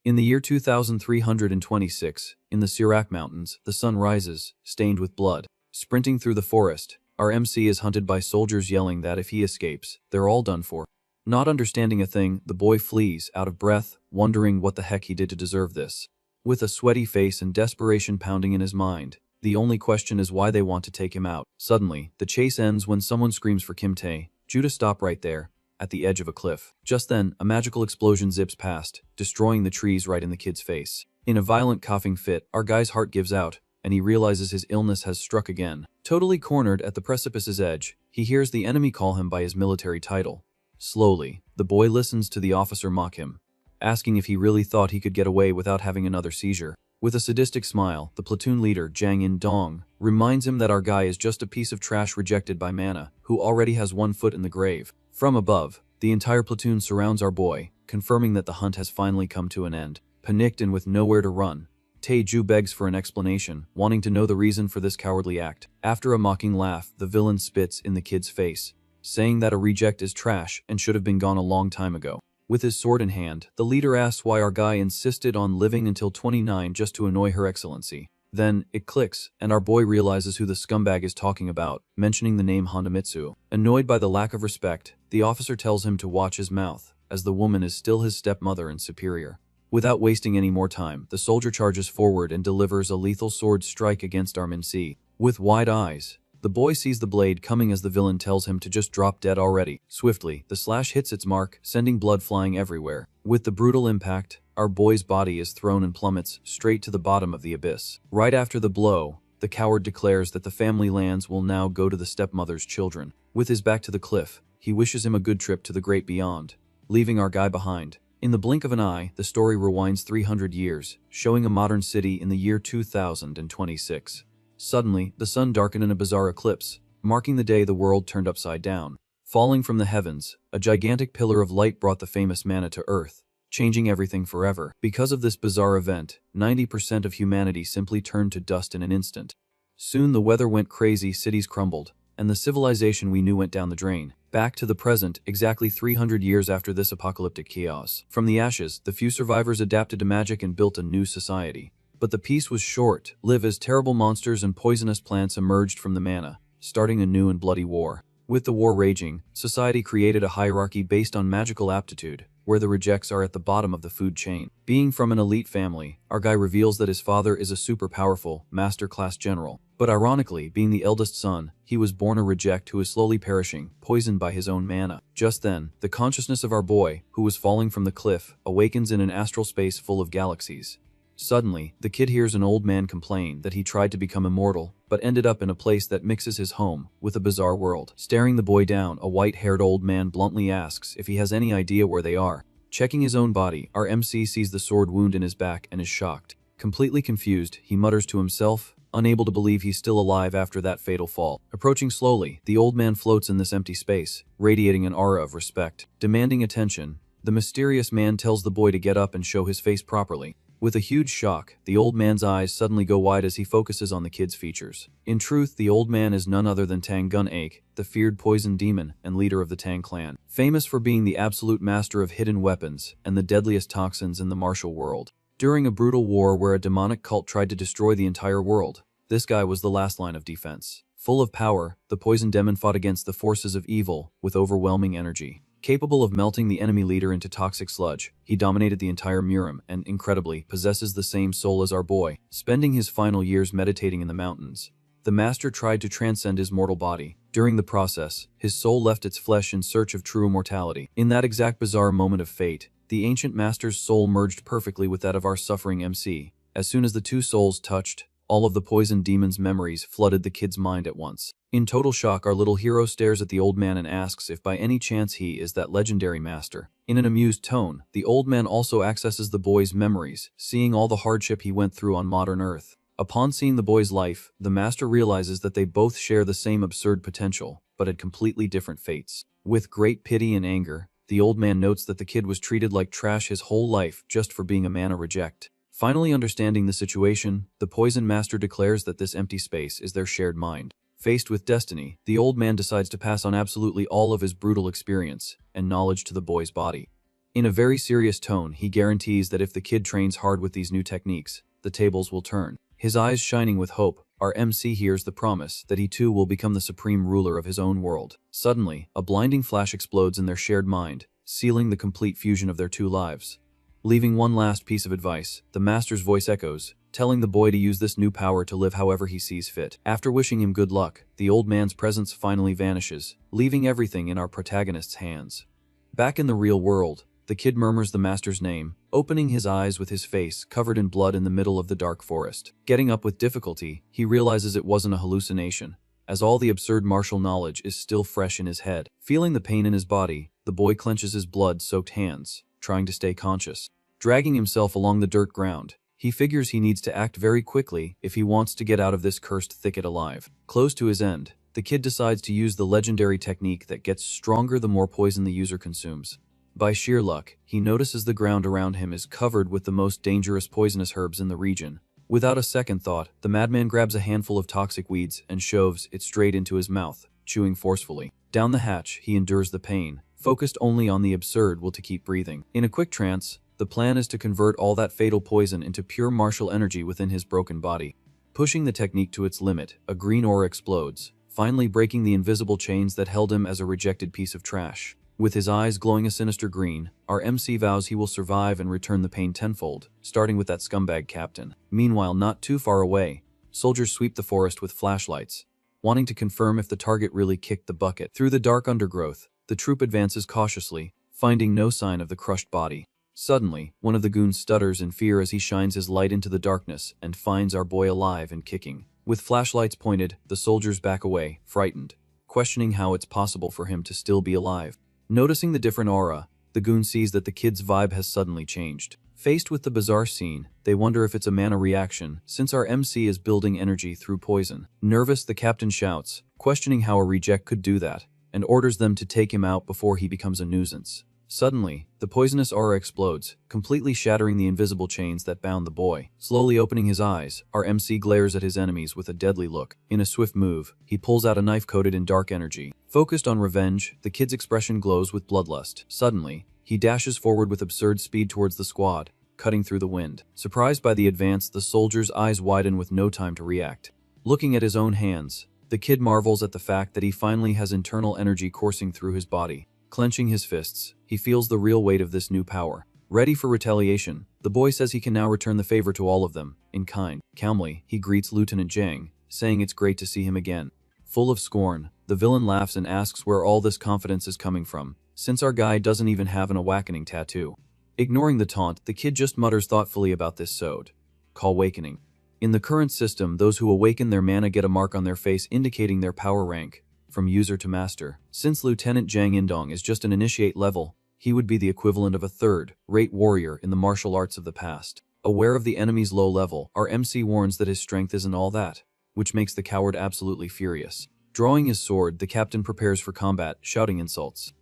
In the year 2326, in the Sirak Mountains, the sun rises, stained with blood. Sprinting through the forest, our MC is hunted by soldiers yelling that if he escapes, they're all done for. Not understanding a thing, the boy flees, out of breath, wondering what the heck he did to deserve this. With a sweaty face and desperation pounding in his mind, the only question is why they want to take him out. Suddenly, the chase ends when someone screams for Kim Tae. Judah, stop right there, at the edge of a cliff. Just then, a magical explosion zips past, destroying the trees right in the kid's face. In a violent coughing fit, our guy's heart gives out, and he realizes his illness has struck again. Totally cornered at the precipice's edge, he hears the enemy call him by his military title. Slowly, the boy listens to the officer mock him, asking if he really thought he could get away without having another seizure. With a sadistic smile, the platoon leader, Jang In-dong, reminds him that our guy is just a piece of trash rejected by Mana, who already has one foot in the grave. From above, the entire platoon surrounds our boy, confirming that the hunt has finally come to an end. Panicked and with nowhere to run, Tae-ju begs for an explanation, wanting to know the reason for this cowardly act. After a mocking laugh, the villain spits in the kid's face, saying that a reject is trash and should have been gone a long time ago. With his sword in hand, the leader asks why our guy insisted on living until 29 just to annoy Her Excellency. Then, it clicks, and our boy realizes who the scumbag is talking about, mentioning the name Hondamitsu. Annoyed by the lack of respect, the officer tells him to watch his mouth, as the woman is still his stepmother and superior. Without wasting any more time, the soldier charges forward and delivers a lethal sword strike against our MC. With wide eyes, the boy sees the blade coming as the villain tells him to just drop dead already. Swiftly, the slash hits its mark, sending blood flying everywhere. With the brutal impact, our boy's body is thrown and plummets straight to the bottom of the abyss. Right after the blow, the coward declares that the family lands will now go to the stepmother's children. With his back to the cliff, he wishes him a good trip to the great beyond, leaving our guy behind. In the blink of an eye, the story rewinds 300 years, showing a modern city in the year 2026. Suddenly, the sun darkened in a bizarre eclipse, marking the day the world turned upside down. Falling from the heavens, a gigantic pillar of light brought the famous Mana to Earth, changing everything forever. Because of this bizarre event, 90% of humanity simply turned to dust in an instant. Soon the weather went crazy, cities crumbled, and the civilization we knew went down the drain. Back to the present, exactly 300 years after this apocalyptic chaos. From the ashes, the few survivors adapted to magic and built a new society. But the peace was short-lived as terrible monsters and poisonous plants emerged from the Mana, starting a new and bloody war. With the war raging, society created a hierarchy based on magical aptitude, where the rejects are at the bottom of the food chain. Being from an elite family, our guy reveals that his father is a super powerful, master-class general. But ironically, being the eldest son, he was born a reject who is slowly perishing, poisoned by his own mana. Just then, the consciousness of our boy, who was falling from the cliff, awakens in an astral space full of galaxies. Suddenly, the kid hears an old man complain that he tried to become immortal, but ended up in a place that mixes his home with a bizarre world. Staring the boy down, a white-haired old man bluntly asks if he has any idea where they are. Checking his own body, our MC sees the sword wound in his back and is shocked. Completely confused, he mutters to himself, unable to believe he's still alive after that fatal fall. Approaching slowly, the old man floats in this empty space, radiating an aura of respect. Demanding attention, the mysterious man tells the boy to get up and show his face properly. With a huge shock, the old man's eyes suddenly go wide as he focuses on the kid's features. In truth, the old man is none other than Tang Gun-ache, the feared poison demon and leader of the Tang clan, famous for being the absolute master of hidden weapons and the deadliest toxins in the martial world. During a brutal war where a demonic cult tried to destroy the entire world, this guy was the last line of defense. Full of power, the poison demon fought against the forces of evil with overwhelming energy. Capable of melting the enemy leader into toxic sludge, he dominated the entire Murim and, incredibly, possesses the same soul as our boy. Spending his final years meditating in the mountains, the master tried to transcend his mortal body. During the process, his soul left its flesh in search of true immortality. In that exact bizarre moment of fate, the ancient master's soul merged perfectly with that of our suffering MC. As soon as the two souls touched, all of the poison demon's memories flooded the kid's mind at once. In total shock, our little hero stares at the old man and asks if by any chance he is that legendary master. In an amused tone, the old man also accesses the boy's memories, seeing all the hardship he went through on modern Earth. Upon seeing the boy's life, the master realizes that they both share the same absurd potential, but had completely different fates. With great pity and anger, the old man notes that the kid was treated like trash his whole life just for being a mana reject. Finally understanding the situation, the poison master declares that this empty space is their shared mind. Faced with destiny, the old man decides to pass on absolutely all of his brutal experience and knowledge to the boy's body. In a very serious tone, he guarantees that if the kid trains hard with these new techniques, the tables will turn. His eyes shining with hope, our MC hears the promise that he too will become the supreme ruler of his own world. Suddenly, a blinding flash explodes in their shared mind, sealing the complete fusion of their two lives. Leaving one last piece of advice, the master's voice echoes, telling the boy to use this new power to live however he sees fit. After wishing him good luck, the old man's presence finally vanishes, leaving everything in our protagonist's hands. Back in the real world, the kid murmurs the master's name, opening his eyes with his face covered in blood in the middle of the dark forest. Getting up with difficulty, he realizes it wasn't a hallucination, as all the absurd martial knowledge is still fresh in his head. Feeling the pain in his body, the boy clenches his blood-soaked hands, trying to stay conscious. Dragging himself along the dirt ground, he figures he needs to act very quickly if he wants to get out of this cursed thicket alive. Close to his end, the kid decides to use the legendary technique that gets stronger the more poison the user consumes. By sheer luck, he notices the ground around him is covered with the most dangerous poisonous herbs in the region. Without a second thought, the madman grabs a handful of toxic weeds and shoves it straight into his mouth, chewing forcefully. Down the hatch, he endures the pain, focused only on the absurd will to keep breathing. In a quick trance, the plan is to convert all that fatal poison into pure martial energy within his broken body. Pushing the technique to its limit, a green aura explodes, finally breaking the invisible chains that held him as a rejected piece of trash. With his eyes glowing a sinister green, our MC vows he will survive and return the pain tenfold, starting with that scumbag captain. Meanwhile, not too far away, soldiers sweep the forest with flashlights, wanting to confirm if the target really kicked the bucket. Through the dark undergrowth, the troop advances cautiously, finding no sign of the crushed body. Suddenly, one of the goons stutters in fear as he shines his light into the darkness and finds our boy alive and kicking. With flashlights pointed, the soldiers back away, frightened, questioning how it's possible for him to still be alive. Noticing the different aura, the goon sees that the kid's vibe has suddenly changed. Faced with the bizarre scene, they wonder if it's a mana reaction, since our MC is building energy through poison. Nervous, the captain shouts, questioning how a reject could do that, and orders them to take him out before he becomes a nuisance. Suddenly, the poisonous aura explodes, completely shattering the invisible chains that bound the boy. Slowly opening his eyes, our MC glares at his enemies with a deadly look. In a swift move, he pulls out a knife coated in dark energy. Focused on revenge, the kid's expression glows with bloodlust. Suddenly, he dashes forward with absurd speed towards the squad, cutting through the wind. Surprised by the advance, the soldier's eyes widen with no time to react. Looking at his own hands, the kid marvels at the fact that he finally has internal energy coursing through his body. Clenching his fists, he feels the real weight of this new power. Ready for retaliation, the boy says he can now return the favor to all of them, in kind. Calmly, he greets Lieutenant Zhang, saying it's great to see him again. Full of scorn, the villain laughs and asks where all this confidence is coming from, since our guy doesn't even have an awakening tattoo. Ignoring the taunt, the kid just mutters thoughtfully about this sode. Call awakening. In the current system, those who awaken their mana get a mark on their face indicating their power rank, from user to master. Since Lieutenant Zhang Indong is just an initiate level, he would be the equivalent of a third-rate warrior in the martial arts of the past. Aware of the enemy's low level, our MC warns that his strength isn't all that, which makes the coward absolutely furious. Drawing his sword, the captain prepares for combat, shouting insults.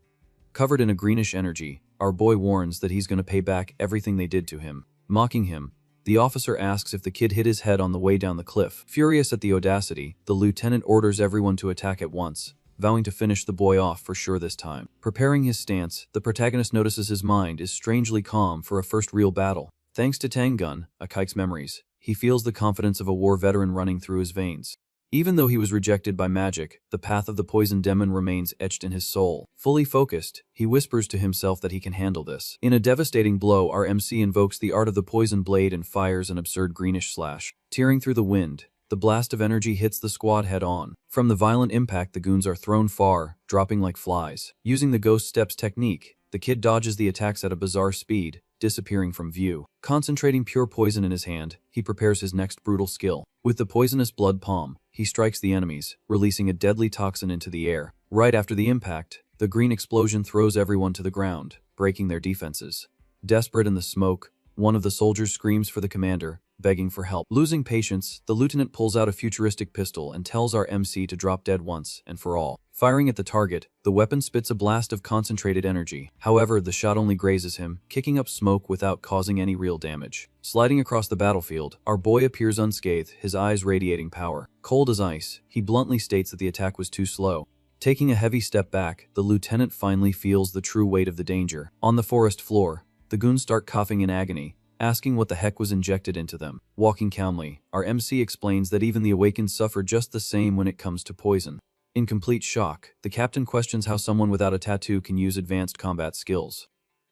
Covered in a greenish energy, our boy warns that he's gonna pay back everything they did to him. Mocking him, the officer asks if the kid hit his head on the way down the cliff. Furious at the audacity, the lieutenant orders everyone to attack at once, vowing to finish the boy off for sure this time. Preparing his stance, the protagonist notices his mind is strangely calm for a first real battle. Thanks to Tanggun, Akaik's memories, he feels the confidence of a war veteran running through his veins. Even though he was rejected by magic, the path of the poison demon remains etched in his soul. Fully focused, he whispers to himself that he can handle this. In a devastating blow, our MC invokes the art of the poison blade and fires an absurd greenish slash. Tearing through the wind, the blast of energy hits the squad head-on. From the violent impact, the goons are thrown far, dropping like flies. Using the ghost steps technique, the kid dodges the attacks at a bizarre speed, disappearing from view. Concentrating pure poison in his hand, he prepares his next brutal skill. With the poisonous blood palm, he strikes the enemies, releasing a deadly toxin into the air. Right after the impact, the green explosion throws everyone to the ground, breaking their defenses. Desperate in the smoke, one of the soldiers screams for the commander, begging for help. Losing patience, the lieutenant pulls out a futuristic pistol and tells our MC to drop dead once and for all. Firing at the target, the weapon spits a blast of concentrated energy. However, the shot only grazes him, kicking up smoke without causing any real damage. Sliding across the battlefield, our boy appears unscathed, his eyes radiating power. Cold as ice, he bluntly states that the attack was too slow. Taking a heavy step back, the lieutenant finally feels the true weight of the danger. On the forest floor, the goons start coughing in agony, asking what the heck was injected into them. Walking calmly, our MC explains that even the awakened suffer just the same when it comes to poison. In complete shock, the captain questions how someone without a tattoo can use advanced combat skills.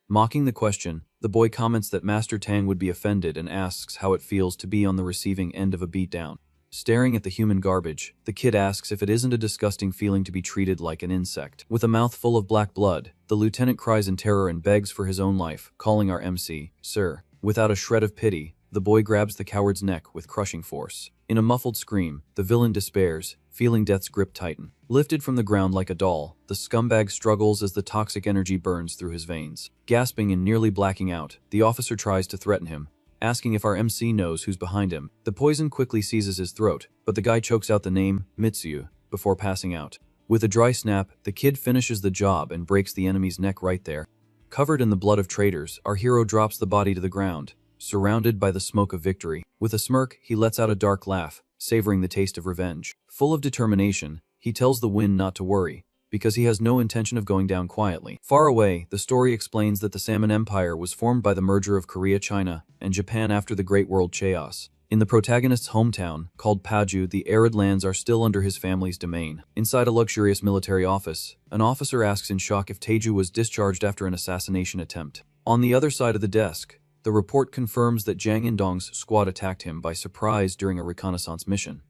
Mocking the question, the boy comments that Master Tang would be offended and asks how it feels to be on the receiving end of a beatdown. Staring at the human garbage, the kid asks if it isn't a disgusting feeling to be treated like an insect. With a mouth full of black blood, the lieutenant cries in terror and begs for his own life, calling our MC, "Sir." Without a shred of pity, the boy grabs the coward's neck with crushing force. In a muffled scream, the villain despairs, feeling death's grip tighten. Lifted from the ground like a doll, the scumbag struggles as the toxic energy burns through his veins. Gasping and nearly blacking out, the officer tries to threaten him, asking if our MC knows who's behind him. The poison quickly seizes his throat, but the guy chokes out the name, Mitsuyu, before passing out. With a dry snap, the kid finishes the job and breaks the enemy's neck right there. Covered in the blood of traitors, our hero drops the body to the ground, surrounded by the smoke of victory. With a smirk, he lets out a dark laugh, savoring the taste of revenge. Full of determination, he tells the wind not to worry, because he has no intention of going down quietly. Far away, the story explains that the Salmon Empire was formed by the merger of Korea, China, and Japan after the Great World Chaos. In the protagonist's hometown, called Paju, the arid lands are still under his family's domain. Inside a luxurious military office, an officer asks in shock if Taeju was discharged after an assassination attempt. On the other side of the desk, the report confirms that Jang In-dong's squad attacked him by surprise during a reconnaissance mission.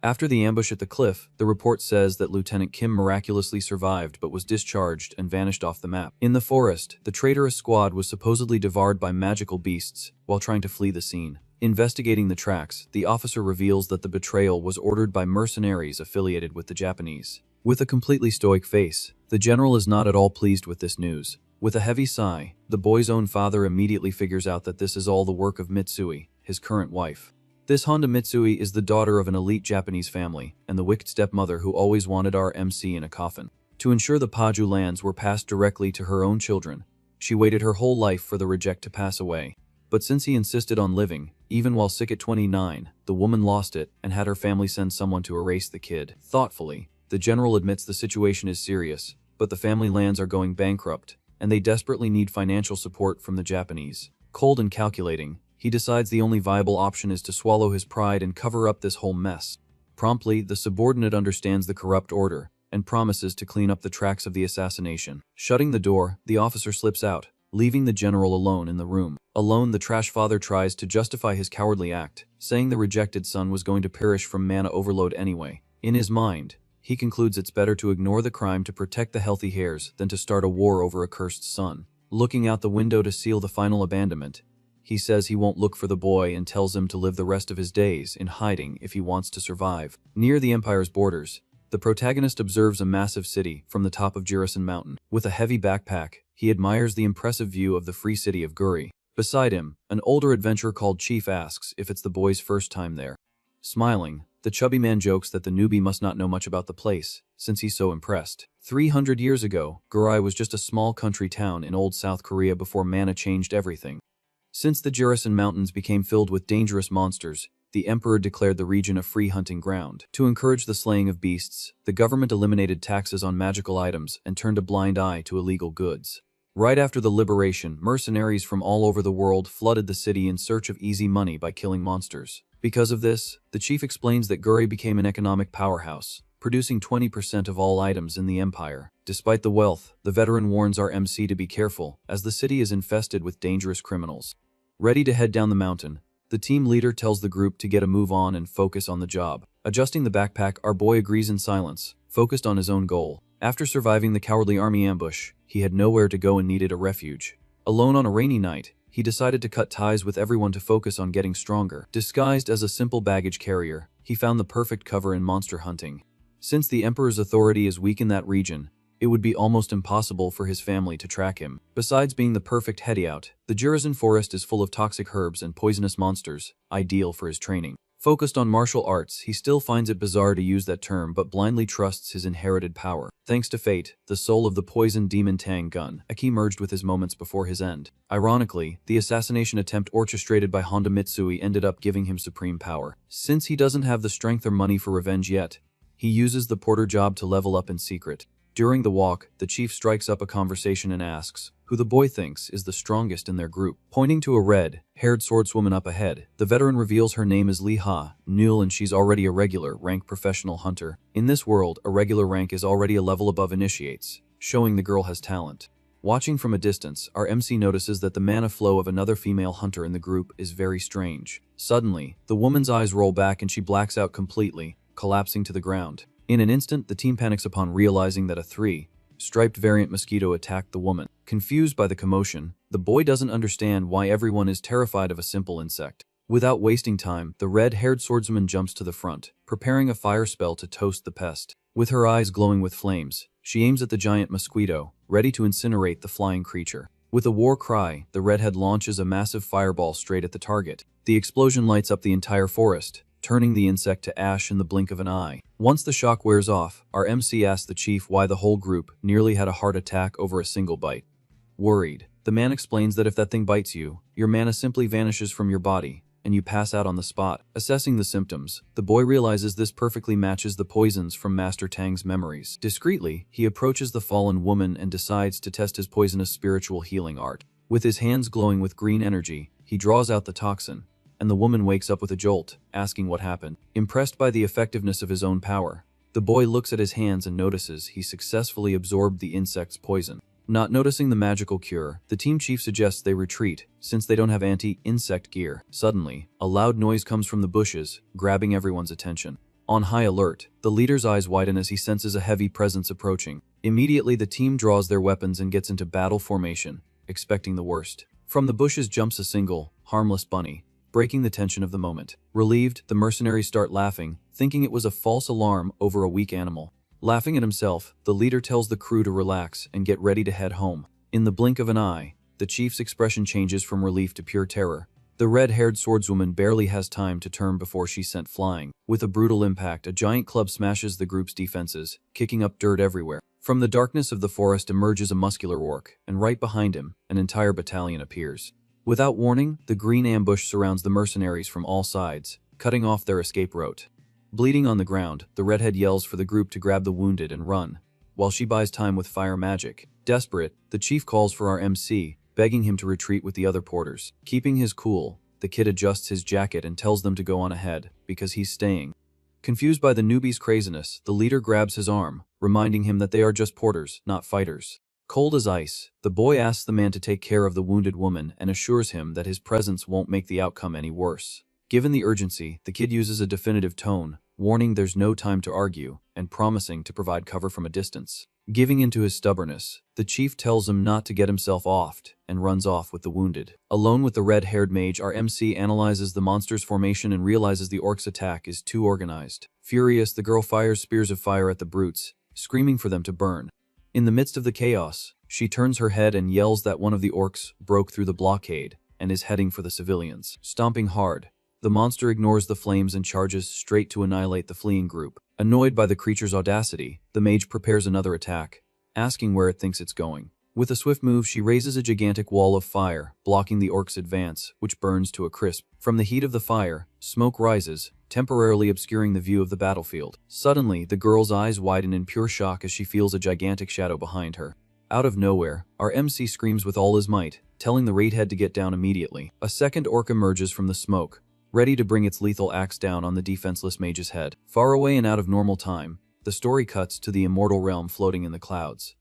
After the ambush at the cliff, the report says that Lieutenant Kim miraculously survived but was discharged and vanished off the map. In the forest, the traitorous squad was supposedly devoured by magical beasts while trying to flee the scene. Investigating the tracks, the officer reveals that the betrayal was ordered by mercenaries affiliated with the Japanese. With a completely stoic face, the general is not at all pleased with this news. With a heavy sigh, the boy's own father immediately figures out that this is all the work of Mitsui, his current wife. This Honda Mitsui is the daughter of an elite Japanese family, and the wicked stepmother who always wanted our MC in a coffin. To ensure the Paju lands were passed directly to her own children, she waited her whole life for the reject to pass away. But since he insisted on living, even while sick at 29, the woman lost it and had her family send someone to erase the kid. Thoughtfully, the general admits the situation is serious, but the family lands are going bankrupt, and they desperately need financial support from the Japanese. Cold and calculating, he decides the only viable option is to swallow his pride and cover up this whole mess. Promptly, the subordinate understands the corrupt order and promises to clean up the tracks of the assassination. Shutting the door, the officer slips out, leaving the general alone in the room. Alone, the trash father tries to justify his cowardly act, saying the rejected son was going to perish from mana overload anyway. In his mind, he concludes it's better to ignore the crime to protect the healthy heirs than to start a war over a cursed son. Looking out the window to seal the final abandonment, he says he won't look for the boy and tells him to live the rest of his days in hiding if he wants to survive. Near the Empire's borders, the protagonist observes a massive city from the top of Jirisan Mountain. With a heavy backpack, he admires the impressive view of the free city of Guri. Beside him, an older adventurer called Chief asks if it's the boy's first time there. Smiling, the chubby man jokes that the newbie must not know much about the place, since he's so impressed. 300 years ago, Guri was just a small country town in old South Korea before mana changed everything. Since the Jirisan Mountains became filled with dangerous monsters, the emperor declared the region a free hunting ground. To encourage the slaying of beasts, the government eliminated taxes on magical items and turned a blind eye to illegal goods. Right after the liberation, mercenaries from all over the world flooded the city in search of easy money by killing monsters. Because of this, the chief explains that Guri became an economic powerhouse, producing 20% of all items in the empire. Despite the wealth, the veteran warns our MC to be careful, as the city is infested with dangerous criminals. Ready to head down the mountain, the team leader tells the group to get a move on and focus on the job. Adjusting the backpack, our boy agrees in silence, focused on his own goal. After surviving the cowardly army ambush, he had nowhere to go and needed a refuge. Alone on a rainy night, he decided to cut ties with everyone to focus on getting stronger. Disguised as a simple baggage carrier, he found the perfect cover in monster hunting. Since the Emperor's authority is weak in that region, it would be almost impossible for his family to track him. Besides being the perfect heady-out, the Jirisan forest is full of toxic herbs and poisonous monsters, ideal for his training. Focused on martial arts, he still finds it bizarre to use that term but blindly trusts his inherited power. Thanks to fate, the soul of the poison demon Tang Gun, a key merged with his moments before his end. Ironically, the assassination attempt orchestrated by Honda Mitsui ended up giving him supreme power. Since he doesn't have the strength or money for revenge yet, He uses the porter job to level up in secret. During the walk, the chief strikes up a conversation and asks who the boy thinks is the strongest in their group. Pointing to a red-haired swordswoman up ahead, the veteran reveals her name is Lee Ha-Nul and she's already a regular rank professional hunter. In this world, a regular rank is already a level above initiates, showing the girl has talent. Watching from a distance, our MC notices that the mana flow of another female hunter in the group is very strange. Suddenly, the woman's eyes roll back and she blacks out completely, collapsing to the ground. In an instant, the team panics upon realizing that a three-striped variant mosquito attacked the woman. Confused by the commotion, the boy doesn't understand why everyone is terrified of a simple insect. Without wasting time, the red-haired swordswoman jumps to the front, preparing a fire spell to toast the pest. With her eyes glowing with flames, she aims at the giant mosquito, ready to incinerate the flying creature. With a war cry, the redhead launches a massive fireball straight at the target. The explosion lights up the entire forest, turning the insect to ash in the blink of an eye. Once the shock wears off, our MC asks the chief why the whole group nearly had a heart attack over a single bite. Worried, the man explains that if that thing bites you, your mana simply vanishes from your body, and you pass out on the spot. Assessing the symptoms, the boy realizes this perfectly matches the poisons from Master Tang's memories. Discreetly, he approaches the fallen woman and decides to test his poisonous spiritual healing art. With his hands glowing with green energy, he draws out the toxin, and the woman wakes up with a jolt, asking what happened. Impressed by the effectiveness of his own power, the boy looks at his hands and notices he successfully absorbed the insect's poison. Not noticing the magical cure, the team chief suggests they retreat, since they don't have anti-insect gear. Suddenly, a loud noise comes from the bushes, grabbing everyone's attention. On high alert, the leader's eyes widen as he senses a heavy presence approaching. Immediately, the team draws their weapons and gets into battle formation, expecting the worst. From the bushes jumps a single, harmless bunny, breaking the tension of the moment. Relieved, the mercenaries start laughing, thinking it was a false alarm over a weak animal. Laughing at himself, the leader tells the crew to relax and get ready to head home. In the blink of an eye, the chief's expression changes from relief to pure terror. The red-haired swordswoman barely has time to turn before she's sent flying. With a brutal impact, a giant club smashes the group's defenses, kicking up dirt everywhere. From the darkness of the forest emerges a muscular orc, and right behind him, an entire battalion appears. Without warning, the green ambush surrounds the mercenaries from all sides, cutting off their escape route. Bleeding on the ground, the redhead yells for the group to grab the wounded and run, while she buys time with fire magic. Desperate, the chief calls for our MC, begging him to retreat with the other porters. Keeping his cool, the kid adjusts his jacket and tells them to go on ahead, because he's staying. Confused by the newbie's craziness, the leader grabs his arm, reminding him that they are just porters, not fighters. Cold as ice, the boy asks the man to take care of the wounded woman and assures him that his presence won't make the outcome any worse. Given the urgency, the kid uses a definitive tone, warning there's no time to argue, and promising to provide cover from a distance. Giving in to his stubbornness, the chief tells him not to get himself offed, and runs off with the wounded. Alone with the red-haired mage, our MC analyzes the monster's formation and realizes the orc's attack is too organized. Furious, the girl fires spears of fire at the brutes, screaming for them to burn. In the midst of the chaos, she turns her head and yells that one of the orcs broke through the blockade and is heading for the civilians. Stomping hard, the monster ignores the flames and charges straight to annihilate the fleeing group. Annoyed by the creature's audacity, the mage prepares another attack, asking where it thinks it's going. With a swift move, she raises a gigantic wall of fire, blocking the orc's advance, which burns to a crisp. From the heat of the fire, smoke rises, temporarily obscuring the view of the battlefield. Suddenly, the girl's eyes widen in pure shock as she feels a gigantic shadow behind her. Out of nowhere, our MC screams with all his might, telling the raidhead to get down immediately. A second orc emerges from the smoke, ready to bring its lethal axe down on the defenseless mage's head. Far away and out of normal time, the story cuts to the immortal realm floating in the clouds.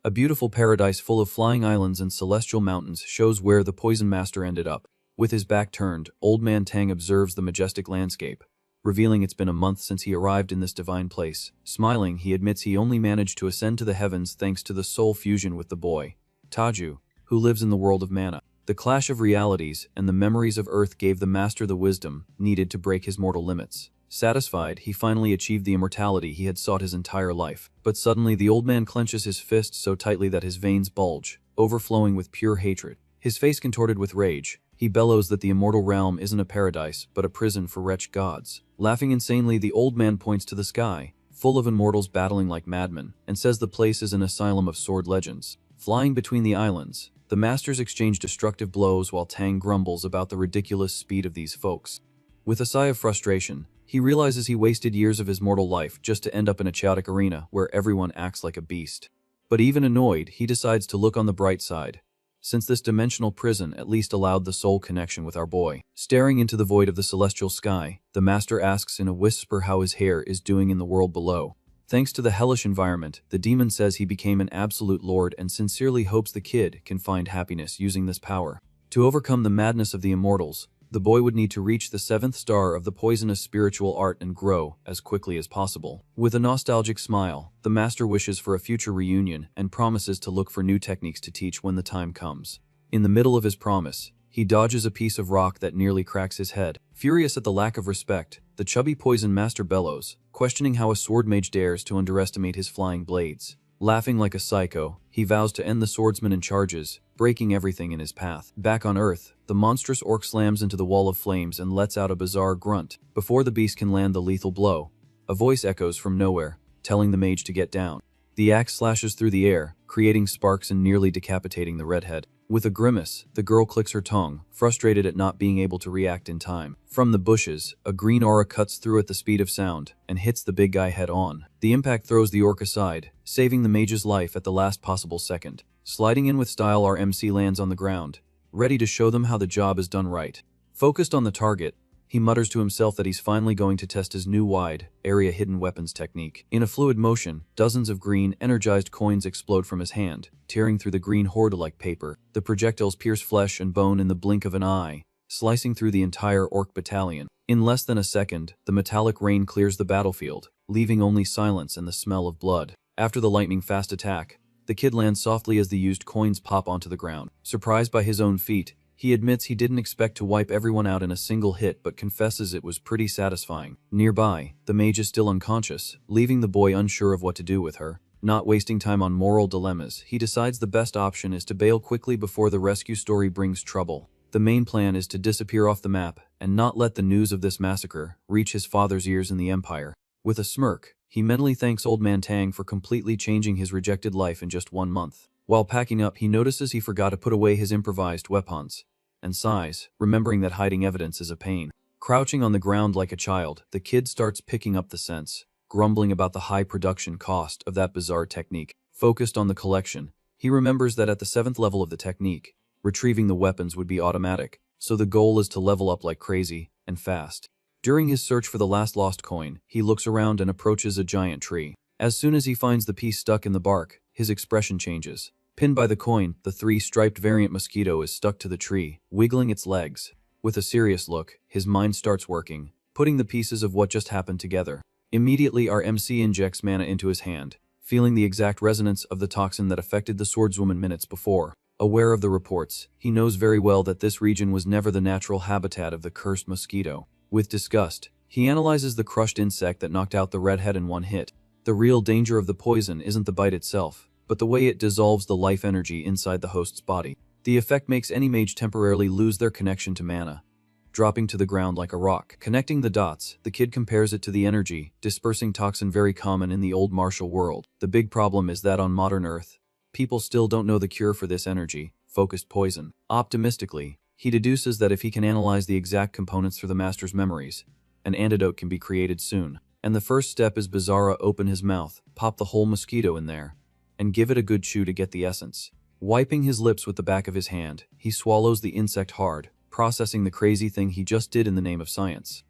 A beautiful paradise full of flying islands and celestial mountains shows where the Poison Master ended up. With his back turned, Old Man Tang observes the majestic landscape, revealing it's been a month since he arrived in this divine place. Smiling, he admits he only managed to ascend to the heavens thanks to the soul fusion with the boy, Taju, who lives in the world of mana. The clash of realities and the memories of Earth gave the Master the wisdom needed to break his mortal limits. Satisfied, he finally achieved the immortality he had sought his entire life. But suddenly the old man clenches his fist so tightly that his veins bulge, overflowing with pure hatred. His face contorted with rage, he bellows that the immortal realm isn't a paradise, but a prison for wretched gods. Laughing insanely, the old man points to the sky, full of immortals battling like madmen, and says the place is an asylum of sword legends. Flying between the islands, the masters exchange destructive blows while Tang grumbles about the ridiculous speed of these folks. With a sigh of frustration, He realizes he wasted years of his mortal life just to end up in a chaotic arena where everyone acts like a beast. But even annoyed, he decides to look on the bright side, since this dimensional prison at least allowed the soul connection with our boy. Staring into the void of the celestial sky, the master asks in a whisper how his hair is doing in the world below. Thanks to the hellish environment, the demon says he became an absolute lord and sincerely hopes the kid can find happiness using this power. To overcome the madness of the immortals, the boy would need to reach the 7th star of the poisonous spiritual art and grow as quickly as possible. With a nostalgic smile, the master wishes for a future reunion and promises to look for new techniques to teach when the time comes. In the middle of his promise, he dodges a piece of rock that nearly cracks his head. Furious at the lack of respect, the chubby poison master bellows, questioning how a sword mage dares to underestimate his flying blades. Laughing like a psycho, he vows to end the swordsman and charges, breaking everything in his path. Back on Earth, the monstrous orc slams into the wall of flames and lets out a bizarre grunt. Before the beast can land the lethal blow, a voice echoes from nowhere, telling the mage to get down. The axe slashes through the air, creating sparks and nearly decapitating the redhead. With a grimace, the girl clicks her tongue, frustrated at not being able to react in time. From the bushes, a green aura cuts through at the speed of sound and hits the big guy head on. The impact throws the orc aside, saving the mage's life at the last possible second. Sliding in with style, our MC lands on the ground, ready to show them how the job is done right. Focused on the target, he mutters to himself that he's finally going to test his new wide area hidden weapons technique. In a fluid motion, dozens of green, energized coins explode from his hand, tearing through the green horde like paper. The projectiles pierce flesh and bone in the blink of an eye, slicing through the entire orc battalion. In less than a second, the metallic rain clears the battlefield, leaving only silence and the smell of blood. After the lightning-fast attack, the kid lands softly as the used coins pop onto the ground. Surprised by his own feat, he admits he didn't expect to wipe everyone out in a single hit but confesses it was pretty satisfying. Nearby, the mage is still unconscious, leaving the boy unsure of what to do with her. Not wasting time on moral dilemmas, he decides the best option is to bail quickly before the rescue story brings trouble. The main plan is to disappear off the map and not let the news of this massacre reach his father's ears in the Empire. With a smirk, he mentally thanks Old Man Tang for completely changing his rejected life in just 1 month. While packing up, he notices he forgot to put away his improvised weapons, and sighs, remembering that hiding evidence is a pain. Crouching on the ground like a child, the kid starts picking up the scents, grumbling about the high production cost of that bizarre technique. Focused on the collection, he remembers that at the 7th level of the technique, retrieving the weapons would be automatic, so the goal is to level up like crazy, and fast. During his search for the last lost coin, he looks around and approaches a giant tree. As soon as he finds the piece stuck in the bark, his expression changes. Pinned by the coin, the 3-striped variant mosquito is stuck to the tree, wiggling its legs. With a serious look, his mind starts working, putting the pieces of what just happened together. Immediately, our MC injects mana into his hand, feeling the exact resonance of the toxin that affected the swordswoman minutes before. Aware of the reports, he knows very well that this region was never the natural habitat of the cursed mosquito. With disgust, he analyzes the crushed insect that knocked out the redhead in one hit. The real danger of the poison isn't the bite itself, but the way it dissolves the life energy inside the host's body. The effect makes any mage temporarily lose their connection to mana, dropping to the ground like a rock. Connecting the dots, the kid compares it to the energy dispersing toxin very common in the old martial world. The big problem is that on modern Earth, people still don't know the cure for this energy-focused poison. Optimistically, he deduces that if he can analyze the exact components through the master's memories, an antidote can be created soon. And the first step is Bizarra open his mouth, pop the whole mosquito in there, and give it a good chew to get the essence. Wiping his lips with the back of his hand, he swallows the insect hard, processing the crazy thing he just did in the name of science.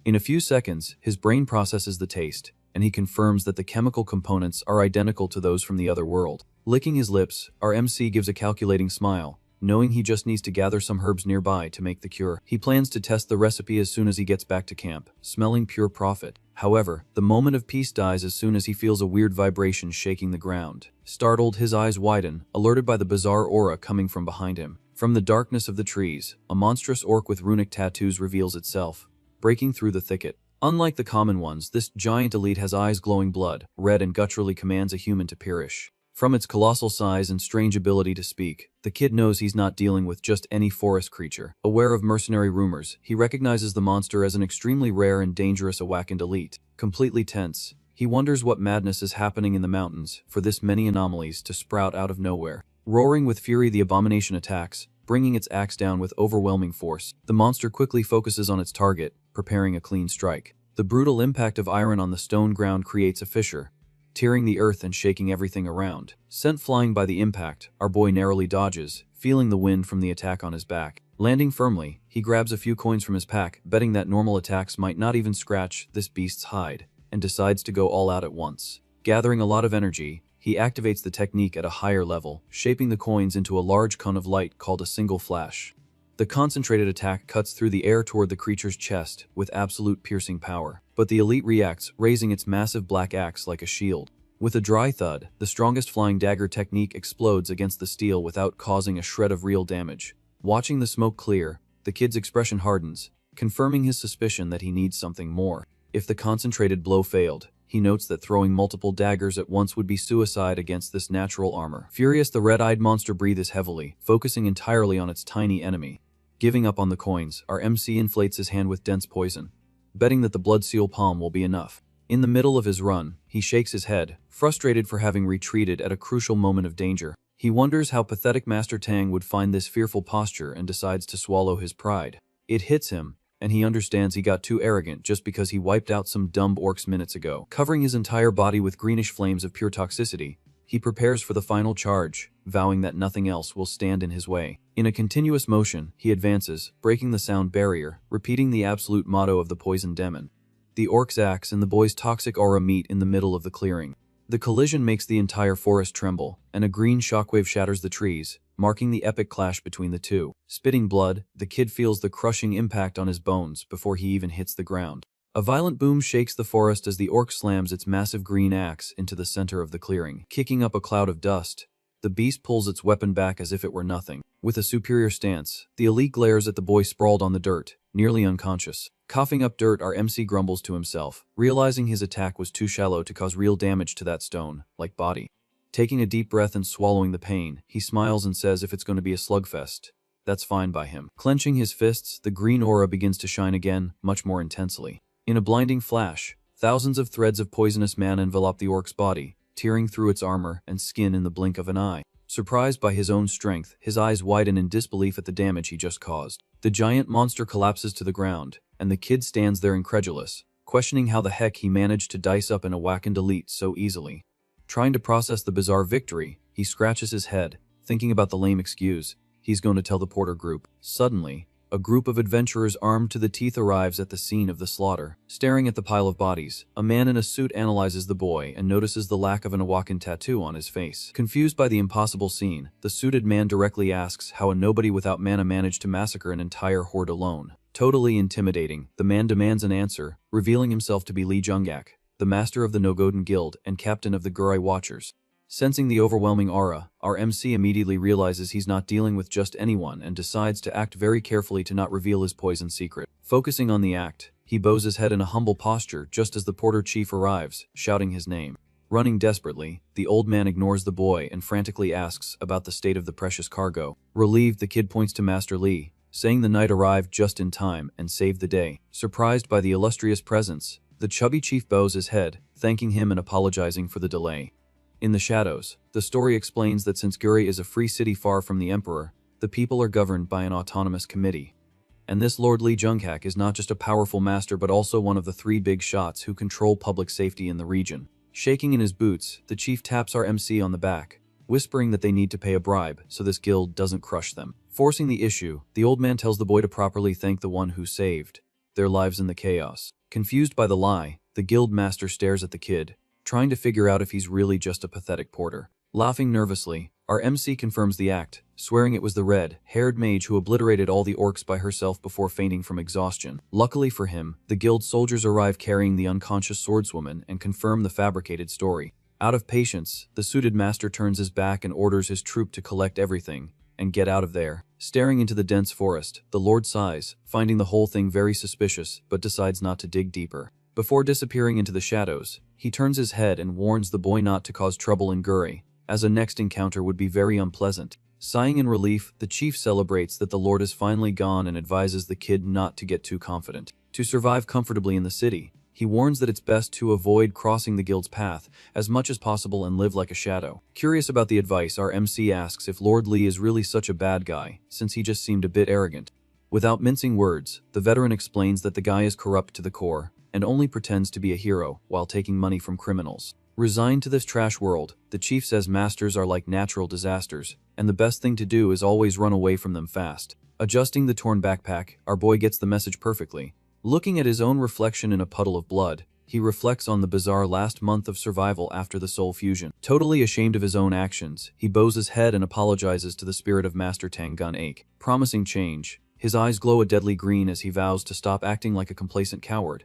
In a few seconds, his brain processes the taste, and he confirms that the chemical components are identical to those from the other world. Licking his lips, our MC gives a calculating smile, knowing he just needs to gather some herbs nearby to make the cure. He plans to test the recipe as soon as he gets back to camp, smelling pure profit. However, the moment of peace dies as soon as he feels a weird vibration shaking the ground. Startled, his eyes widen, alerted by the bizarre aura coming from behind him. From the darkness of the trees, a monstrous orc with runic tattoos reveals itself, breaking through the thicket. Unlike the common ones, this giant elite has eyes glowing blood, red, and gutturally commands a human to perish. From its colossal size and strange ability to speak, the kid knows he's not dealing with just any forest creature. Aware of mercenary rumors, he recognizes the monster as an extremely rare and dangerous awakened elite. Completely tense, he wonders what madness is happening in the mountains for this many anomalies to sprout out of nowhere. Roaring with fury, the abomination attacks, bringing its axe down with overwhelming force. The monster quickly focuses on its target, preparing a clean strike. The brutal impact of iron on the stone ground creates a fissure, tearing the earth and shaking everything around. Sent flying by the impact, our boy narrowly dodges, feeling the wind from the attack on his back. Landing firmly, he grabs a few coins from his pack, betting that normal attacks might not even scratch this beast's hide, and decides to go all out at once. Gathering a lot of energy, he activates the technique at a higher level, shaping the coins into a large cone of light called a single flash. The concentrated attack cuts through the air toward the creature's chest with absolute piercing power, but the elite reacts, raising its massive black axe like a shield. With a dry thud, the strongest flying dagger technique explodes against the steel without causing a shred of real damage. Watching the smoke clear, the kid's expression hardens, confirming his suspicion that he needs something more. If the concentrated blow failed, he notes that throwing multiple daggers at once would be suicide against this natural armor. Furious, the red-eyed monster breathes heavily, focusing entirely on its tiny enemy. Giving up on the coins, our MC inflates his hand with dense poison, betting that the blood seal palm will be enough. In the middle of his run, he shakes his head, frustrated for having retreated at a crucial moment of danger. He wonders how pathetic Master Tang would find this fearful posture and decides to swallow his pride. It hits him, and he understands he got too arrogant just because he wiped out some dumb orcs minutes ago. Covering his entire body with greenish flames of pure toxicity, he prepares for the final charge, vowing that nothing else will stand in his way. In a continuous motion, he advances, breaking the sound barrier, repeating the absolute motto of the poison demon. The orc's axe and the boy's toxic aura meet in the middle of the clearing. The collision makes the entire forest tremble, and a green shockwave shatters the trees, marking the epic clash between the two. Spitting blood, the kid feels the crushing impact on his bones before he even hits the ground. A violent boom shakes the forest as the orc slams its massive green axe into the center of the clearing. Kicking up a cloud of dust, the beast pulls its weapon back as if it were nothing. With a superior stance, the elite glares at the boy sprawled on the dirt, nearly unconscious. Coughing up dirt, our MC grumbles to himself, realizing his attack was too shallow to cause real damage to that stone-like body. Taking a deep breath and swallowing the pain, he smiles and says if it's going to be a slugfest, that's fine by him. Clenching his fists, the green aura begins to shine again, much more intensely. In a blinding flash, thousands of threads of poisonous mana envelop the orc's body, tearing through its armor and skin in the blink of an eye. Surprised by his own strength, his eyes widen in disbelief at the damage he just caused. The giant monster collapses to the ground, and the kid stands there incredulous, questioning how the heck he managed to dice up an awakened elite so easily. Trying to process the bizarre victory, he scratches his head, thinking about the lame excuse he's going to tell the Porter group. Suddenly, a group of adventurers armed to the teeth arrives at the scene of the slaughter. Staring at the pile of bodies, a man in a suit analyzes the boy and notices the lack of an awakened tattoo on his face. Confused by the impossible scene, the suited man directly asks how a nobody without mana managed to massacre an entire horde alone. Totally intimidating, the man demands an answer, revealing himself to be Lee Jungak, the master of the Nogoden Guild and captain of the Gurai Watchers. Sensing the overwhelming aura, our MC immediately realizes he's not dealing with just anyone and decides to act very carefully to not reveal his poison secret. Focusing on the act, he bows his head in a humble posture just as the Porter chief arrives, shouting his name. Running desperately, the old man ignores the boy and frantically asks about the state of the precious cargo. Relieved, the kid points to Master Lee, saying the knight arrived just in time and saved the day. Surprised by the illustrious presence, the chubby chief bows his head, thanking him and apologizing for the delay. In the shadows, the story explains that since Guri is a free city far from the emperor, the people are governed by an autonomous committee. And this Lord Lee Junghak is not just a powerful master but also one of the three big shots who control public safety in the region. Shaking in his boots, the chief taps our MC on the back, whispering that they need to pay a bribe so this guild doesn't crush them. Forcing the issue, the old man tells the boy to properly thank the one who saved their lives in the chaos. Confused by the lie, the guild master stares at the kid, trying to figure out if he's really just a pathetic porter. Laughing nervously, our MC confirms the act, swearing it was the red-haired mage who obliterated all the orcs by herself before fainting from exhaustion. Luckily for him, the guild soldiers arrive carrying the unconscious swordswoman and confirm the fabricated story. Out of patience, the suited master turns his back and orders his troop to collect everything and get out of there. Staring into the dense forest, the lord sighs, finding the whole thing very suspicious, but decides not to dig deeper. Before disappearing into the shadows, he turns his head and warns the boy not to cause trouble in Guri, as a next encounter would be very unpleasant. Sighing in relief, the chief celebrates that the lord is finally gone and advises the kid not to get too confident. To survive comfortably in the city, he warns that it's best to avoid crossing the guild's path as much as possible and live like a shadow. Curious about the advice, our MC asks if Lord Lee is really such a bad guy, since he just seemed a bit arrogant. Without mincing words, the veteran explains that the guy is corrupt to the core, and only pretends to be a hero while taking money from criminals. Resigned to this trash world, the chief says masters are like natural disasters, and the best thing to do is always run away from them fast. Adjusting the torn backpack, our boy gets the message perfectly. Looking at his own reflection in a puddle of blood, he reflects on the bizarre last month of survival after the soul fusion. Totally ashamed of his own actions, he bows his head and apologizes to the spirit of Master Tangun Ache, promising change. His eyes glow a deadly green as he vows to stop acting like a complacent coward,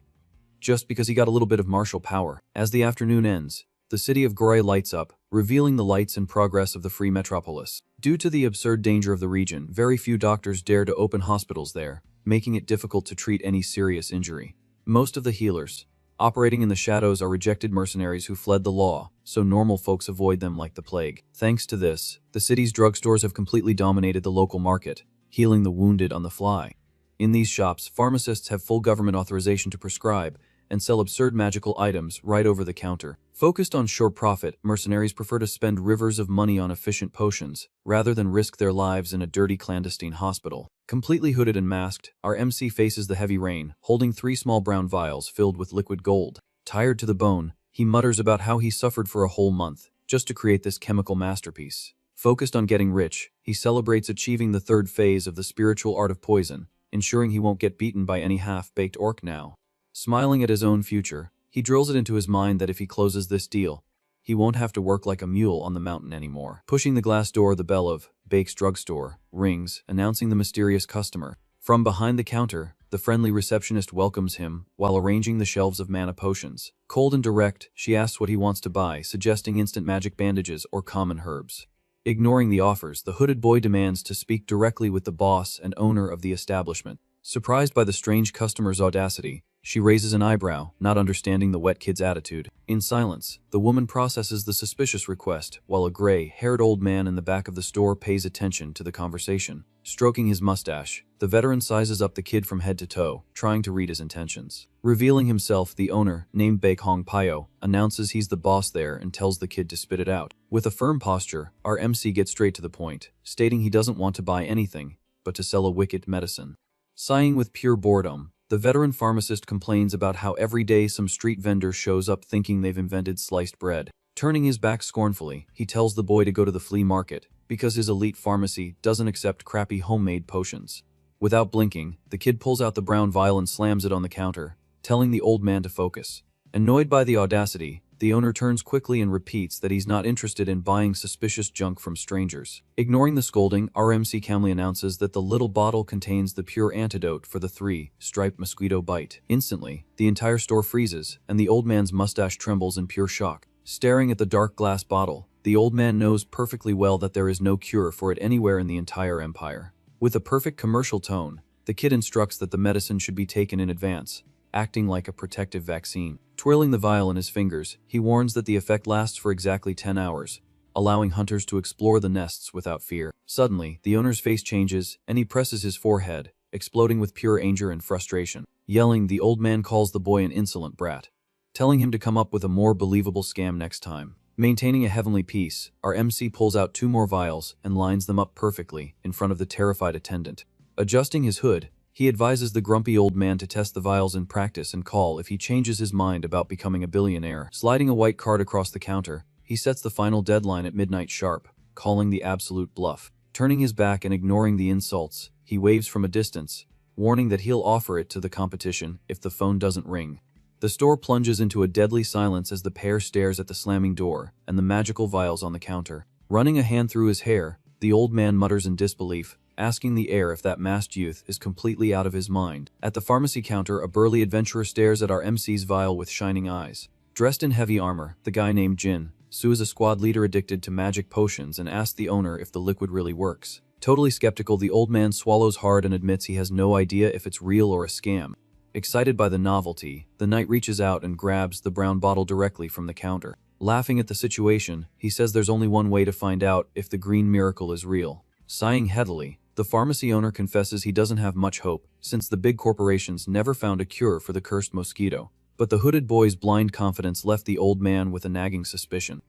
just because he got a little bit of martial power. As the afternoon ends, the city of Gorey lights up, revealing the lights and progress of the free metropolis. Due to the absurd danger of the region, very few doctors dare to open hospitals there, making it difficult to treat any serious injury. Most of the healers operating in the shadows are rejected mercenaries who fled the law, so normal folks avoid them like the plague. Thanks to this, the city's drugstores have completely dominated the local market, healing the wounded on the fly. In these shops, pharmacists have full government authorization to prescribe and sell absurd magical items right over the counter. Focused on sure profit, mercenaries prefer to spend rivers of money on efficient potions, rather than risk their lives in a dirty clandestine hospital. Completely hooded and masked, our MC faces the heavy rain, holding 3 small brown vials filled with liquid gold. Tired to the bone, he mutters about how he suffered for a whole month, just to create this chemical masterpiece. Focused on getting rich, he celebrates achieving the 3rd phase of the spiritual art of poison, ensuring he won't get beaten by any half-baked orc now. Smiling at his own future, he drills it into his mind that if he closes this deal, he won't have to work like a mule on the mountain anymore. Pushing the glass door, the bell of Bake's drugstore rings, announcing the mysterious customer. From behind the counter, the friendly receptionist welcomes him while arranging the shelves of mana potions. Cold and direct, she asks what he wants to buy, suggesting instant magic bandages or common herbs. Ignoring the offers, the hooded boy demands to speak directly with the boss and owner of the establishment. Surprised by the strange customer's audacity, she raises an eyebrow, not understanding the wet kid's attitude. In silence, the woman processes the suspicious request, while a gray-haired old man in the back of the store pays attention to the conversation. Stroking his mustache, the veteran sizes up the kid from head to toe, trying to read his intentions. Revealing himself, the owner, named Bake Hong Pio, announces he's the boss there and tells the kid to spit it out. With a firm posture, our MC gets straight to the point, stating he doesn't want to buy anything, but to sell a wicked medicine. Sighing with pure boredom, the veteran pharmacist complains about how every day some street vendor shows up thinking they've invented sliced bread. Turning his back scornfully, he tells the boy to go to the flea market, because his elite pharmacy doesn't accept crappy homemade potions. Without blinking, the kid pulls out the brown vial and slams it on the counter, telling the old man to focus. Annoyed by the audacity, the owner turns quickly and repeats that he's not interested in buying suspicious junk from strangers. Ignoring the scolding, our MC calmly announces that the little bottle contains the pure antidote for the 3-striped mosquito bite. Instantly, the entire store freezes, and the old man's mustache trembles in pure shock. Staring at the dark glass bottle, the old man knows perfectly well that there is no cure for it anywhere in the entire empire. With a perfect commercial tone, the kid instructs that the medicine should be taken in advance, acting like a protective vaccine. Twirling the vial in his fingers, he warns that the effect lasts for exactly 10 hours, allowing hunters to explore the nests without fear. Suddenly, the owner's face changes, and he presses his forehead, exploding with pure anger and frustration. Yelling, the old man calls the boy an insolent brat, telling him to come up with a more believable scam next time. Maintaining a heavenly peace, our MC pulls out 2 more vials and lines them up perfectly in front of the terrified attendant. Adjusting his hood, he advises the grumpy old man to test the vials in practice and call if he changes his mind about becoming a billionaire. Sliding a white card across the counter, he sets the final deadline at midnight sharp, calling the absolute bluff. Turning his back and ignoring the insults, he waves from a distance, warning that he'll offer it to the competition if the phone doesn't ring. The store plunges into a deadly silence as the pair stares at the slamming door and the magical vials on the counter. Running a hand through his hair, the old man mutters in disbelief, asking the heir if that masked youth is completely out of his mind. At the pharmacy counter, a burly adventurer stares at our MC's vial with shining eyes. Dressed in heavy armor, the guy named Jin Su is a squad leader addicted to magic potions and asks the owner if the liquid really works. Totally skeptical, the old man swallows hard and admits he has no idea if it's real or a scam. Excited by the novelty, the knight reaches out and grabs the brown bottle directly from the counter. Laughing at the situation, he says there's only one way to find out if the green miracle is real. Sighing heavily, the pharmacy owner confesses he doesn't have much hope, since the big corporations never found a cure for the cursed mosquito. But the hooded boy's blind confidence left the old man with a nagging suspicion.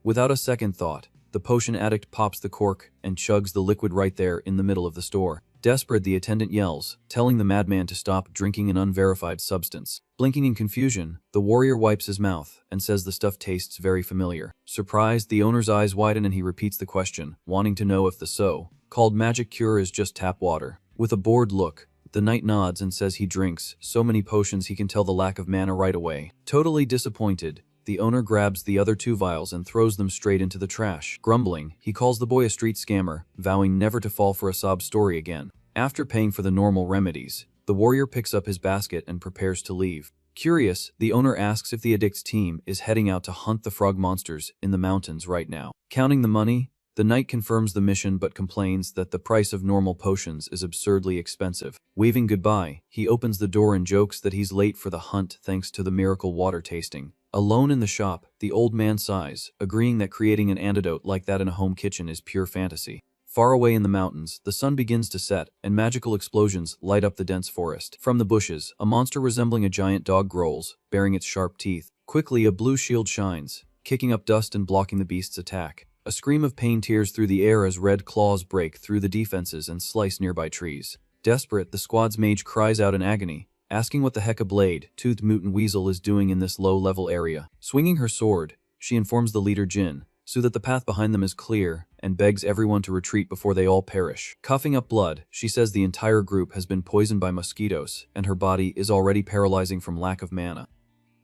Without a second thought, the potion addict pops the cork and chugs the liquid right there in the middle of the store. Desperate, the attendant yells, telling the madman to stop drinking an unverified substance. Blinking in confusion, the warrior wipes his mouth and says the stuff tastes very familiar. Surprised, the owner's eyes widen and he repeats the question, wanting to know if the so-called magic cure is just tap water. With a bored look, the knight nods and says he drinks so many potions he can tell the lack of mana right away. Totally disappointed, the owner grabs the other 2 vials and throws them straight into the trash. Grumbling, he calls the boy a street scammer, vowing never to fall for a sob story again. After paying for the normal remedies, the warrior picks up his basket and prepares to leave. Curious, the owner asks if the addict's team is heading out to hunt the frog monsters in the mountains right now. Counting the money, the knight confirms the mission but complains that the price of normal potions is absurdly expensive. Waving goodbye, he opens the door and jokes that he's late for the hunt thanks to the miracle water tasting. Alone in the shop, the old man sighs, agreeing that creating an antidote like that in a home kitchen is pure fantasy. Far away in the mountains, the sun begins to set, and magical explosions light up the dense forest. From the bushes, a monster resembling a giant dog growls, baring its sharp teeth. Quickly, a blue shield shines, kicking up dust and blocking the beast's attack. A scream of pain tears through the air as red claws break through the defenses and slice nearby trees. Desperate, the squad's mage cries out in agony, asking what the heck a blade-toothed mutant weasel is doing in this low-level area. Swinging her sword, she informs the leader Jin, so that the path behind them is clear, and begs everyone to retreat before they all perish. Coughing up blood, she says the entire group has been poisoned by mosquitoes, and her body is already paralyzing from lack of mana.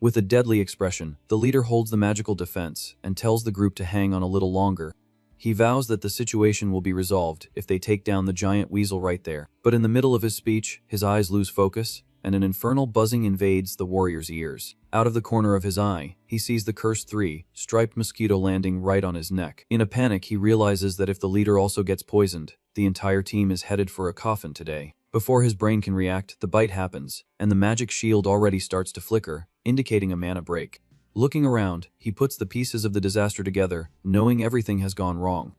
With a deadly expression, the leader holds the magical defense and tells the group to hang on a little longer. He vows that the situation will be resolved if they take down the giant weasel right there. But in the middle of his speech, his eyes lose focus, and an infernal buzzing invades the warrior's ears. Out of the corner of his eye, he sees the cursed 3-striped mosquito landing right on his neck. In a panic, he realizes that if the leader also gets poisoned, the entire team is headed for a coffin today. Before his brain can react, the bite happens, and the magic shield already starts to flicker, indicating a mana break. Looking around, he puts the pieces of the disaster together, knowing everything has gone wrong.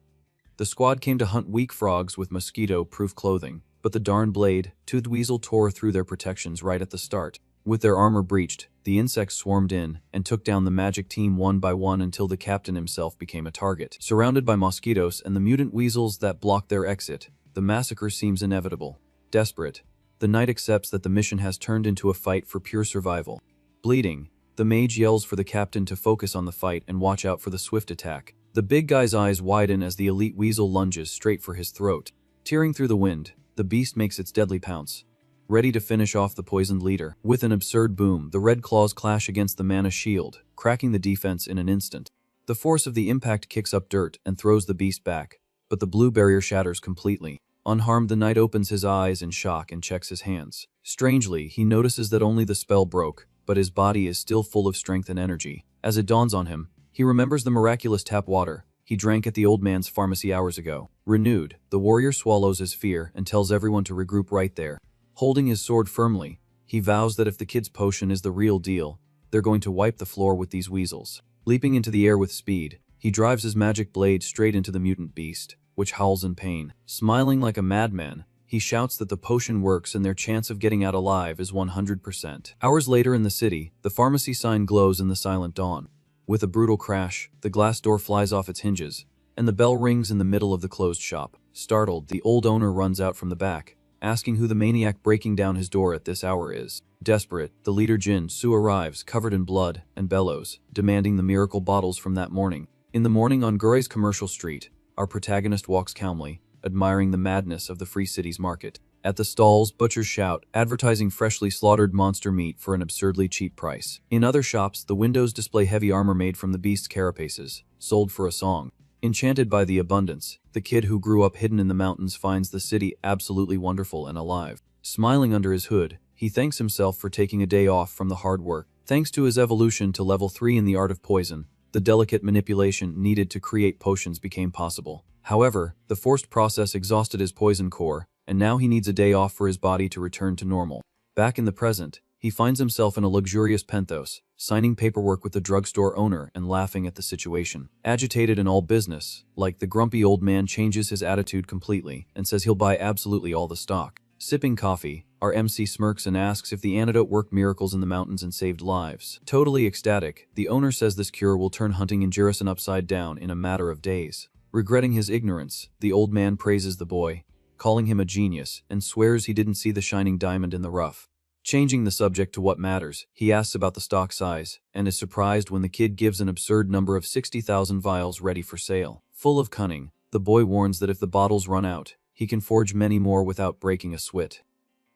The squad came to hunt weak frogs with mosquito-proof clothing, but the darn blade-toothed weasel tore through their protections right at the start. With their armor breached, the insects swarmed in and took down the magic team one by one until the captain himself became a target. Surrounded by mosquitoes and the mutant weasels that blocked their exit, the massacre seems inevitable. Desperate, the knight accepts that the mission has turned into a fight for pure survival. Bleeding, the mage yells for the captain to focus on the fight and watch out for the swift attack. The big guy's eyes widen as the elite weasel lunges straight for his throat. Tearing through the wind, the beast makes its deadly pounce, ready to finish off the poisoned leader. With an absurd boom, the red claws clash against the mana shield, cracking the defense in an instant. The force of the impact kicks up dirt and throws the beast back, but the blue barrier shatters completely. Unharmed, the knight opens his eyes in shock and checks his hands. Strangely, he notices that only the spell broke, but his body is still full of strength and energy. As it dawns on him, he remembers the miraculous tap water he drank at the old man's pharmacy hours ago. Renewed, the warrior swallows his fear and tells everyone to regroup right there. Holding his sword firmly, he vows that if the kid's potion is the real deal, they're going to wipe the floor with these weasels. Leaping into the air with speed, he drives his magic blade straight into the mutant beast, which howls in pain. Smiling like a madman, he shouts that the potion works and their chance of getting out alive is 100%. Hours later in the city, the pharmacy sign glows in the silent dawn. With a brutal crash, the glass door flies off its hinges, and the bell rings in the middle of the closed shop. Startled, the old owner runs out from the back, asking who the maniac breaking down his door at this hour is. Desperate, the leader Jin Su arrives, covered in blood, and bellows, demanding the miracle bottles from that morning. In the morning on Gurai's commercial street, our protagonist walks calmly, admiring the madness of the Free Cities market. At the stalls, butchers shout, advertising freshly slaughtered monster meat for an absurdly cheap price. In other shops, the windows display heavy armor made from the beast's carapaces, sold for a song. Enchanted by the abundance, the kid who grew up hidden in the mountains finds the city absolutely wonderful and alive. Smiling under his hood, he thanks himself for taking a day off from the hard work. Thanks to his evolution to level 3 in the art of poison, the delicate manipulation needed to create potions became possible. However, the forced process exhausted his poison core, and now he needs a day off for his body to return to normal. Back in the present, he finds himself in a luxurious penthos, signing paperwork with the drugstore owner and laughing at the situation. Agitated in all business, like the grumpy old man changes his attitude completely and says he'll buy absolutely all the stock. Sipping coffee, our MC smirks and asks if the antidote worked miracles in the mountains and saved lives. Totally ecstatic, the owner says this cure will turn hunting in Jirisan upside down in a matter of days. Regretting his ignorance, the old man praises the boy, calling him a genius, and swears he didn't see the shining diamond in the rough. Changing the subject to what matters, he asks about the stock size, and is surprised when the kid gives an absurd number of 60,000 vials ready for sale. Full of cunning, the boy warns that if the bottles run out, he can forge many more without breaking a sweat.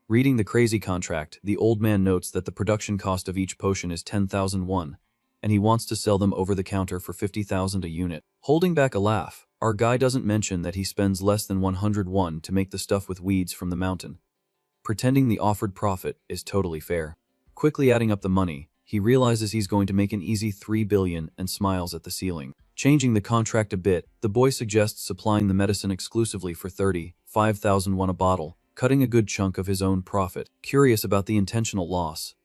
Reading the crazy contract, the old man notes that the production cost of each potion is 10,000 won, and he wants to sell them over the counter for 50,000 a unit. Holding back a laugh, our guy doesn't mention that he spends less than 100 won to make the stuff with weeds from the mountain, pretending the offered profit is totally fair. Quickly adding up the money, he realizes he's going to make an easy 3 billion and smiles at the ceiling. Changing the contract a bit, the boy suggests supplying the medicine exclusively for 35,000 won a bottle, cutting a good chunk of his own profit. Curious about the intentional loss,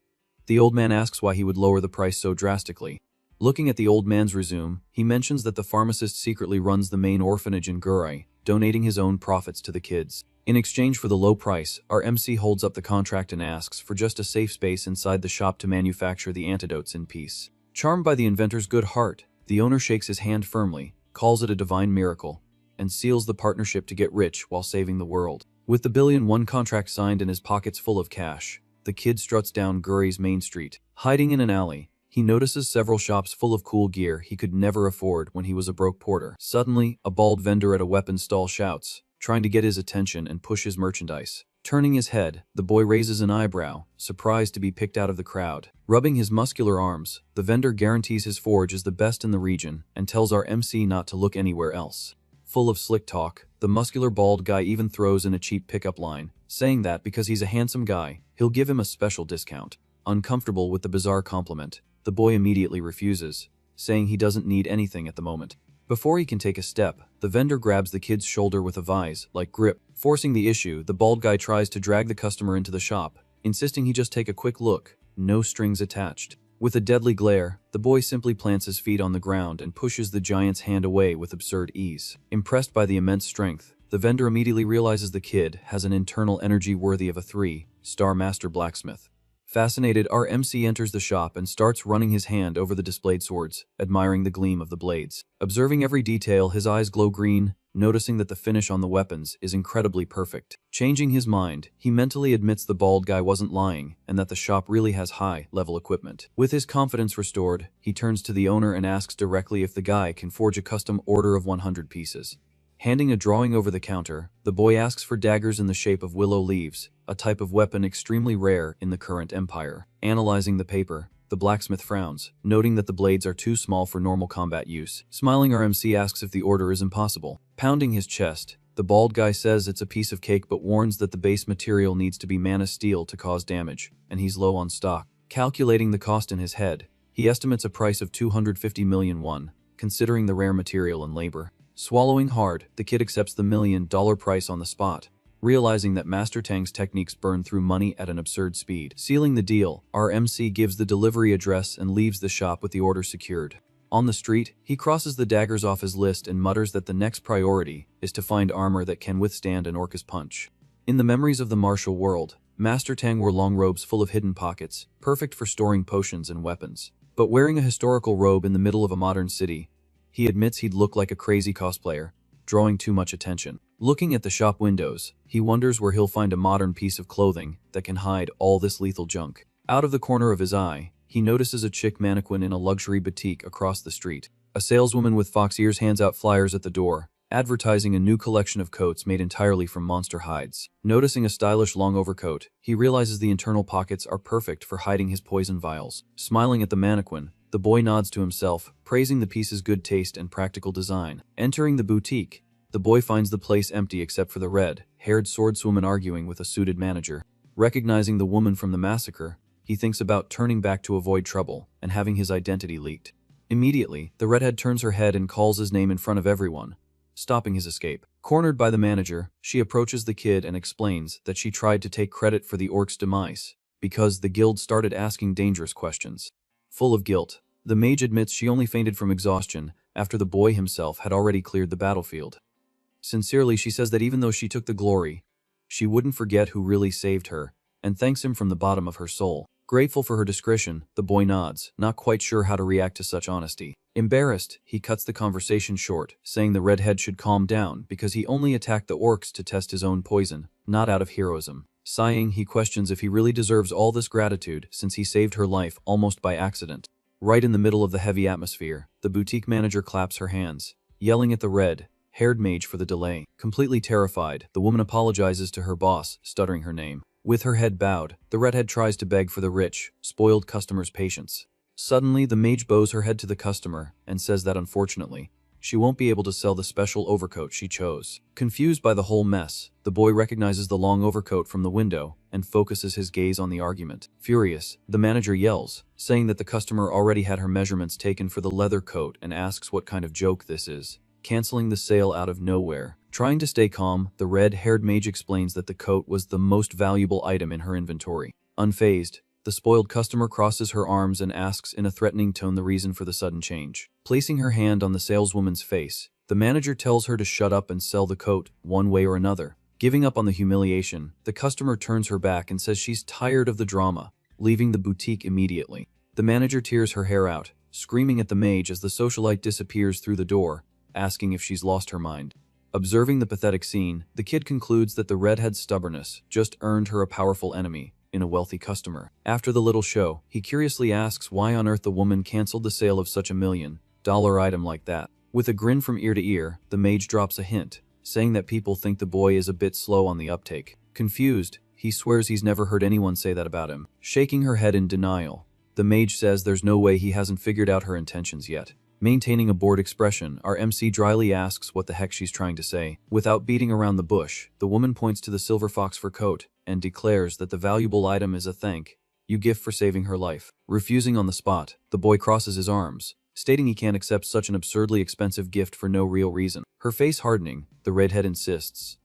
the old man asks why he would lower the price so drastically. Looking at the old man's resume, he mentions that the pharmacist secretly runs the main orphanage in Gurai, donating his own profits to the kids. In exchange for the low price, our MC holds up the contract and asks for just a safe space inside the shop to manufacture the antidotes in peace. Charmed by the inventor's good heart, the owner shakes his hand firmly, calls it a divine miracle, and seals the partnership to get rich while saving the world. With the billion-won contract signed and his pockets full of cash, the kid struts down Gurai's main street. Hiding in an alley, he notices several shops full of cool gear he could never afford when he was a broke porter. Suddenly, a bald vendor at a weapons stall shouts, trying to get his attention and push his merchandise. Turning his head, the boy raises an eyebrow, surprised to be picked out of the crowd. Rubbing his muscular arms, the vendor guarantees his forge is the best in the region and tells our MC not to look anywhere else. Full of slick talk, the muscular bald guy even throws in a cheap pickup line, saying that because he's a handsome guy, he'll give him a special discount. Uncomfortable with the bizarre compliment, the boy immediately refuses, saying he doesn't need anything at the moment. Before he can take a step, the vendor grabs the kid's shoulder with a vise-like grip. Forcing the issue, the bald guy tries to drag the customer into the shop, insisting he just take a quick look, no strings attached. With a deadly glare, the boy simply plants his feet on the ground and pushes the giant's hand away with absurd ease. Impressed by the immense strength, the vendor immediately realizes the kid has an internal energy worthy of a 3-star master blacksmith. Fascinated, our MC enters the shop and starts running his hand over the displayed swords, admiring the gleam of the blades. Observing every detail, his eyes glow green, noticing that the finish on the weapons is incredibly perfect. Changing his mind, he mentally admits the bald guy wasn't lying and that the shop really has high-level equipment. With his confidence restored, he turns to the owner and asks directly if the guy can forge a custom order of 100 pieces. Handing a drawing over the counter, the boy asks for daggers in the shape of willow leaves, a type of weapon extremely rare in the current empire. Analyzing the paper, the blacksmith frowns, noting that the blades are too small for normal combat use. Smiling, our MC asks if the order is impossible. Pounding his chest, the bald guy says it's a piece of cake but warns that the base material needs to be mana steel to cause damage, and he's low on stock. Calculating the cost in his head, he estimates a price of 250 million won, considering the rare material and labor. Swallowing hard, the kid accepts the $1 million price on the spot, realizing that Master Tang's techniques burn through money at an absurd speed. Sealing the deal, our MC gives the delivery address and leaves the shop with the order secured. On the street, he crosses the daggers off his list and mutters that the next priority is to find armor that can withstand an orca's punch. In the memories of the martial world, Master Tang wore long robes full of hidden pockets, perfect for storing potions and weapons. But wearing a historical robe in the middle of a modern city, he admits he'd look like a crazy cosplayer, drawing too much attention. Looking at the shop windows, he wonders where he'll find a modern piece of clothing that can hide all this lethal junk. Out of the corner of his eye, he notices a chick mannequin in a luxury boutique across the street. A saleswoman with fox ears hands out flyers at the door, advertising a new collection of coats made entirely from monster hides. Noticing a stylish long overcoat, he realizes the internal pockets are perfect for hiding his poison vials. Smiling at the mannequin, the boy nods to himself, praising the piece's good taste and practical design. Entering the boutique, the boy finds the place empty except for the red-haired swordswoman arguing with a suited manager. Recognizing the woman from the massacre, he thinks about turning back to avoid trouble and having his identity leaked. Immediately, the redhead turns her head and calls his name in front of everyone, stopping his escape. Cornered by the manager, she approaches the kid and explains that she tried to take credit for the orc's demise because the guild started asking dangerous questions. Full of guilt, the mage admits she only fainted from exhaustion after the boy himself had already cleared the battlefield. Sincerely, she says that even though she took the glory, she wouldn't forget who really saved her, and thanks him from the bottom of her soul. Grateful for her discretion, the boy nods, not quite sure how to react to such honesty. Embarrassed, he cuts the conversation short, saying the redhead should calm down because he only attacked the orcs to test his own poison, not out of heroism. Sighing, he questions if he really deserves all this gratitude since he saved her life almost by accident. Right in the middle of the heavy atmosphere, the boutique manager claps her hands, yelling at the red-haired mage for the delay. Completely terrified, the woman apologizes to her boss, stuttering her name. With her head bowed, the redhead tries to beg for the rich, spoiled customer's patience. Suddenly, the mage bows her head to the customer and says that unfortunately, she won't be able to sell the special overcoat she chose. Confused by the whole mess, the boy recognizes the long overcoat from the window and focuses his gaze on the argument. Furious, the manager yells, saying that the customer already had her measurements taken for the leather coat and asks what kind of joke this is, canceling the sale out of nowhere. Trying to stay calm, the red-haired mage explains that the coat was the most valuable item in her inventory. Unfazed, the spoiled customer crosses her arms and asks in a threatening tone the reason for the sudden change. Placing her hand on the saleswoman's face, the manager tells her to shut up and sell the coat, one way or another. Giving up on the humiliation, the customer turns her back and says she's tired of the drama, leaving the boutique immediately. The manager tears her hair out, screaming at the mage as the socialite disappears through the door, asking if she's lost her mind. Observing the pathetic scene, the kid concludes that the redhead's stubbornness just earned her a powerful enemy in a wealthy customer. After the little show, he curiously asks why on earth the woman canceled the sale of such $1 million item like that. With a grin from ear to ear, the mage drops a hint, saying that people think the boy is a bit slow on the uptake. Confused, he swears he's never heard anyone say that about him. Shaking her head in denial, the mage says there's no way he hasn't figured out her intentions yet. Maintaining a bored expression, our MC dryly asks what the heck she's trying to say. Without beating around the bush, the woman points to the silver fox fur coat and declares that the valuable item is a thank you gift for saving her life. Refusing on the spot, the boy crosses his arms, stating he can't accept such an absurdly expensive gift for no real reason. Her face hardening, the redhead insists,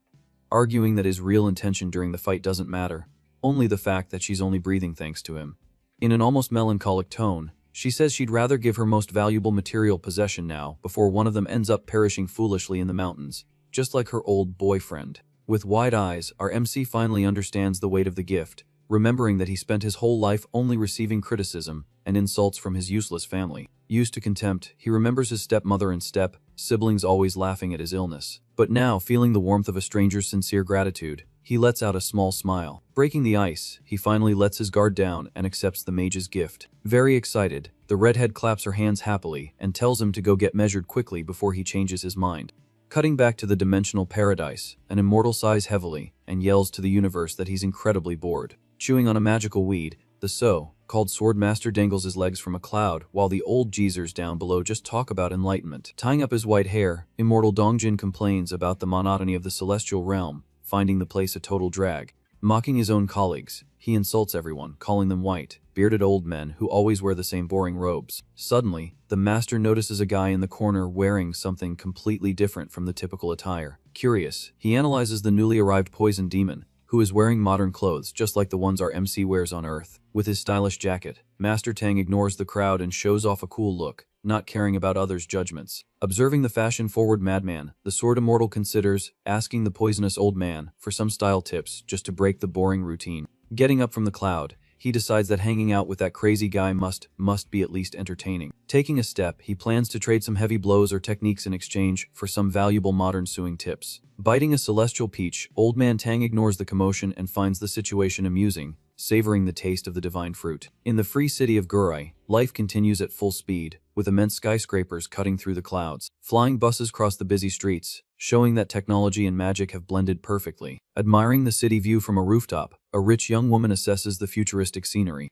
arguing that his real intention during the fight doesn't matter, only the fact that she's only breathing thanks to him. In an almost melancholic tone, she says she'd rather give her most valuable material possession now before one of them ends up perishing foolishly in the mountains, just like her old boyfriend. With wide eyes, our MC finally understands the weight of the gift, remembering that he spent his whole life only receiving criticism and insults from his useless family. Used to contempt, he remembers his stepmother and siblings always laughing at his illness. But now, feeling the warmth of a stranger's sincere gratitude, he lets out a small smile. Breaking the ice, he finally lets his guard down and accepts the mage's gift. Very excited, the redhead claps her hands happily and tells him to go get measured quickly before he changes his mind. Cutting back to the dimensional paradise, an immortal sighs heavily and yells to the universe that he's incredibly bored. Chewing on a magical weed, the so-called swordmaster dangles his legs from a cloud while the old geezers down below just talk about enlightenment. Tying up his white hair, immortal Dongjin complains about the monotony of the celestial realm, finding the place a total drag. Mocking his own colleagues, he insults everyone, calling them white, bearded old men who always wear the same boring robes. Suddenly, the master notices a guy in the corner wearing something completely different from the typical attire. Curious, he analyzes the newly arrived poison demon, who is wearing modern clothes just like the ones our MC wears on Earth. With his stylish jacket, Master Tang ignores the crowd and shows off a cool look, not caring about others' judgments. Observing the fashion-forward madman, the sword immortal considers asking the poisonous old man for some style tips just to break the boring routine. Getting up from the cloud, he decides that hanging out with that crazy guy must be at least entertaining. Taking a step, he plans to trade some heavy blows or techniques in exchange for some valuable modern suing tips. Biting a celestial peach, Old Man Tang ignores the commotion and finds the situation amusing, savoring the taste of the divine fruit. In the free city of Gurai, life continues at full speed, with immense skyscrapers cutting through the clouds. Flying buses cross the busy streets, showing that technology and magic have blended perfectly. Admiring the city view from a rooftop, a rich young woman assesses the futuristic scenery.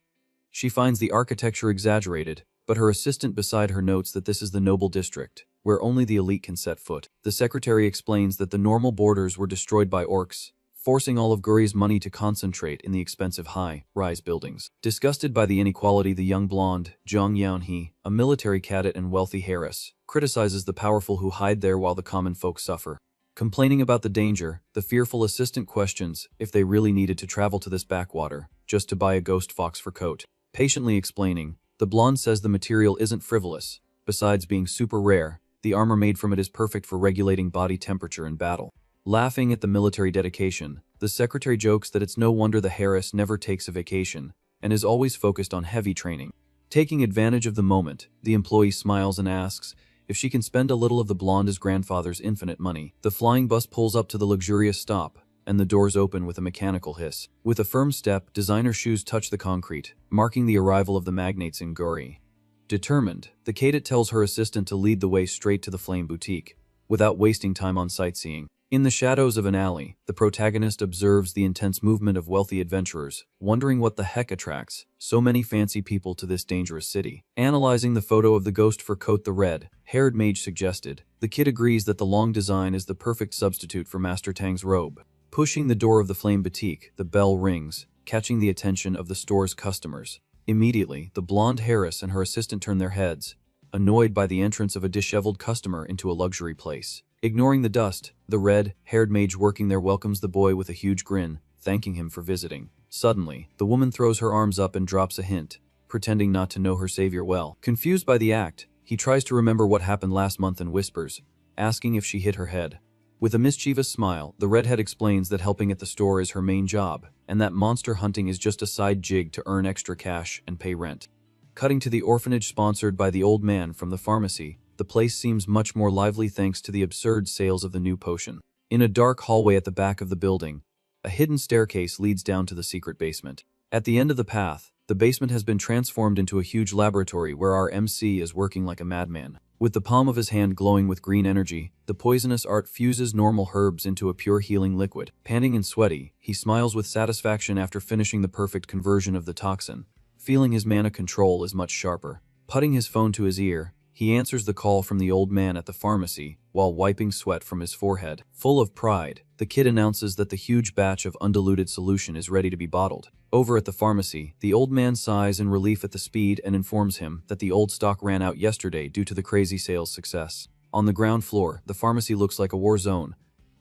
She finds the architecture exaggerated, but her assistant beside her notes that this is the noble district, where only the elite can set foot. The secretary explains that the normal borders were destroyed by orcs, forcing all of Guri's money to concentrate in the expensive high-rise buildings. Disgusted by the inequality, the young blonde, Zhang Yaonhe, a military cadet and wealthy heiress, criticizes the powerful who hide there while the common folk suffer. Complaining about the danger, the fearful assistant questions if they really needed to travel to this backwater just to buy a ghost fox fur coat. Patiently explaining, the blonde says the material isn't frivolous. Besides being super rare, the armor made from it is perfect for regulating body temperature in battle. Laughing at the military dedication, the secretary jokes that it's no wonder the heiress never takes a vacation and is always focused on heavy training. Taking advantage of the moment, the employee smiles and asks if she can spend a little of the blonde's grandfather's infinite money. The flying bus pulls up to the luxurious stop, and the doors open with a mechanical hiss. With a firm step, designer shoes touch the concrete, marking the arrival of the magnates in Guri. Determined, the cadet tells her assistant to lead the way straight to the Flame Boutique, without wasting time on sightseeing. In the shadows of an alley, the protagonist observes the intense movement of wealthy adventurers, wondering what the heck attracts so many fancy people to this dangerous city. Analyzing the photo of the ghost for Coat the red-haired mage suggested, the kid agrees that the long design is the perfect substitute for Master Tang's robe. Pushing the door of the Flame Boutique, the bell rings, catching the attention of the store's customers. Immediately, the blonde heiress and her assistant turn their heads, annoyed by the entrance of a disheveled customer into a luxury place. Ignoring the dust, the red-haired mage working there welcomes the boy with a huge grin, thanking him for visiting. Suddenly, the woman throws her arms up and drops a hint, pretending not to know her savior well. Confused by the act, he tries to remember what happened last month and whispers, asking if she hit her head. With a mischievous smile, the redhead explains that helping at the store is her main job, and that monster hunting is just a side jig to earn extra cash and pay rent. Cutting to the orphanage sponsored by the old man from the pharmacy, the place seems much more lively thanks to the absurd sales of the new potion. In a dark hallway at the back of the building, a hidden staircase leads down to the secret basement. At the end of the path, the basement has been transformed into a huge laboratory where our MC is working like a madman. With the palm of his hand glowing with green energy, the poisonous art fuses normal herbs into a pure healing liquid. Panting and sweaty, he smiles with satisfaction after finishing the perfect conversion of the toxin, feeling his mana control is much sharper. Putting his phone to his ear, he answers the call from the old man at the pharmacy while wiping sweat from his forehead. Full of pride, the kid announces that the huge batch of undiluted solution is ready to be bottled. Over at the pharmacy, the old man sighs in relief at the speed and informs him that the old stock ran out yesterday due to the crazy sales success. On the ground floor, the pharmacy looks like a war zone,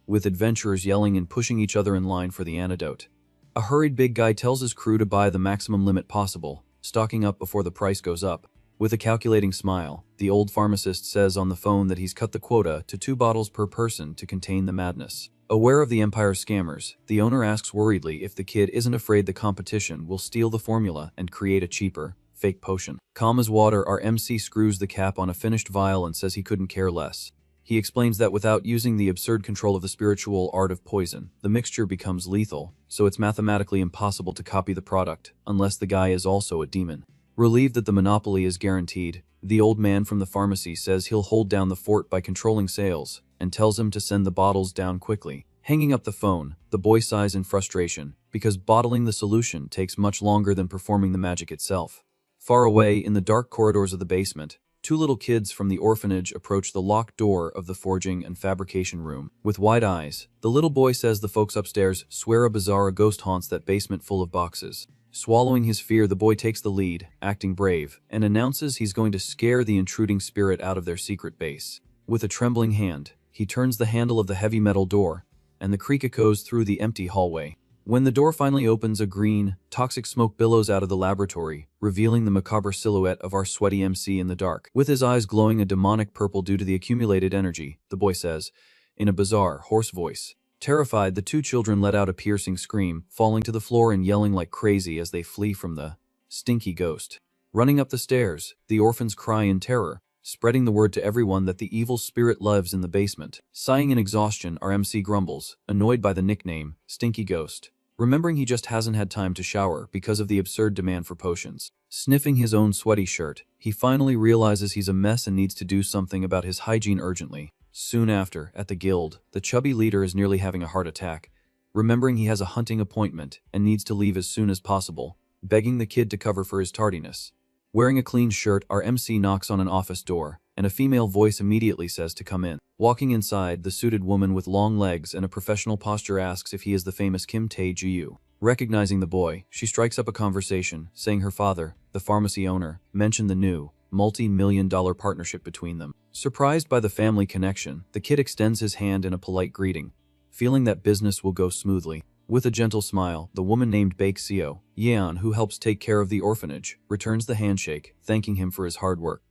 with adventurers yelling and pushing each other in line for the antidote. A hurried big guy tells his crew to buy the maximum limit possible, stocking up before the price goes up. With a calculating smile, the old pharmacist says on the phone that he's cut the quota to 2 bottles per person to contain the madness. Aware of the Empire's scammers, the owner asks worriedly if the kid isn't afraid the competition will steal the formula and create a cheaper, fake potion. Calm as water, our MC screws the cap on a finished vial and says he couldn't care less. He explains that without using the absurd control of the spiritual art of poison, the mixture becomes lethal, so it's mathematically impossible to copy the product, unless the guy is also a demon. Relieved that the monopoly is guaranteed, the old man from the pharmacy says he'll hold down the fort by controlling sales, and tells him to send the bottles down quickly. Hanging up the phone, the boy sighs in frustration, because bottling the solution takes much longer than performing the magic itself. Far away in the dark corridors of the basement, 2 little kids from the orphanage approach the locked door of the forging and fabrication room. With wide eyes, the little boy says the folks upstairs swear a bizarre ghost haunts that basement full of boxes. Swallowing his fear, the boy takes the lead, acting brave, and announces he's going to scare the intruding spirit out of their secret base. With a trembling hand, he turns the handle of the heavy metal door, and the creak echoes through the empty hallway. When the door finally opens, a green, toxic smoke billows out of the laboratory, revealing the macabre silhouette of our sweaty MC in the dark. With his eyes glowing a demonic purple due to the accumulated energy, the boy says, in a bizarre, hoarse voice. Terrified, the 2 children let out a piercing scream, falling to the floor and yelling like crazy as they flee from the stinky ghost. Running up the stairs, the orphans cry in terror, spreading the word to everyone that the evil spirit lives in the basement. Sighing in exhaustion, our MC grumbles, annoyed by the nickname, Stinky Ghost, remembering he just hasn't had time to shower because of the absurd demand for potions. Sniffing his own sweaty shirt, he finally realizes he's a mess and needs to do something about his hygiene urgently. Soon after, at the guild, the chubby leader is nearly having a heart attack, remembering he has a hunting appointment and needs to leave as soon as possible, begging the kid to cover for his tardiness. Wearing a clean shirt, our MC knocks on an office door, and a female voice immediately says to come in. Walking inside, the suited woman with long legs and a professional posture asks if he is the famous Kim Tae-ju. Recognizing the boy, she strikes up a conversation, saying her father, the pharmacy owner, mentioned the new, multi-million-dollar partnership between them. Surprised by the family connection, the kid extends his hand in a polite greeting, feeling that business will go smoothly. With a gentle smile, the woman named Baek-seo, Yeon, who helps take care of the orphanage, returns the handshake, thanking him for his hard work.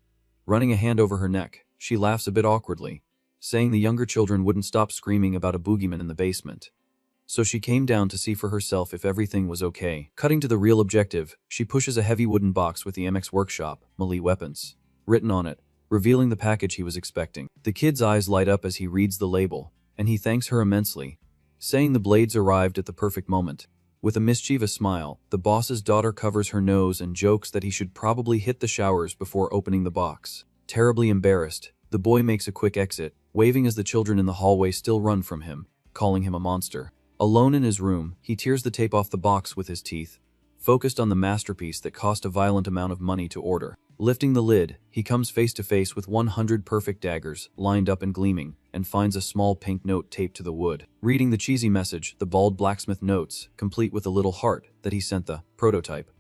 Running a hand over her neck, she laughs a bit awkwardly, saying the younger children wouldn't stop screaming about a boogeyman in the basement. so she came down to see for herself if everything was okay. Cutting to the real objective, she pushes a heavy wooden box with the MX Workshop, melee weapons, written on it, revealing the package he was expecting. The kid's eyes light up as he reads the label, and he thanks her immensely, saying the blades arrived at the perfect moment. With a mischievous smile, the boss's daughter covers her nose and jokes that he should probably hit the showers before opening the box. Terribly embarrassed, the boy makes a quick exit, waving as the children in the hallway still run from him, calling him a monster. Alone in his room, he tears the tape off the box with his teeth, focused on the masterpiece that cost a violent amount of money to order. Lifting the lid, he comes face to face with 100 perfect daggers, lined up and gleaming, and finds a small pink note taped to the wood. Reading the cheesy message, the bald blacksmith notes, complete with a little heart, that he sent the prototype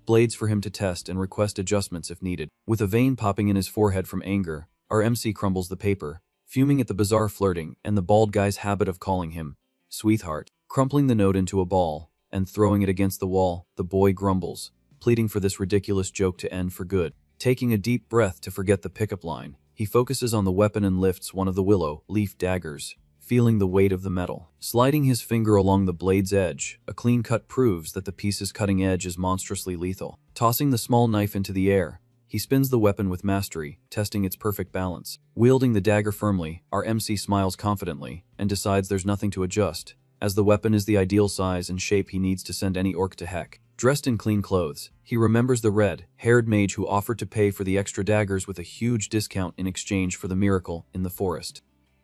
blades for him to test and request adjustments if needed. With a vein popping in his forehead from anger, our MC crumbles the paper, fuming at the bizarre flirting and the bald guy's habit of calling him sweetheart. Crumpling the note into a ball and throwing it against the wall, the boy grumbles, pleading for this ridiculous joke to end for good. Taking a deep breath to forget the pickup line, he focuses on the weapon and lifts one of the willow leaf daggers, feeling the weight of the metal. Sliding his finger along the blade's edge, a clean cut proves that the piece's cutting edge is monstrously lethal. Tossing the small knife into the air, he spins the weapon with mastery, testing its perfect balance. Wielding the dagger firmly, our MC smiles confidently and decides there's nothing to adjust, as the weapon is the ideal size and shape he needs to send any orc to heck. Dressed in clean clothes, he remembers the red-haired mage who offered to pay for the extra daggers with a huge discount in exchange for the miracle in the forest.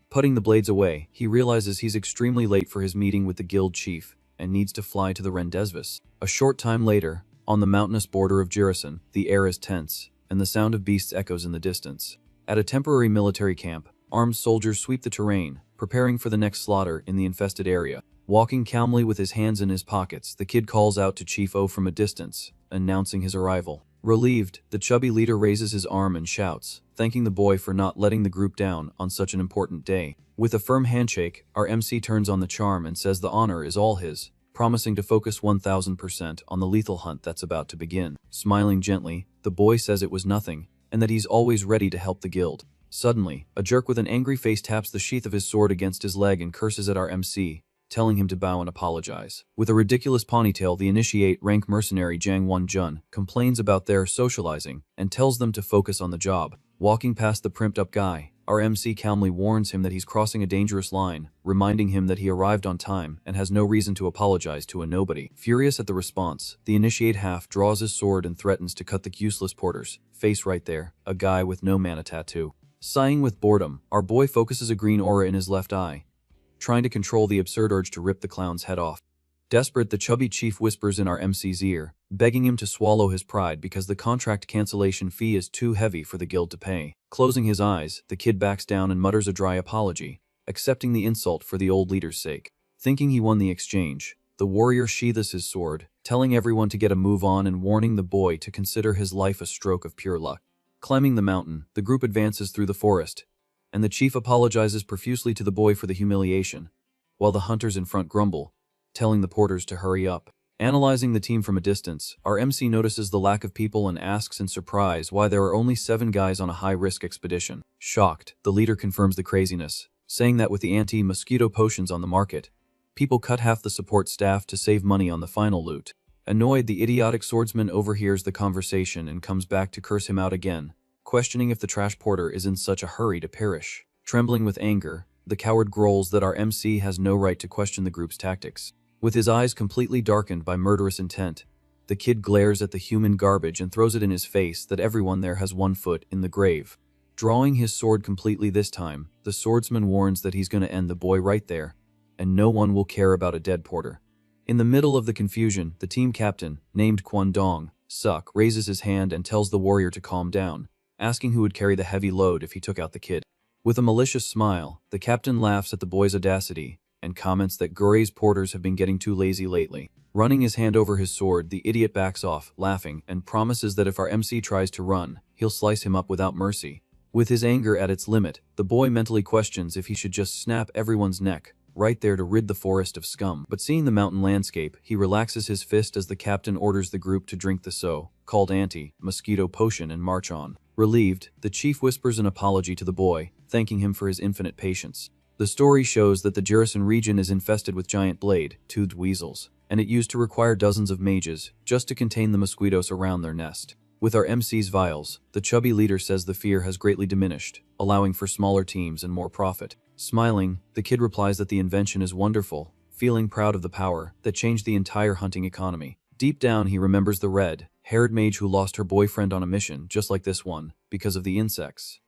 Putting the blades away, he realizes he's extremely late for his meeting with the guild chief and needs to fly to the Rendezvous. A short time later, on the mountainous border of Jirison, the air is tense, and the sound of beasts echoes in the distance. At a temporary military camp, armed soldiers sweep the terrain, preparing for the next slaughter in the infested area. Walking calmly with his hands in his pockets, the kid calls out to Chief O from a distance, announcing his arrival. Relieved, the chubby leader raises his arm and shouts, thanking the boy for not letting the group down on such an important day. With a firm handshake, our MC turns on the charm and says the honor is all his, promising to focus 1000% on the lethal hunt that's about to begin. Smiling gently, the boy says it was nothing, and that he's always ready to help the guild. Suddenly, a jerk with an angry face taps the sheath of his sword against his leg and curses at our MC, telling him to bow and apologize. With a ridiculous ponytail, the initiate rank mercenary Jang Won-jun complains about their socializing and tells them to focus on the job. Walking past the primped-up guy, our MC calmly warns him that he's crossing a dangerous line, reminding him that he arrived on time and has no reason to apologize to a nobody. Furious at the response, the initiate half draws his sword and threatens to cut the useless porter's face right there, a guy with no mana tattoo. Sighing with boredom, our boy focuses a green aura in his left eye, trying to control the absurd urge to rip the clown's head off. Desperate, the chubby chief whispers in our MC's ear, begging him to swallow his pride because the contract cancellation fee is too heavy for the guild to pay. Closing his eyes, the kid backs down and mutters a dry apology, accepting the insult for the old leader's sake. Thinking he won the exchange, the warrior sheathes his sword, telling everyone to get a move on and warning the boy to consider his life a stroke of pure luck. Climbing the mountain, the group advances through the forest, and the chief apologizes profusely to the boy for the humiliation, while the hunters in front grumble, telling the porters to hurry up. Analyzing the team from a distance, our MC notices the lack of people and asks in surprise why there are only 7 guys on a high-risk expedition. Shocked, the leader confirms the craziness, saying that with the anti-mosquito potions on the market, people cut half the support staff to save money on the final loot. Annoyed, the idiotic swordsman overhears the conversation and comes back to curse him out again, questioning if the trash porter is in such a hurry to perish. Trembling with anger, the coward growls that our MC has no right to question the group's tactics. With his eyes completely darkened by murderous intent, the kid glares at the human garbage and throws it in his face that everyone there has one foot in the grave. Drawing his sword completely this time, the swordsman warns that he's gonna end the boy right there, and no one will care about a dead porter. In the middle of the confusion, the team captain, named Kwon Suk, raises his hand and tells the warrior to calm down, asking who would carry the heavy load if he took out the kid. With a malicious smile, the captain laughs at the boy's audacity and comments that Guray's porters have been getting too lazy lately. Running his hand over his sword, the idiot backs off, laughing, and promises that if our MC tries to run, he'll slice him up without mercy. With his anger at its limit, the boy mentally questions if he should just snap everyone's neck right there to rid the forest of scum. But seeing the mountain landscape, he relaxes his fist as the captain orders the group to drink the so-called anti-mosquito potion and march on. Relieved, the chief whispers an apology to the boy, thanking him for his infinite patience. The story shows that the Jurisan region is infested with giant blade-toothed weasels, and it used to require dozens of mages just to contain the mosquitoes around their nest. With our MC's vials, the chubby leader says the fear has greatly diminished, allowing for smaller teams and more profit. Smiling, the kid replies that the invention is wonderful, feeling proud of the power that changed the entire hunting economy. Deep down, he remembers the red-haired mage who lost her boyfriend on a mission just like this one, because of the insects.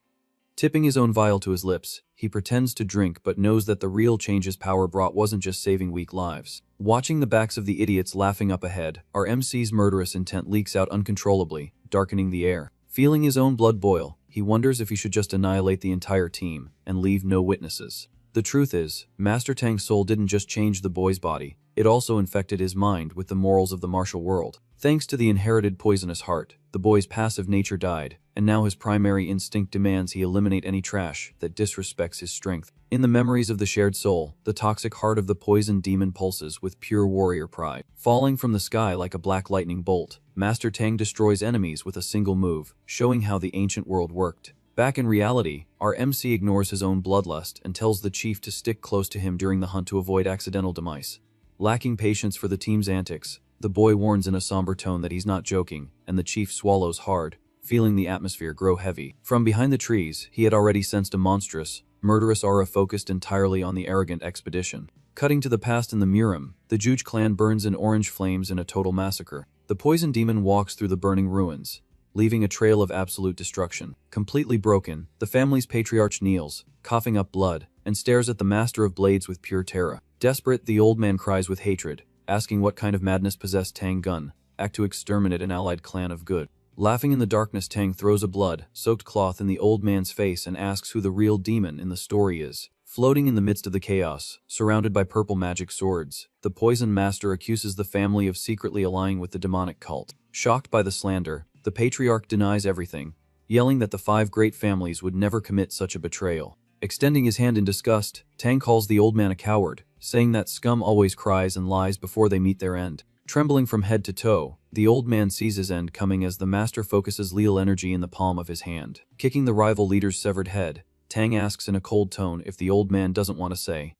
Tipping his own vial to his lips, he pretends to drink but knows that the real change his power brought wasn't just saving weak lives. Watching the backs of the idiots laughing up ahead, our MC's murderous intent leaks out uncontrollably, darkening the air. Feeling his own blood boil, he wonders if he should just annihilate the entire team and leave no witnesses. The truth is, Master Tang's soul didn't just change the boy's body, it also infected his mind with the morals of the martial world. Thanks to the inherited poisonous heart, the boy's passive nature died, and now his primary instinct demands he eliminate any trash that disrespects his strength. In the memories of the shared soul, the toxic heart of the poisoned demon pulses with pure warrior pride. Falling from the sky like a black lightning bolt, Master Tang destroys enemies with a single move, showing how the ancient world worked. Back in reality, our MC ignores his own bloodlust and tells the chief to stick close to him during the hunt to avoid accidental demise. Lacking patience for the team's antics, the boy warns in a somber tone that he's not joking, and the chief swallows hard, feeling the atmosphere grow heavy. From behind the trees, he had already sensed a monstrous, murderous aura focused entirely on the arrogant expedition. Cutting to the past in the Murim, the Juge clan burns in orange flames in a total massacre. The poison demon walks through the burning ruins, leaving a trail of absolute destruction. Completely broken, the family's patriarch kneels, coughing up blood, and stares at the master of blades with pure terror. Desperate, the old man cries with hatred, asking what kind of madness possessed Tang Gun, act to exterminate an allied clan of good. Laughing in the darkness, Tang throws a blood-soaked cloth in the old man's face and asks who the real demon in the story is. Floating in the midst of the chaos, surrounded by purple magic swords, the poison master accuses the family of secretly allying with the demonic cult. Shocked by the slander, the patriarch denies everything, yelling that the 5 great families would never commit such a betrayal. Extending his hand in disgust, Tang calls the old man a coward, saying that scum always cries and lies before they meet their end. Trembling from head to toe, the old man sees his end coming as the master focuses lethal energy in the palm of his hand. Kicking the rival leader's severed head, Tang asks in a cold tone if the old man doesn't want to say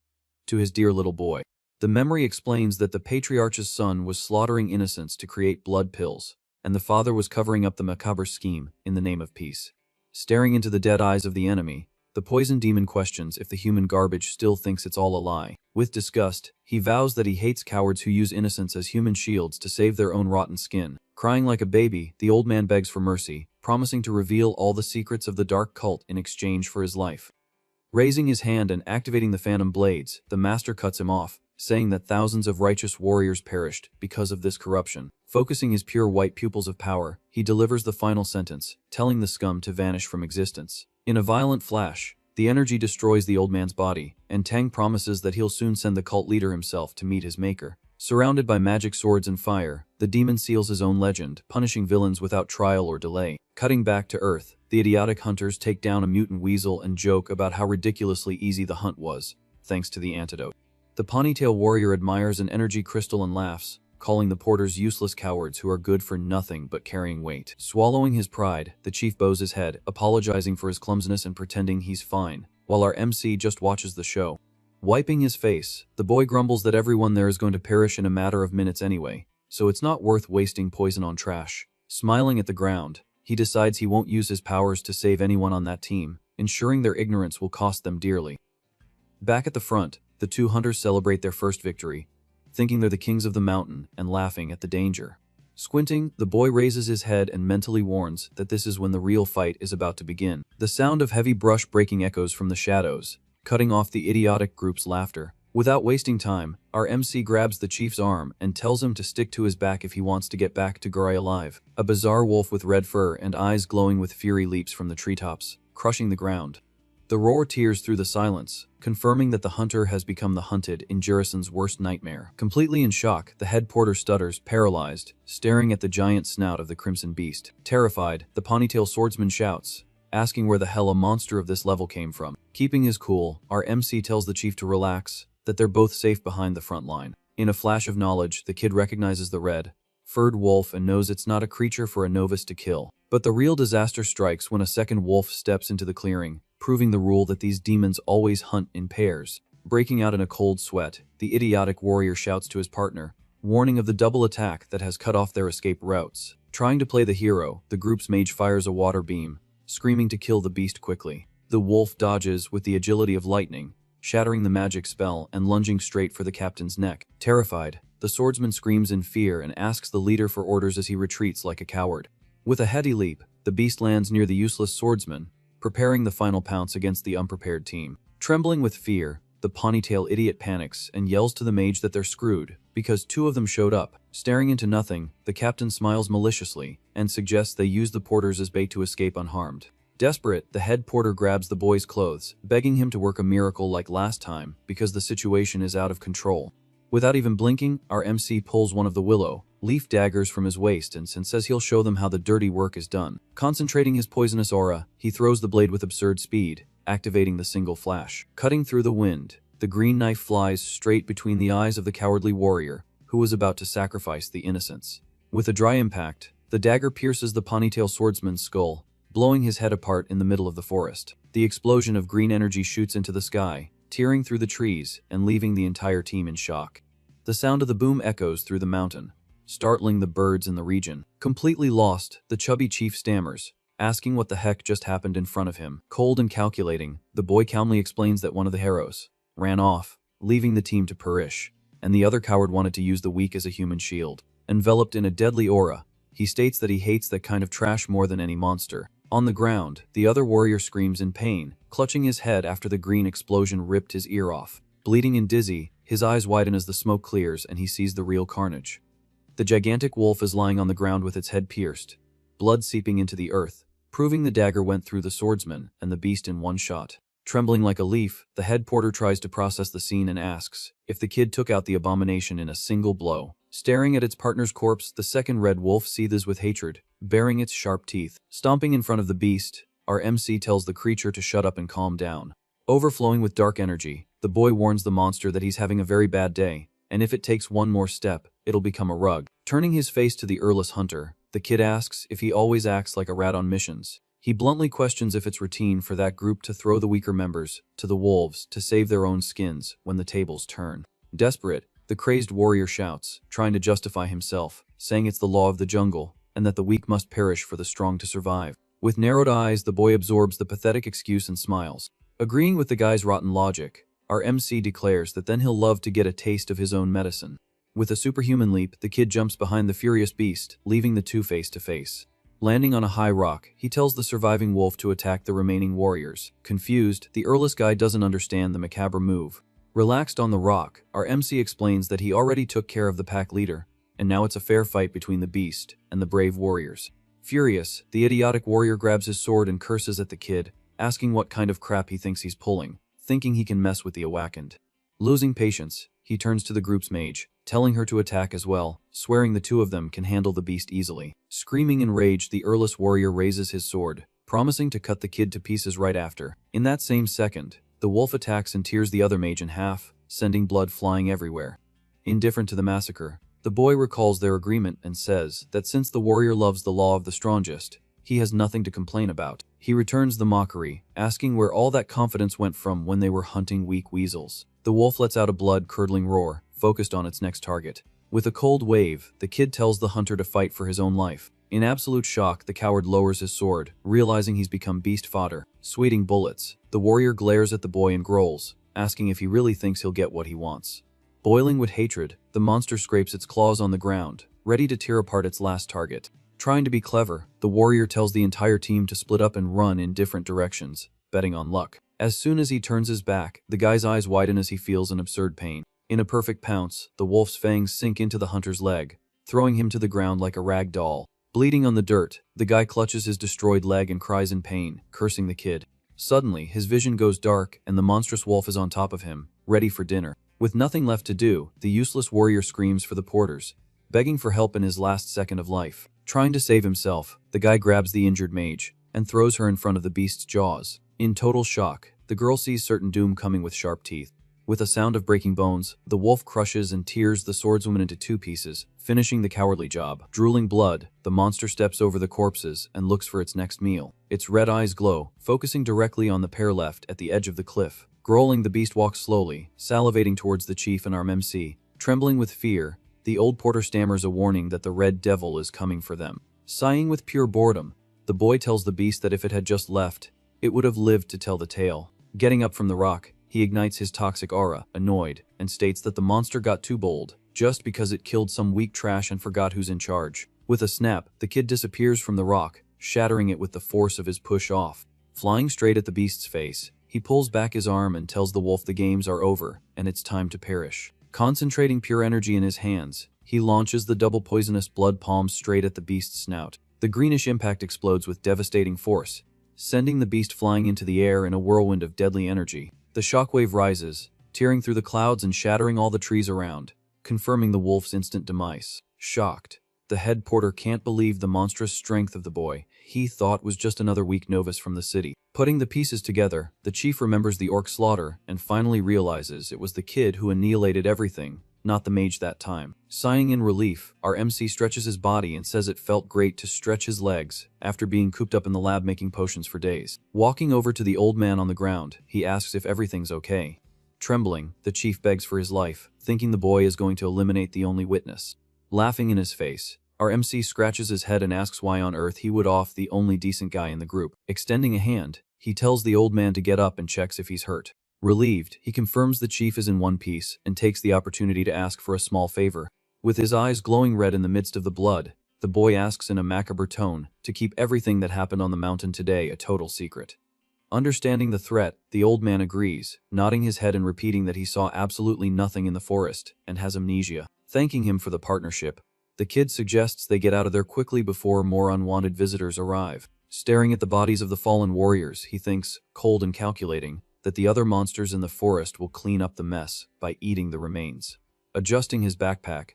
to his dear little boy. The memory explains that the patriarch's son was slaughtering innocents to create blood pills, and the father was covering up the macabre scheme in the name of peace. Staring into the dead eyes of the enemy, the poison demon questions if the human garbage still thinks it's all a lie. With disgust, he vows that he hates cowards who use innocence as human shields to save their own rotten skin. Crying like a baby, the old man begs for mercy, promising to reveal all the secrets of the dark cult in exchange for his life. Raising his hand and activating the phantom blades, the master cuts him off, saying that thousands of righteous warriors perished because of this corruption. Focusing his pure white pupils of power, he delivers the final sentence, telling the scum to vanish from existence. In a violent flash, the energy destroys the old man's body, and Tang promises that he'll soon send the cult leader himself to meet his maker. Surrounded by magic swords and fire, the demon seals his own legend, punishing villains without trial or delay. Cutting back to Earth, the idiotic hunters take down a mutant weasel and joke about how ridiculously easy the hunt was, thanks to the antidote. The ponytail warrior admires an energy crystal and laughs, calling the porters useless cowards who are good for nothing but carrying weight. Swallowing his pride, the chief bows his head, apologizing for his clumsiness and pretending he's fine, while our MC just watches the show. Wiping his face, the boy grumbles that everyone there is going to perish in a matter of minutes anyway, so it's not worth wasting poison on trash. Smiling at the ground, he decides he won't use his powers to save anyone on that team, ensuring their ignorance will cost them dearly. Back at the front, the 2 hunters celebrate their first victory, thinking they're the kings of the mountain and laughing at the danger. Squinting, the boy raises his head and mentally warns that this is when the real fight is about to begin. The sound of heavy brush breaking echoes from the shadows, cutting off the idiotic group's laughter. Without wasting time, our MC grabs the chief's arm and tells him to stick to his back if he wants to get back to Gurai alive. A bizarre wolf with red fur and eyes glowing with fury leaps from the treetops, crushing the ground. The roar tears through the silence, confirming that the hunter has become the hunted in Jurisan's worst nightmare. Completely in shock, the head porter stutters, paralyzed, staring at the giant snout of the crimson beast. Terrified, the ponytail swordsman shouts, asking where the hell a monster of this level came from. Keeping his cool, our MC tells the chief to relax, that they're both safe behind the front line. In a flash of knowledge, the kid recognizes the red-furred wolf and knows it's not a creature for a novice to kill. But the real disaster strikes when a second wolf steps into the clearing, proving the rule that these demons always hunt in pairs. Breaking out in a cold sweat, the idiotic warrior shouts to his partner, warning of the double attack that has cut off their escape routes. Trying to play the hero, the group's mage fires a water beam, screaming to kill the beast quickly. The wolf dodges with the agility of lightning, shattering the magic spell and lunging straight for the captain's neck. Terrified, the swordsman screams in fear and asks the leader for orders as he retreats like a coward. With a heady leap, the beast lands near the useless swordsman, preparing the final pounce against the unprepared team. Trembling with fear, the ponytail idiot panics and yells to the mage that they're screwed, because two of them showed up. Staring into nothing, the captain smiles maliciously and suggests they use the porters as bait to escape unharmed. Desperate, the head porter grabs the boy's clothes, begging him to work a miracle like last time because the situation is out of control. Without even blinking, our MC pulls one of the willow leaf daggers from his waist and says he'll show them how the dirty work is done. Concentrating his poisonous aura, he throws the blade with absurd speed, activating the single flash. Cutting through the wind, the green knife flies straight between the eyes of the cowardly warrior, who was about to sacrifice the innocents. With a dry impact, the dagger pierces the ponytail swordsman's skull, blowing his head apart in the middle of the forest. The explosion of green energy shoots into the sky, tearing through the trees and leaving the entire team in shock. The sound of the boom echoes through the mountain, startling the birds in the region. Completely lost, the chubby chief stammers, asking what the heck just happened in front of him. Cold and calculating, the boy calmly explains that one of the heroes ran off, leaving the team to perish, and the other coward wanted to use the weak as a human shield. Enveloped in a deadly aura, he states that he hates that kind of trash more than any monster. On the ground, the other warrior screams in pain, clutching his head after the green explosion ripped his ear off. Bleeding and dizzy, his eyes widen as the smoke clears and he sees the real carnage. The gigantic wolf is lying on the ground with its head pierced, blood seeping into the earth, proving the dagger went through the swordsman and the beast in one shot. Trembling like a leaf, the head porter tries to process the scene and asks if the kid took out the abomination in a single blow. Staring at its partner's corpse, the second red wolf seethes with hatred, baring its sharp teeth. Stomping in front of the beast, our MC tells the creature to shut up and calm down. Overflowing with dark energy, the boy warns the monster that he's having a very bad day, and if it takes one more step, it'll become a rug. Turning his face to the earless hunter, the kid asks if he always acts like a rat on missions. He bluntly questions if it's routine for that group to throw the weaker members to the wolves to save their own skins when the tables turn. Desperate, the crazed warrior shouts, trying to justify himself, saying it's the law of the jungle, and that the weak must perish for the strong to survive. With narrowed eyes, the boy absorbs the pathetic excuse and smiles. Agreeing with the guy's rotten logic, our MC declares that then he'll love to get a taste of his own medicine. With a superhuman leap, the kid jumps behind the furious beast, leaving the two face to face. Landing on a high rock, he tells the surviving wolf to attack the remaining warriors. Confused, the earless guy doesn't understand the macabre move. Relaxed on the rock, our MC explains that he already took care of the pack leader, and now it's a fair fight between the beast and the brave warriors. Furious, the idiotic warrior grabs his sword and curses at the kid, asking what kind of crap he thinks he's pulling, thinking he can mess with the awakened. Losing patience, he turns to the group's mage, telling her to attack as well, swearing the two of them can handle the beast easily. Screaming in rage, the earless warrior raises his sword, promising to cut the kid to pieces right after. In that same second, the wolf attacks and tears the other mage in half, sending blood flying everywhere. Indifferent to the massacre, the boy recalls their agreement and says that since the warrior loves the law of the strongest, he has nothing to complain about. He returns the mockery, asking where all that confidence went from when they were hunting weak weasels. The wolf lets out a blood-curdling roar, focused on its next target. With a cold wave, the kid tells the hunter to fight for his own life. In absolute shock, the coward lowers his sword, realizing he's become beast fodder. Sweating bullets, the warrior glares at the boy and growls, asking if he really thinks he'll get what he wants. Boiling with hatred, the monster scrapes its claws on the ground, ready to tear apart its last target. Trying to be clever, the warrior tells the entire team to split up and run in different directions, betting on luck. As soon as he turns his back, the guy's eyes widen as he feels an absurd pain. In a perfect pounce, the wolf's fangs sink into the hunter's leg, throwing him to the ground like a rag doll. Bleeding on the dirt, the guy clutches his destroyed leg and cries in pain, cursing the kid. Suddenly, his vision goes dark and the monstrous wolf is on top of him, ready for dinner. With nothing left to do, the useless warrior screams for the porters, begging for help in his last second of life. Trying to save himself, the guy grabs the injured mage and throws her in front of the beast's jaws. In total shock, the girl sees certain doom coming with sharp teeth. With a sound of breaking bones, the wolf crushes and tears the swordswoman into two pieces, finishing the cowardly job. Drooling blood, the monster steps over the corpses and looks for its next meal. Its red eyes glow, focusing directly on the pair left at the edge of the cliff. Growling, the beast walks slowly, salivating towards the chief and our MC. Trembling with fear, the old porter stammers a warning that the red devil is coming for them. Sighing with pure boredom, the boy tells the beast that if it had just left, it would have lived to tell the tale. Getting up from the rock, he ignites his toxic aura, annoyed, and states that the monster got too bold, just because it killed some weak trash and forgot who's in charge. With a snap, the kid disappears from the rock, shattering it with the force of his push off. Flying straight at the beast's face, he pulls back his arm and tells the wolf the games are over, and it's time to perish. Concentrating pure energy in his hands, he launches the double poisonous blood palm straight at the beast's snout. The greenish impact explodes with devastating force, sending the beast flying into the air in a whirlwind of deadly energy. The shockwave rises, tearing through the clouds and shattering all the trees around, confirming the wolf's instant demise. Shocked, the head porter can't believe the monstrous strength of the boy he thought was just another weak novice from the city. Putting the pieces together, the chief remembers the orc slaughter and finally realizes it was the kid who annihilated everything, not the mage that time. Sighing in relief, our MC stretches his body and says it felt great to stretch his legs after being cooped up in the lab making potions for days. Walking over to the old man on the ground, he asks if everything's okay. Trembling, the chief begs for his life, thinking the boy is going to eliminate the only witness. Laughing in his face, our MC scratches his head and asks why on earth he would off the only decent guy in the group. Extending a hand, he tells the old man to get up and checks if he's hurt. Relieved, he confirms the chief is in one piece and takes the opportunity to ask for a small favor. With his eyes glowing red in the midst of the blood, the boy asks in a macabre tone to keep everything that happened on the mountain today a total secret. Understanding the threat, the old man agrees, nodding his head and repeating that he saw absolutely nothing in the forest and has amnesia. Thanking him for the partnership, the kid suggests they get out of there quickly before more unwanted visitors arrive. Staring at the bodies of the fallen warriors, he thinks, cold and calculating, that the other monsters in the forest will clean up the mess by eating the remains. Adjusting his backpack,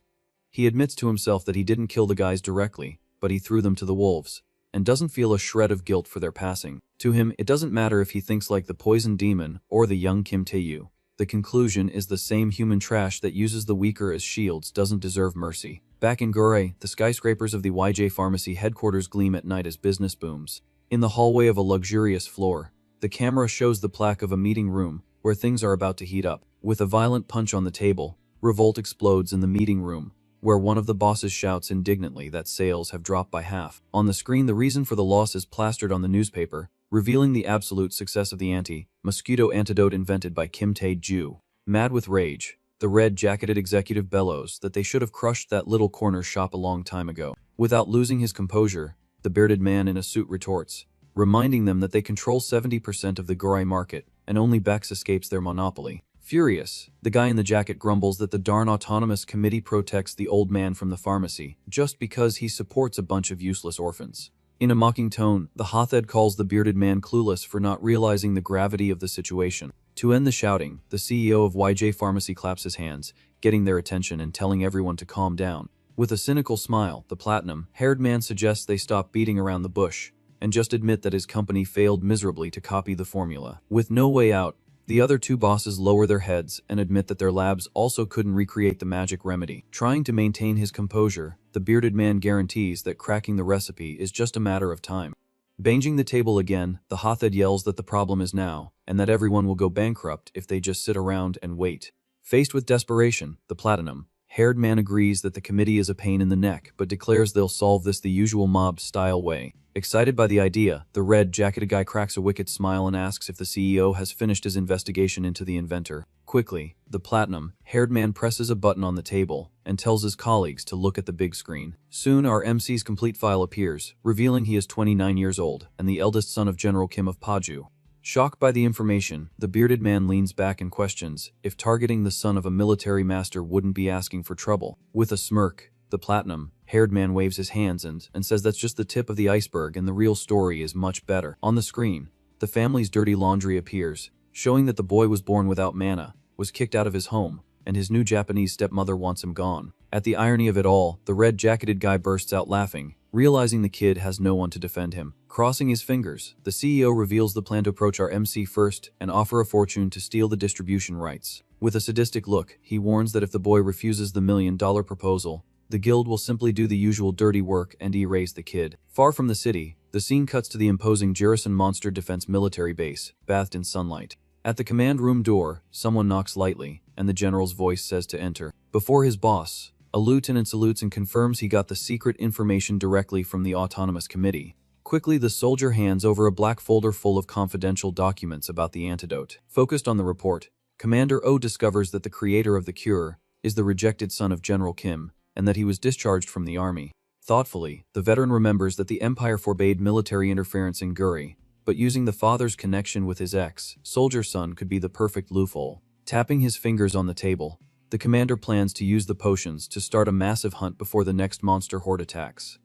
he admits to himself that he didn't kill the guys directly, but he threw them to the wolves, and doesn't feel a shred of guilt for their passing. To him, it doesn't matter if he thinks like the poison demon or the young Kim Tae-yu. The conclusion is the same human trash that uses the weaker as shields doesn't deserve mercy. Back in Gure, the skyscrapers of the YJ Pharmacy headquarters gleam at night as business booms. In the hallway of a luxurious floor, the camera shows the plaque of a meeting room where things are about to heat up. With a violent punch on the table, revolt explodes in the meeting room, where one of the bosses shouts indignantly that sales have dropped by half. On the screen, the reason for the loss is plastered on the newspaper, revealing the absolute success of the anti-mosquito antidote invented by Kim Tae-ju. Mad with rage, the red-jacketed executive bellows that they should have crushed that little corner shop a long time ago. Without losing his composure, the bearded man in a suit retorts, reminding them that they control 70% of the Gorai market, and only Bex escapes their monopoly. Furious, the guy in the jacket grumbles that the darn autonomous committee protects the old man from the pharmacy, just because he supports a bunch of useless orphans. In a mocking tone, the Hothed calls the bearded man clueless for not realizing the gravity of the situation. To end the shouting, the CEO of YJ Pharmacy claps his hands, getting their attention and telling everyone to calm down. With a cynical smile, the platinum-haired man suggests they stop beating around the bush, and just admit that his company failed miserably to copy the formula. With no way out, the other two bosses lower their heads and admit that their labs also couldn't recreate the magic remedy. Trying to maintain his composure, the bearded man guarantees that cracking the recipe is just a matter of time. Banging the table again, the Hothed yells that the problem is now, and that everyone will go bankrupt if they just sit around and wait. Faced with desperation, the platinum-haired man agrees that the committee is a pain in the neck, but declares they'll solve this the usual mob-style way. Excited by the idea, the red-jacketed guy cracks a wicked smile and asks if the CEO has finished his investigation into the inventor. Quickly, the platinum-haired man presses a button on the table and tells his colleagues to look at the big screen. Soon our MC's complete file appears, revealing he is 29 years old and the eldest son of General Kim of Paju. Shocked by the information, the bearded man leans back and questions if targeting the son of a military master wouldn't be asking for trouble. With a smirk, the platinum-haired man waves his hands and says that's just the tip of the iceberg and the real story is much better. On the screen, the family's dirty laundry appears, showing that the boy was born without mana, was kicked out of his home, and his new Japanese stepmother wants him gone. At the irony of it all, the red-jacketed guy bursts out laughing, realizing the kid has no one to defend him. Crossing his fingers, the CEO reveals the plan to approach our MC first and offer a fortune to steal the distribution rights. With a sadistic look, he warns that if the boy refuses the $1 million proposal, the guild will simply do the usual dirty work and erase the kid. Far from the city, The scene cuts to the imposing Jirisan Monster Defense military base, bathed in sunlight. At the command room door, someone knocks lightly, and the general's voice says to enter. Before his boss, a lieutenant salutes and confirms he got the secret information directly from the Autonomous Committee. Quickly, the soldier hands over a black folder full of confidential documents about the antidote. Focused on the report, Commander O discovers that the creator of the cure is the rejected son of General Kim, and that he was discharged from the army. Thoughtfully, the veteran remembers that the Empire forbade military interference in Guri, but using the father's connection with his ex-soldier son could be the perfect loophole. Tapping his fingers on the table, the commander plans to use the potions to start a massive hunt before the next monster horde attacks.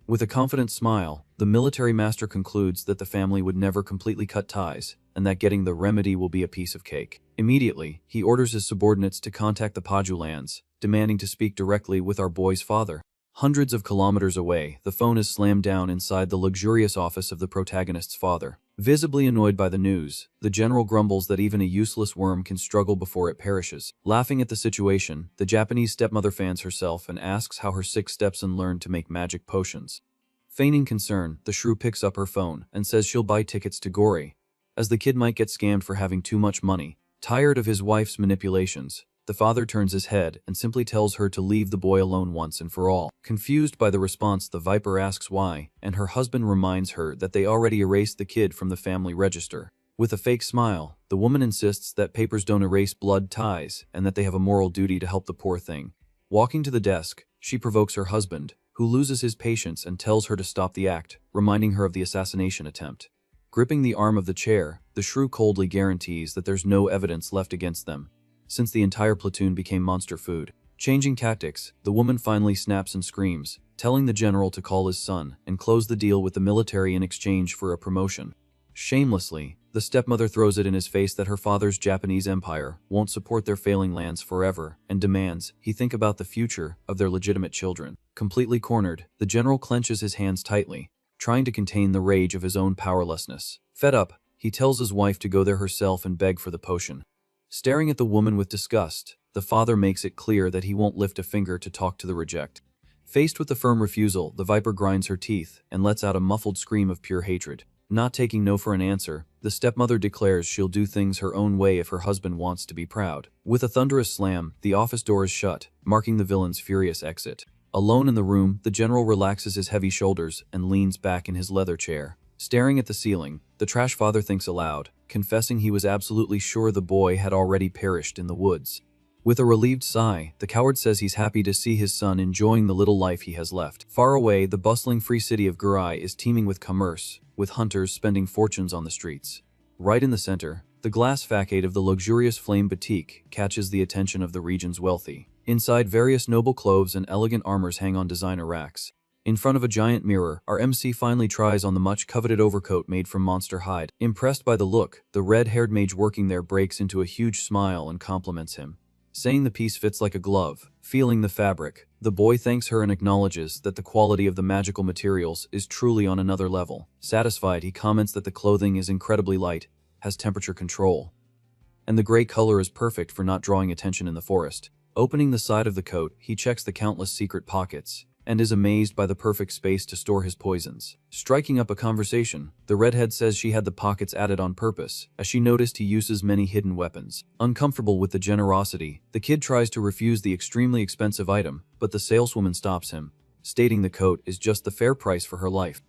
With a confident smile, the military master concludes that the family would never completely cut ties, and that getting the remedy will be a piece of cake. Immediately, he orders his subordinates to contact the Paju lands, demanding to speak directly with our boy's father. Hundreds of kilometers away, the phone is slammed down inside the luxurious office of the protagonist's father. Visibly annoyed by the news, the general grumbles that even a useless worm can struggle before it perishes. Laughing at the situation, the Japanese stepmother fans herself and asks how her 6 stepson learned to make magic potions. Feigning concern, the shrew picks up her phone and says she'll buy tickets to Gori, as the kid might get scammed for having too much money. Tired of his wife's manipulations, the father turns his head and simply tells her to leave the boy alone once and for all. Confused by the response, the Viper asks why, and her husband reminds her that they already erased the kid from the family register. With a fake smile, the woman insists that papers don't erase blood ties and that they have a moral duty to help the poor thing. Walking to the desk, she provokes her husband, who loses his patience and tells her to stop the act, reminding her of the assassination attempt. Gripping the arm of the chair, the shrew coldly guarantees that there's no evidence left against them, since the entire platoon became monster food. Changing tactics, the woman finally snaps and screams, telling the general to call his son and close the deal with the military in exchange for a promotion. Shamelessly, the stepmother throws it in his face that her father's Japanese empire won't support their failing lands forever and demands he think about the future of their legitimate children. Completely cornered, the general clenches his hands tightly, trying to contain the rage of his own powerlessness. Fed up, he tells his wife to go there herself and beg for the potion. Staring at the woman with disgust, the father makes it clear that he won't lift a finger to talk to the reject. Faced with the firm refusal, the Viper grinds her teeth and lets out a muffled scream of pure hatred. Not taking no for an answer, the stepmother declares she'll do things her own way if her husband wants to be proud. With a thunderous slam, the office door is shut, marking the villain's furious exit. Alone in the room, the general relaxes his heavy shoulders and leans back in his leather chair. Staring at the ceiling, the trash father thinks aloud, confessing he was absolutely sure the boy had already perished in the woods. With a relieved sigh, the coward says he's happy to see his son enjoying the little life he has left. Far away, the bustling free city of Gurai is teeming with commerce, with hunters spending fortunes on the streets. Right in the center, the glass facade of the luxurious Flame Boutique catches the attention of the region's wealthy. Inside, various noble clothes and elegant armors hang on designer racks. In front of a giant mirror, our MC finally tries on the much-coveted overcoat made from monster hide. Impressed by the look, the red-haired mage working there breaks into a huge smile and compliments him, saying the piece fits like a glove. Feeling the fabric, the boy thanks her and acknowledges that the quality of the magical materials is truly on another level. Satisfied, he comments that the clothing is incredibly light, has temperature control, and the gray color is perfect for not drawing attention in the forest. Opening the side of the coat, he checks the countless secret pockets, and is amazed by the perfect space to store his poisons. Striking up a conversation, the redhead says she had the pockets added on purpose, as she noticed he uses many hidden weapons. Uncomfortable with the generosity, the kid tries to refuse the extremely expensive item, but the saleswoman stops him, stating the coat is just the fair price for her life.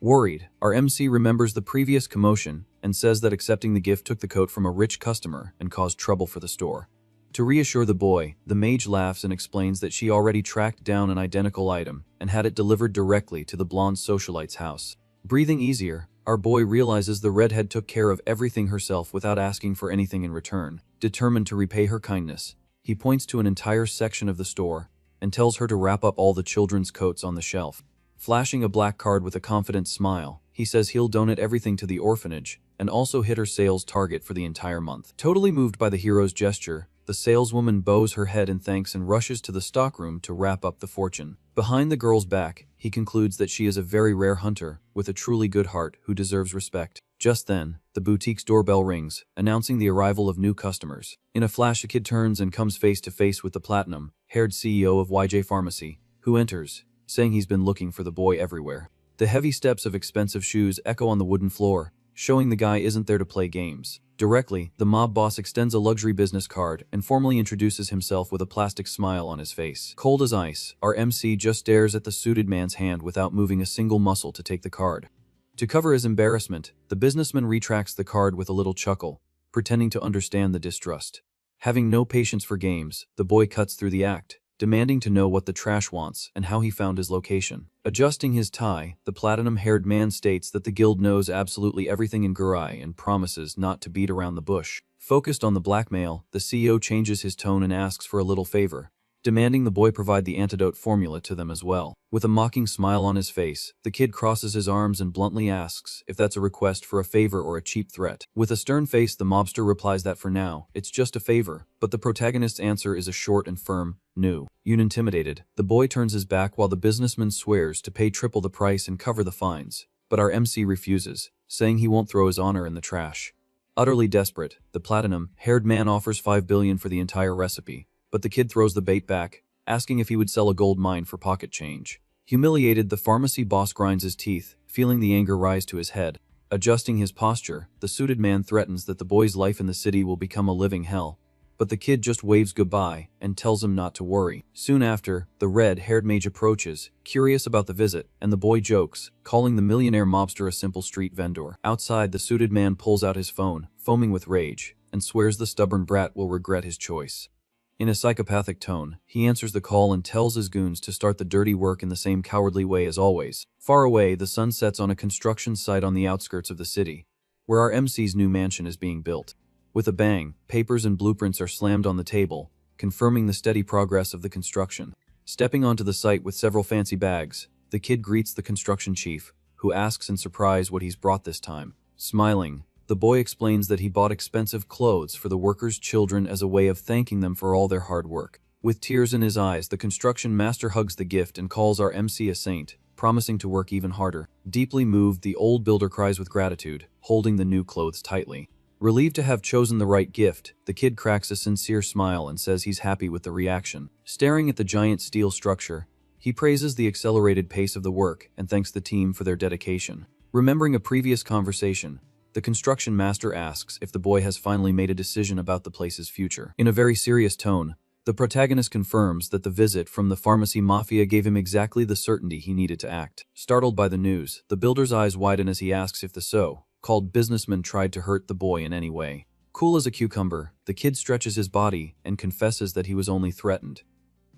Worried, our MC remembers the previous commotion and says that accepting the gift took the coat from a rich customer and caused trouble for the store. To reassure the boy, the mage laughs and explains that she already tracked down an identical item and had it delivered directly to the blonde socialite's house. Breathing easier, our boy realizes the redhead took care of everything herself without asking for anything in return. Determined to repay her kindness, he points to an entire section of the store and tells her to wrap up all the children's coats on the shelf. Flashing a black card with a confident smile, he says he'll donate everything to the orphanage and also hit her sales target for the entire month. Totally moved by the hero's gesture, the saleswoman bows her head in thanks and rushes to the stockroom to wrap up the fortune. Behind the girl's back, he concludes that she is a very rare hunter with a truly good heart who deserves respect. Just then, the boutique's doorbell rings, announcing the arrival of new customers. In a flash, the kid turns and comes face to face with the platinum-haired CEO of YJ Pharmacy, who enters, saying he's been looking for the boy everywhere. The heavy steps of expensive shoes echo on the wooden floor, showing the guy isn't there to play games. Directly, the mob boss extends a luxury business card and formally introduces himself with a plastic smile on his face. Cold as ice, our MC just stares at the suited man's hand without moving a single muscle to take the card. To cover his embarrassment, the businessman retracts the card with a little chuckle, pretending to understand the distrust. Having no patience for games, the boy cuts through the act, demanding to know what the trash wants and how he found his location. Adjusting his tie, the platinum-haired man states that the guild knows absolutely everything in Gurai and promises not to beat around the bush. Focused on the blackmail, the CEO changes his tone and asks for a little favor, demanding the boy provide the antidote formula to them as well. With a mocking smile on his face, the kid crosses his arms and bluntly asks if that's a request for a favor or a cheap threat. With a stern face, the mobster replies that for now, it's just a favor, but the protagonist's answer is a short and firm no. Intimidated, the boy turns his back while the businessman swears to pay triple the price and cover the fines, but our MC refuses, saying he won't throw his honor in the trash. Utterly desperate, the platinum-haired man offers 5 billion for the entire recipe, but the kid throws the bait back, asking if he would sell a gold mine for pocket change. Humiliated, the pharmacy boss grinds his teeth, feeling the anger rise to his head. Adjusting his posture, the suited man threatens that the boy's life in the city will become a living hell, but the kid just waves goodbye and tells him not to worry. Soon after, the red-haired mage approaches, curious about the visit, and the boy jokes, calling the millionaire mobster a simple street vendor. Outside, the suited man pulls out his phone, foaming with rage, and swears the stubborn brat will regret his choice. In a psychopathic tone, he answers the call and tells his goons to start the dirty work in the same cowardly way as always. Far away, the sun sets on a construction site on the outskirts of the city, where our MC's new mansion is being built. With a bang, papers and blueprints are slammed on the table, confirming the steady progress of the construction. Stepping onto the site with several fancy bags, the kid greets the construction chief, who asks in surprise what he's brought this time. Smiling, the boy explains that he bought expensive clothes for the workers' children as a way of thanking them for all their hard work. With tears in his eyes, the construction master hugs the gift and calls our MC a saint, promising to work even harder. Deeply moved, the old builder cries with gratitude, holding the new clothes tightly. Relieved to have chosen the right gift, the kid cracks a sincere smile and says he's happy with the reaction. Staring at the giant steel structure, he praises the accelerated pace of the work and thanks the team for their dedication. Remembering a previous conversation, the construction master asks if the boy has finally made a decision about the place's future. In a very serious tone, the protagonist confirms that the visit from the pharmacy mafia gave him exactly the certainty he needed to act. Startled by the news, the builder's eyes widen as he asks if the so-called businessman tried to hurt the boy in any way. Cool as a cucumber, the kid stretches his body and confesses that he was only threatened.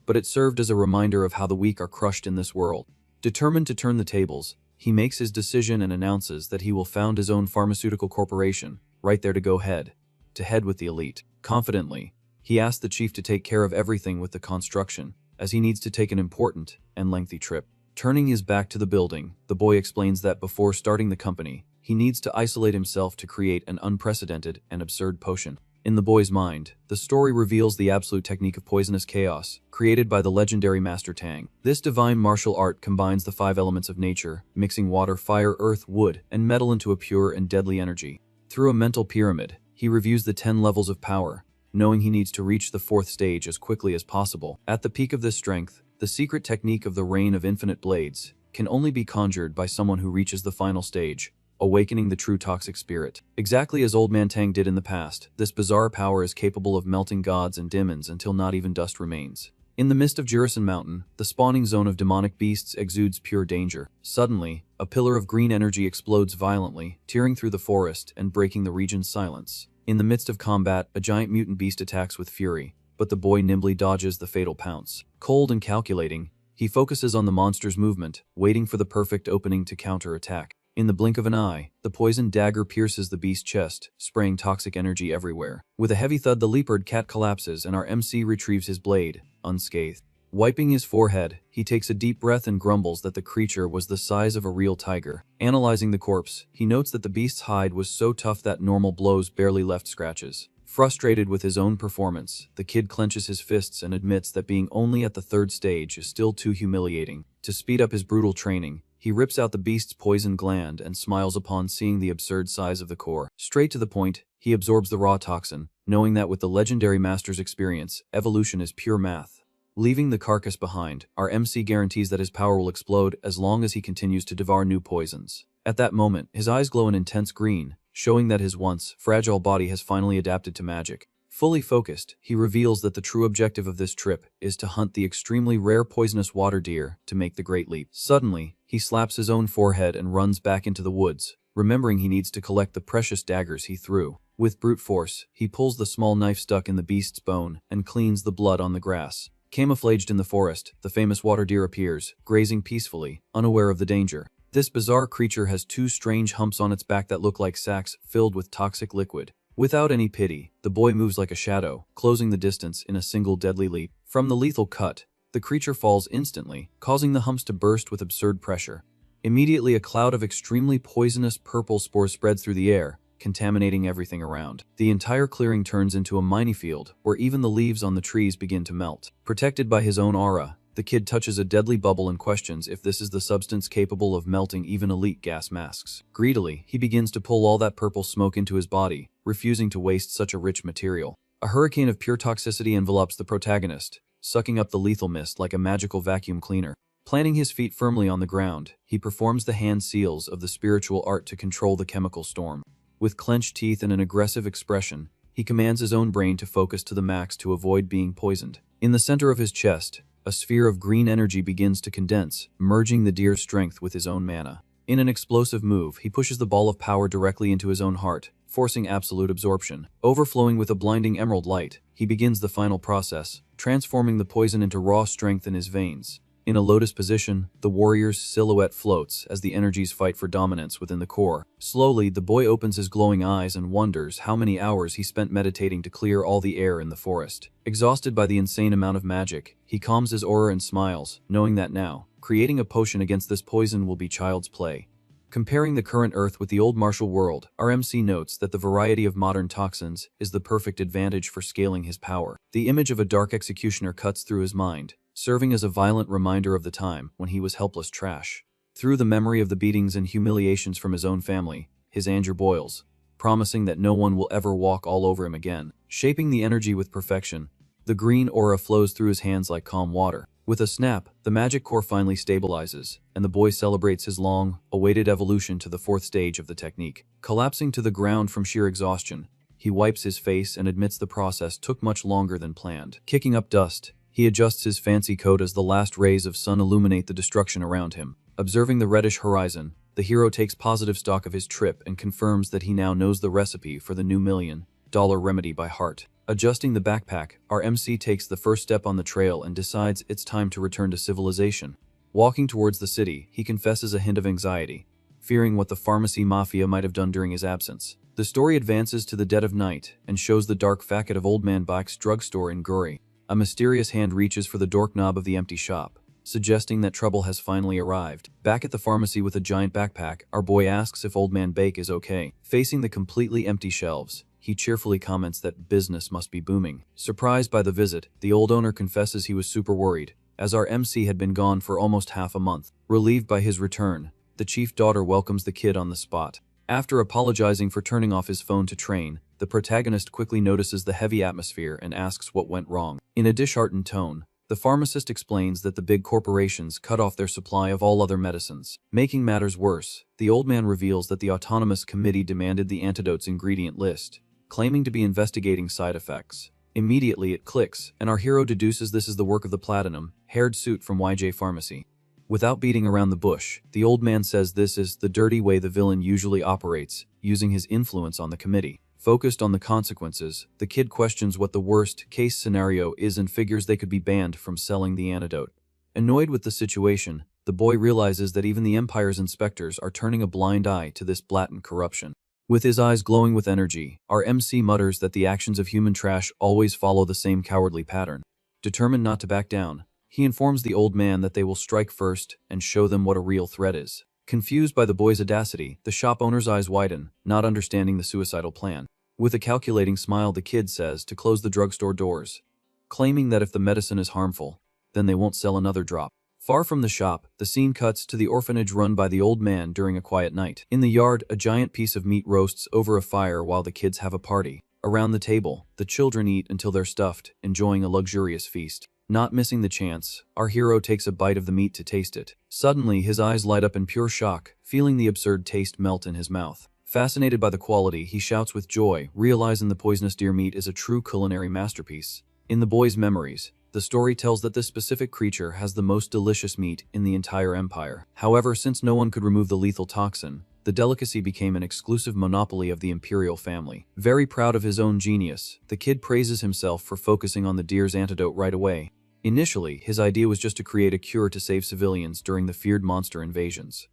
But it served as a reminder of how the weak are crushed in this world. Determined to turn the tables, he makes his decision and announces that he will found his own pharmaceutical corporation, right there to head with the elite. Confidently, he asks the chief to take care of everything with the construction, as he needs to take an important and lengthy trip. Turning his back to the building, the boy explains that before starting the company, he needs to isolate himself to create an unprecedented and absurd potion. In the boy's mind, the story reveals the absolute technique of poisonous chaos, created by the legendary Master Tang. This divine martial art combines the 5 elements of nature, mixing water, fire, earth, wood, and metal into a pure and deadly energy. Through a mental pyramid, he reviews the 10 levels of power, knowing he needs to reach the 4th stage as quickly as possible. At the peak of this strength, the secret technique of the Rain of Infinite Blades can only be conjured by someone who reaches the final stage, awakening the true toxic spirit. Exactly as Old Man Tang did in the past, this bizarre power is capable of melting gods and demons until not even dust remains. In the midst of Jurisan Mountain, the spawning zone of demonic beasts exudes pure danger. Suddenly, a pillar of green energy explodes violently, tearing through the forest and breaking the region's silence. In the midst of combat, a giant mutant beast attacks with fury, but the boy nimbly dodges the fatal pounce. Cold and calculating, he focuses on the monster's movement, waiting for the perfect opening to counterattack. In the blink of an eye, the poisoned dagger pierces the beast's chest, spraying toxic energy everywhere. With a heavy thud, the leopard cat collapses and our MC retrieves his blade, unscathed. Wiping his forehead, he takes a deep breath and grumbles that the creature was the size of a real tiger. Analyzing the corpse, he notes that the beast's hide was so tough that normal blows barely left scratches. Frustrated with his own performance, the kid clenches his fists and admits that being only at the 3rd stage is still too humiliating. To speed up his brutal training, he rips out the beast's poison gland and smiles upon seeing the absurd size of the core. Straight to the point, he absorbs the raw toxin, knowing that with the legendary master's experience, evolution is pure math. Leaving the carcass behind, our MC guarantees that his power will explode as long as he continues to devour new poisons. At that moment, his eyes glow an intense green, showing that his once fragile body has finally adapted to magic. Fully focused, he reveals that the true objective of this trip is to hunt the extremely rare poisonous water deer to make the great leap. Suddenly, he slaps his own forehead and runs back into the woods, remembering he needs to collect the precious daggers he threw. With brute force, he pulls the small knife stuck in the beast's bone and cleans the blood on the grass. Camouflaged in the forest, the famous water deer appears, grazing peacefully, unaware of the danger. This bizarre creature has two strange humps on its back that look like sacks filled with toxic liquid. Without any pity, the boy moves like a shadow, closing the distance in a single deadly leap. From the lethal cut, the creature falls instantly, causing the humps to burst with absurd pressure. Immediately, a cloud of extremely poisonous purple spores spreads through the air, contaminating everything around. The entire clearing turns into a minefield, where even the leaves on the trees begin to melt. Protected by his own aura, the kid touches a deadly bubble and questions if this is the substance capable of melting even elite gas masks. Greedily, he begins to pull all that purple smoke into his body, refusing to waste such a rich material. A hurricane of pure toxicity envelops the protagonist, sucking up the lethal mist like a magical vacuum cleaner. Planting his feet firmly on the ground, he performs the hand seals of the spiritual art to control the chemical storm. With clenched teeth and an aggressive expression, he commands his own brain to focus to the max to avoid being poisoned. In the center of his chest, a sphere of green energy begins to condense, merging the deer's strength with his own mana. In an explosive move, he pushes the ball of power directly into his own heart, forcing absolute absorption. Overflowing with a blinding emerald light, he begins the final process, transforming the poison into raw strength in his veins. In a lotus position, the warrior's silhouette floats as the energies fight for dominance within the core. Slowly, the boy opens his glowing eyes and wonders how many hours he spent meditating to clear all the air in the forest. Exhausted by the insane amount of magic, he calms his aura and smiles, knowing that now, creating a potion against this poison will be child's play. Comparing the current Earth with the old martial world, our MC notes that the variety of modern toxins is the perfect advantage for scaling his power. The image of a dark executioner cuts through his mind, serving as a violent reminder of the time when he was helpless trash. Through the memory of the beatings and humiliations from his own family, his anger boils, promising that no one will ever walk all over him again. Shaping the energy with perfection, the green aura flows through his hands like calm water. With a snap, the magic core finally stabilizes, and the boy celebrates his long-awaited evolution to the fourth stage of the technique. Collapsing to the ground from sheer exhaustion, he wipes his face and admits the process took much longer than planned. Kicking up dust, he adjusts his fancy coat as the last rays of sun illuminate the destruction around him. Observing the reddish horizon, the hero takes positive stock of his trip and confirms that he now knows the recipe for the new $1 million remedy by heart. Adjusting the backpack, our MC takes the first step on the trail and decides it's time to return to civilization. Walking towards the city, he confesses a hint of anxiety, fearing what the pharmacy mafia might have done during his absence. The story advances to the dead of night and shows the dark facade of Old Man Bach's drugstore in Guri. A mysterious hand reaches for the doorknob of the empty shop, suggesting that trouble has finally arrived. Back at the pharmacy with a giant backpack, our boy asks if Old Man Bake is okay. Facing the completely empty shelves, he cheerfully comments that business must be booming. Surprised by the visit, the old owner confesses he was super worried, as our MC had been gone for almost half a month. Relieved by his return, the chief daughter welcomes the kid on the spot. After apologizing for turning off his phone to train, the protagonist quickly notices the heavy atmosphere and asks what went wrong. In a disheartened tone, the pharmacist explains that the big corporations cut off their supply of all other medicines. Making matters worse, the old man reveals that the autonomous committee demanded the antidote's ingredient list, claiming to be investigating side effects. Immediately it clicks, and our hero deduces this is the work of the platinum-haired suit from YJ Pharmacy. Without beating around the bush, the old man says this is the dirty way the villain usually operates, using his influence on the committee. Focused on the consequences, the kid questions what the worst-case scenario is and figures they could be banned from selling the antidote. Annoyed with the situation, the boy realizes that even the Empire's inspectors are turning a blind eye to this blatant corruption. With his eyes glowing with energy, our MC mutters that the actions of human trash always follow the same cowardly pattern. Determined not to back down, he informs the old man that they will strike first and show them what a real threat is. Confused by the boy's audacity, the shop owner's eyes widen, not understanding the suicidal plan. With a calculating smile, the kid says to close the drugstore doors, claiming that if the medicine is harmful, then they won't sell another drop. Far from the shop, the scene cuts to the orphanage run by the old man during a quiet night. In the yard, a giant piece of meat roasts over a fire while the kids have a party. Around the table, the children eat until they're stuffed, enjoying a luxurious feast. Not missing the chance, our hero takes a bite of the meat to taste it. Suddenly, his eyes light up in pure shock, feeling the absurd taste melt in his mouth. Fascinated by the quality, he shouts with joy, realizing the poisonous deer meat is a true culinary masterpiece. In the boy's memories, the story tells that this specific creature has the most delicious meat in the entire empire. However, since no one could remove the lethal toxin, the delicacy became an exclusive monopoly of the imperial family. Very proud of his own genius, the kid praises himself for focusing on the deer's antidote right away. Initially, his idea was just to create a cure to save civilians during the feared monster invasions.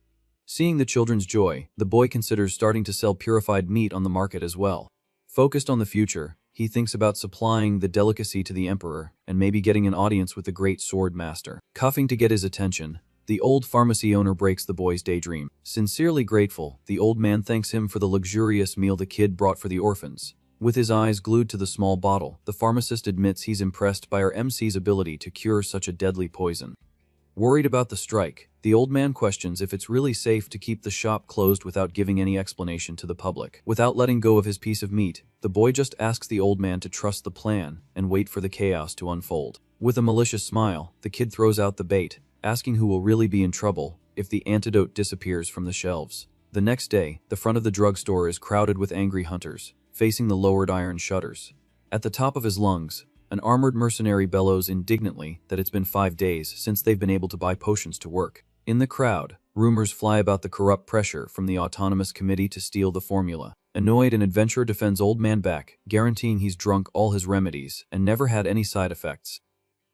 Seeing the children's joy, the boy considers starting to sell purified meat on the market as well. Focused on the future, he thinks about supplying the delicacy to the emperor and maybe getting an audience with the great sword master. Coughing to get his attention, the old pharmacy owner breaks the boy's daydream. Sincerely grateful, the old man thanks him for the luxurious meal the kid brought for the orphans. With his eyes glued to the small bottle, the pharmacist admits he's impressed by our MC's ability to cure such a deadly poison. Worried about the strike, the old man questions if it's really safe to keep the shop closed without giving any explanation to the public. Without letting go of his piece of meat, the boy just asks the old man to trust the plan and wait for the chaos to unfold. With a malicious smile, the kid throws out the bait, asking who will really be in trouble if the antidote disappears from the shelves. The next day, the front of the drugstore is crowded with angry hunters, facing the lowered iron shutters. At the top of his lungs, an armored mercenary bellows indignantly that it's been 5 days since they've been able to buy potions to work. In the crowd, rumors fly about the corrupt pressure from the autonomous committee to steal the formula. Annoyed, an adventurer defends Old Man back, guaranteeing he's drunk all his remedies and never had any side effects.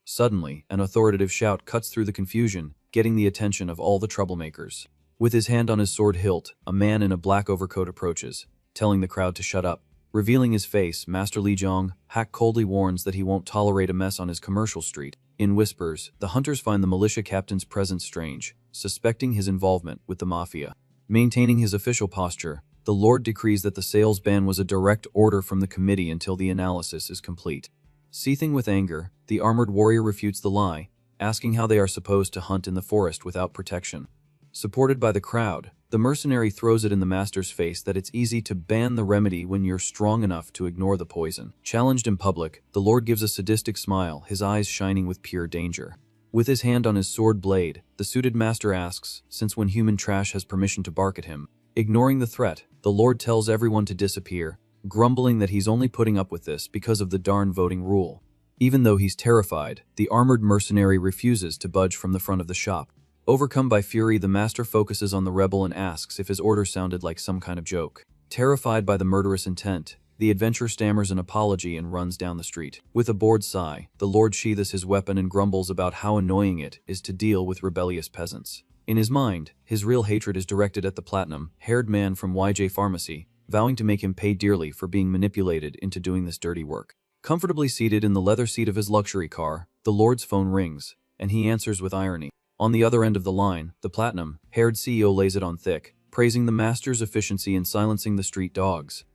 Suddenly, an authoritative shout cuts through the confusion, getting the attention of all the troublemakers. With his hand on his sword hilt, a man in a black overcoat approaches, telling the crowd to shut up. Revealing his face, Master Li Zhong, Hack coldly warns that he won't tolerate a mess on his commercial street. In whispers, the hunters find the militia captain's presence strange, suspecting his involvement with the mafia. Maintaining his official posture, the Lord decrees that the sales ban was a direct order from the committee until the analysis is complete. Seething with anger, the armored warrior refutes the lie, asking how they are supposed to hunt in the forest without protection. Supported by the crowd, the mercenary throws it in the master's face that it's easy to ban the remedy when you're strong enough to ignore the poison. Challenged in public, the Lord gives a sadistic smile, his eyes shining with pure danger. With his hand on his sword blade, the suited master asks, since when human trash has permission to bark at him. Ignoring the threat, the Lord tells everyone to disappear, grumbling that he's only putting up with this because of the darn voting rule. Even though he's terrified, the armored mercenary refuses to budge from the front of the shop. Overcome by fury, the master focuses on the rebel and asks if his order sounded like some kind of joke. Terrified by the murderous intent, the adventurer stammers an apology and runs down the street. With a bored sigh, the Lord sheathes his weapon and grumbles about how annoying it is to deal with rebellious peasants. In his mind, his real hatred is directed at the platinum-haired man from YJ Pharmacy, vowing to make him pay dearly for being manipulated into doing this dirty work. Comfortably seated in the leather seat of his luxury car, the Lord's phone rings, and he answers with irony. On the other end of the line, the platinum-haired CEO lays it on thick, praising the master's efficiency in silencing the street dogs.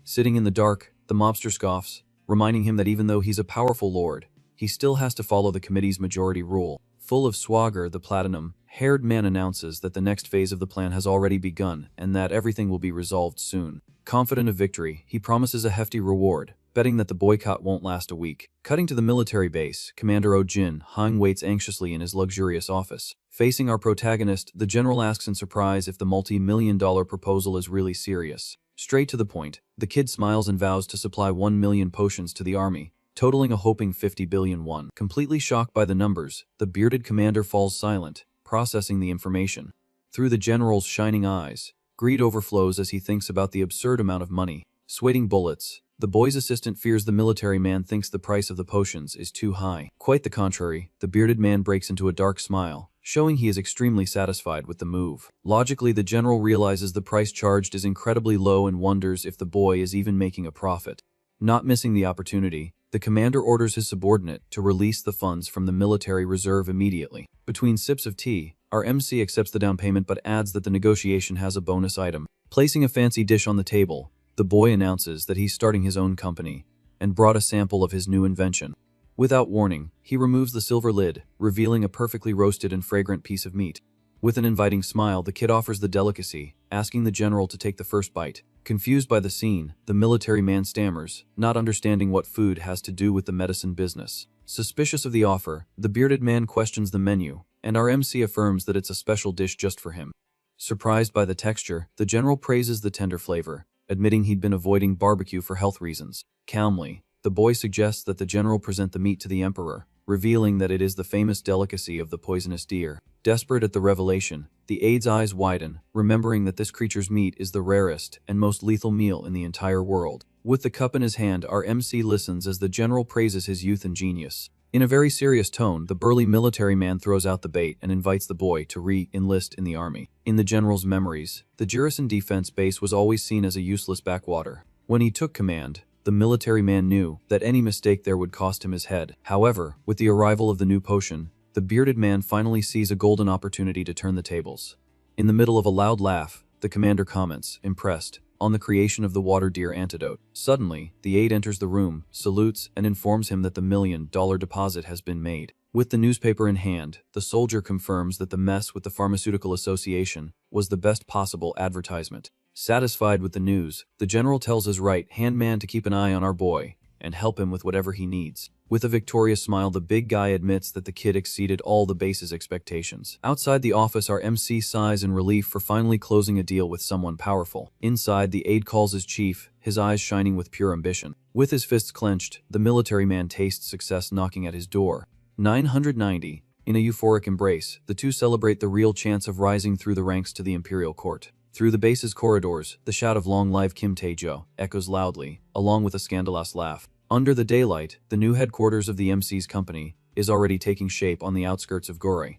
Sitting in the dark, the mobster scoffs, reminding him that even though he's a powerful lord, he still has to follow the committee's majority rule. Full of swagger, the platinum-haired man announces that the next phase of the plan has already begun and that everything will be resolved soon. Confident of victory, he promises a hefty reward, betting that the boycott won't last a week. Cutting to the military base, Commander Oh Jin Hang waits anxiously in his luxurious office. Facing our protagonist, the general asks in surprise if the multi-million-dollar proposal is really serious. Straight to the point, the kid smiles and vows to supply 1 million potions to the army, totaling a whopping 50 billion won. Completely shocked by the numbers, the bearded commander falls silent, processing the information. Through the general's shining eyes, greed overflows as he thinks about the absurd amount of money. Sweating bullets, the boy's assistant fears the military man thinks the price of the potions is too high. Quite the contrary, the bearded man breaks into a dark smile, showing he is extremely satisfied with the move. Logically, the general realizes the price charged is incredibly low and wonders if the boy is even making a profit. Not missing the opportunity, the commander orders his subordinate to release the funds from the military reserve immediately. Between sips of tea, our MC accepts the down payment but adds that the negotiation has a bonus item. Placing a fancy dish on the table, the boy announces that he's starting his own company and brought a sample of his new invention. Without warning, he removes the silver lid, revealing a perfectly roasted and fragrant piece of meat. With an inviting smile, the kid offers the delicacy, asking the general to take the first bite. Confused by the scene, the military man stammers, not understanding what food has to do with the medicine business. Suspicious of the offer, the bearded man questions the menu, and our MC affirms that it's a special dish just for him. Surprised by the texture, the general praises the tender flavor, admitting he'd been avoiding barbecue for health reasons. Calmly, the boy suggests that the general present the meat to the emperor, revealing that it is the famous delicacy of the poisonous deer. Desperate at the revelation, the aide's eyes widen, remembering that this creature's meat is the rarest and most lethal meal in the entire world. With the cup in his hand, our MC listens as the general praises his youth and genius. In a very serious tone, the burly military man throws out the bait and invites the boy to re-enlist in the army. In the general's memories, the Jurisan defense base was always seen as a useless backwater. When he took command, the military man knew that any mistake there would cost him his head. However, with the arrival of the new potion, the bearded man finally sees a golden opportunity to turn the tables. In the middle of a loud laugh, the commander comments, impressed, on the creation of the water deer antidote. Suddenly, the aide enters the room, salutes, and informs him that the $1 million deposit has been made. With the newspaper in hand, the soldier confirms that the mess with the Pharmaceutical Association was the best possible advertisement. Satisfied with the news, the general tells his right-hand man to keep an eye on our boy and help him with whatever he needs. With a victorious smile, the big guy admits that the kid exceeded all the base's expectations. Outside the office, our MC sighs in relief for finally closing a deal with someone powerful. Inside, the aide calls his chief, his eyes shining with pure ambition. With his fists clenched, the military man tastes success knocking at his door. 990. In a euphoric embrace, the two celebrate the real chance of rising through the ranks to the imperial court. Through the base's corridors, the shout of "Long live Kim Tae-jo" echoes loudly, along with a scandalous laugh. Under the daylight, the new headquarters of the MC's company is already taking shape on the outskirts of Gore.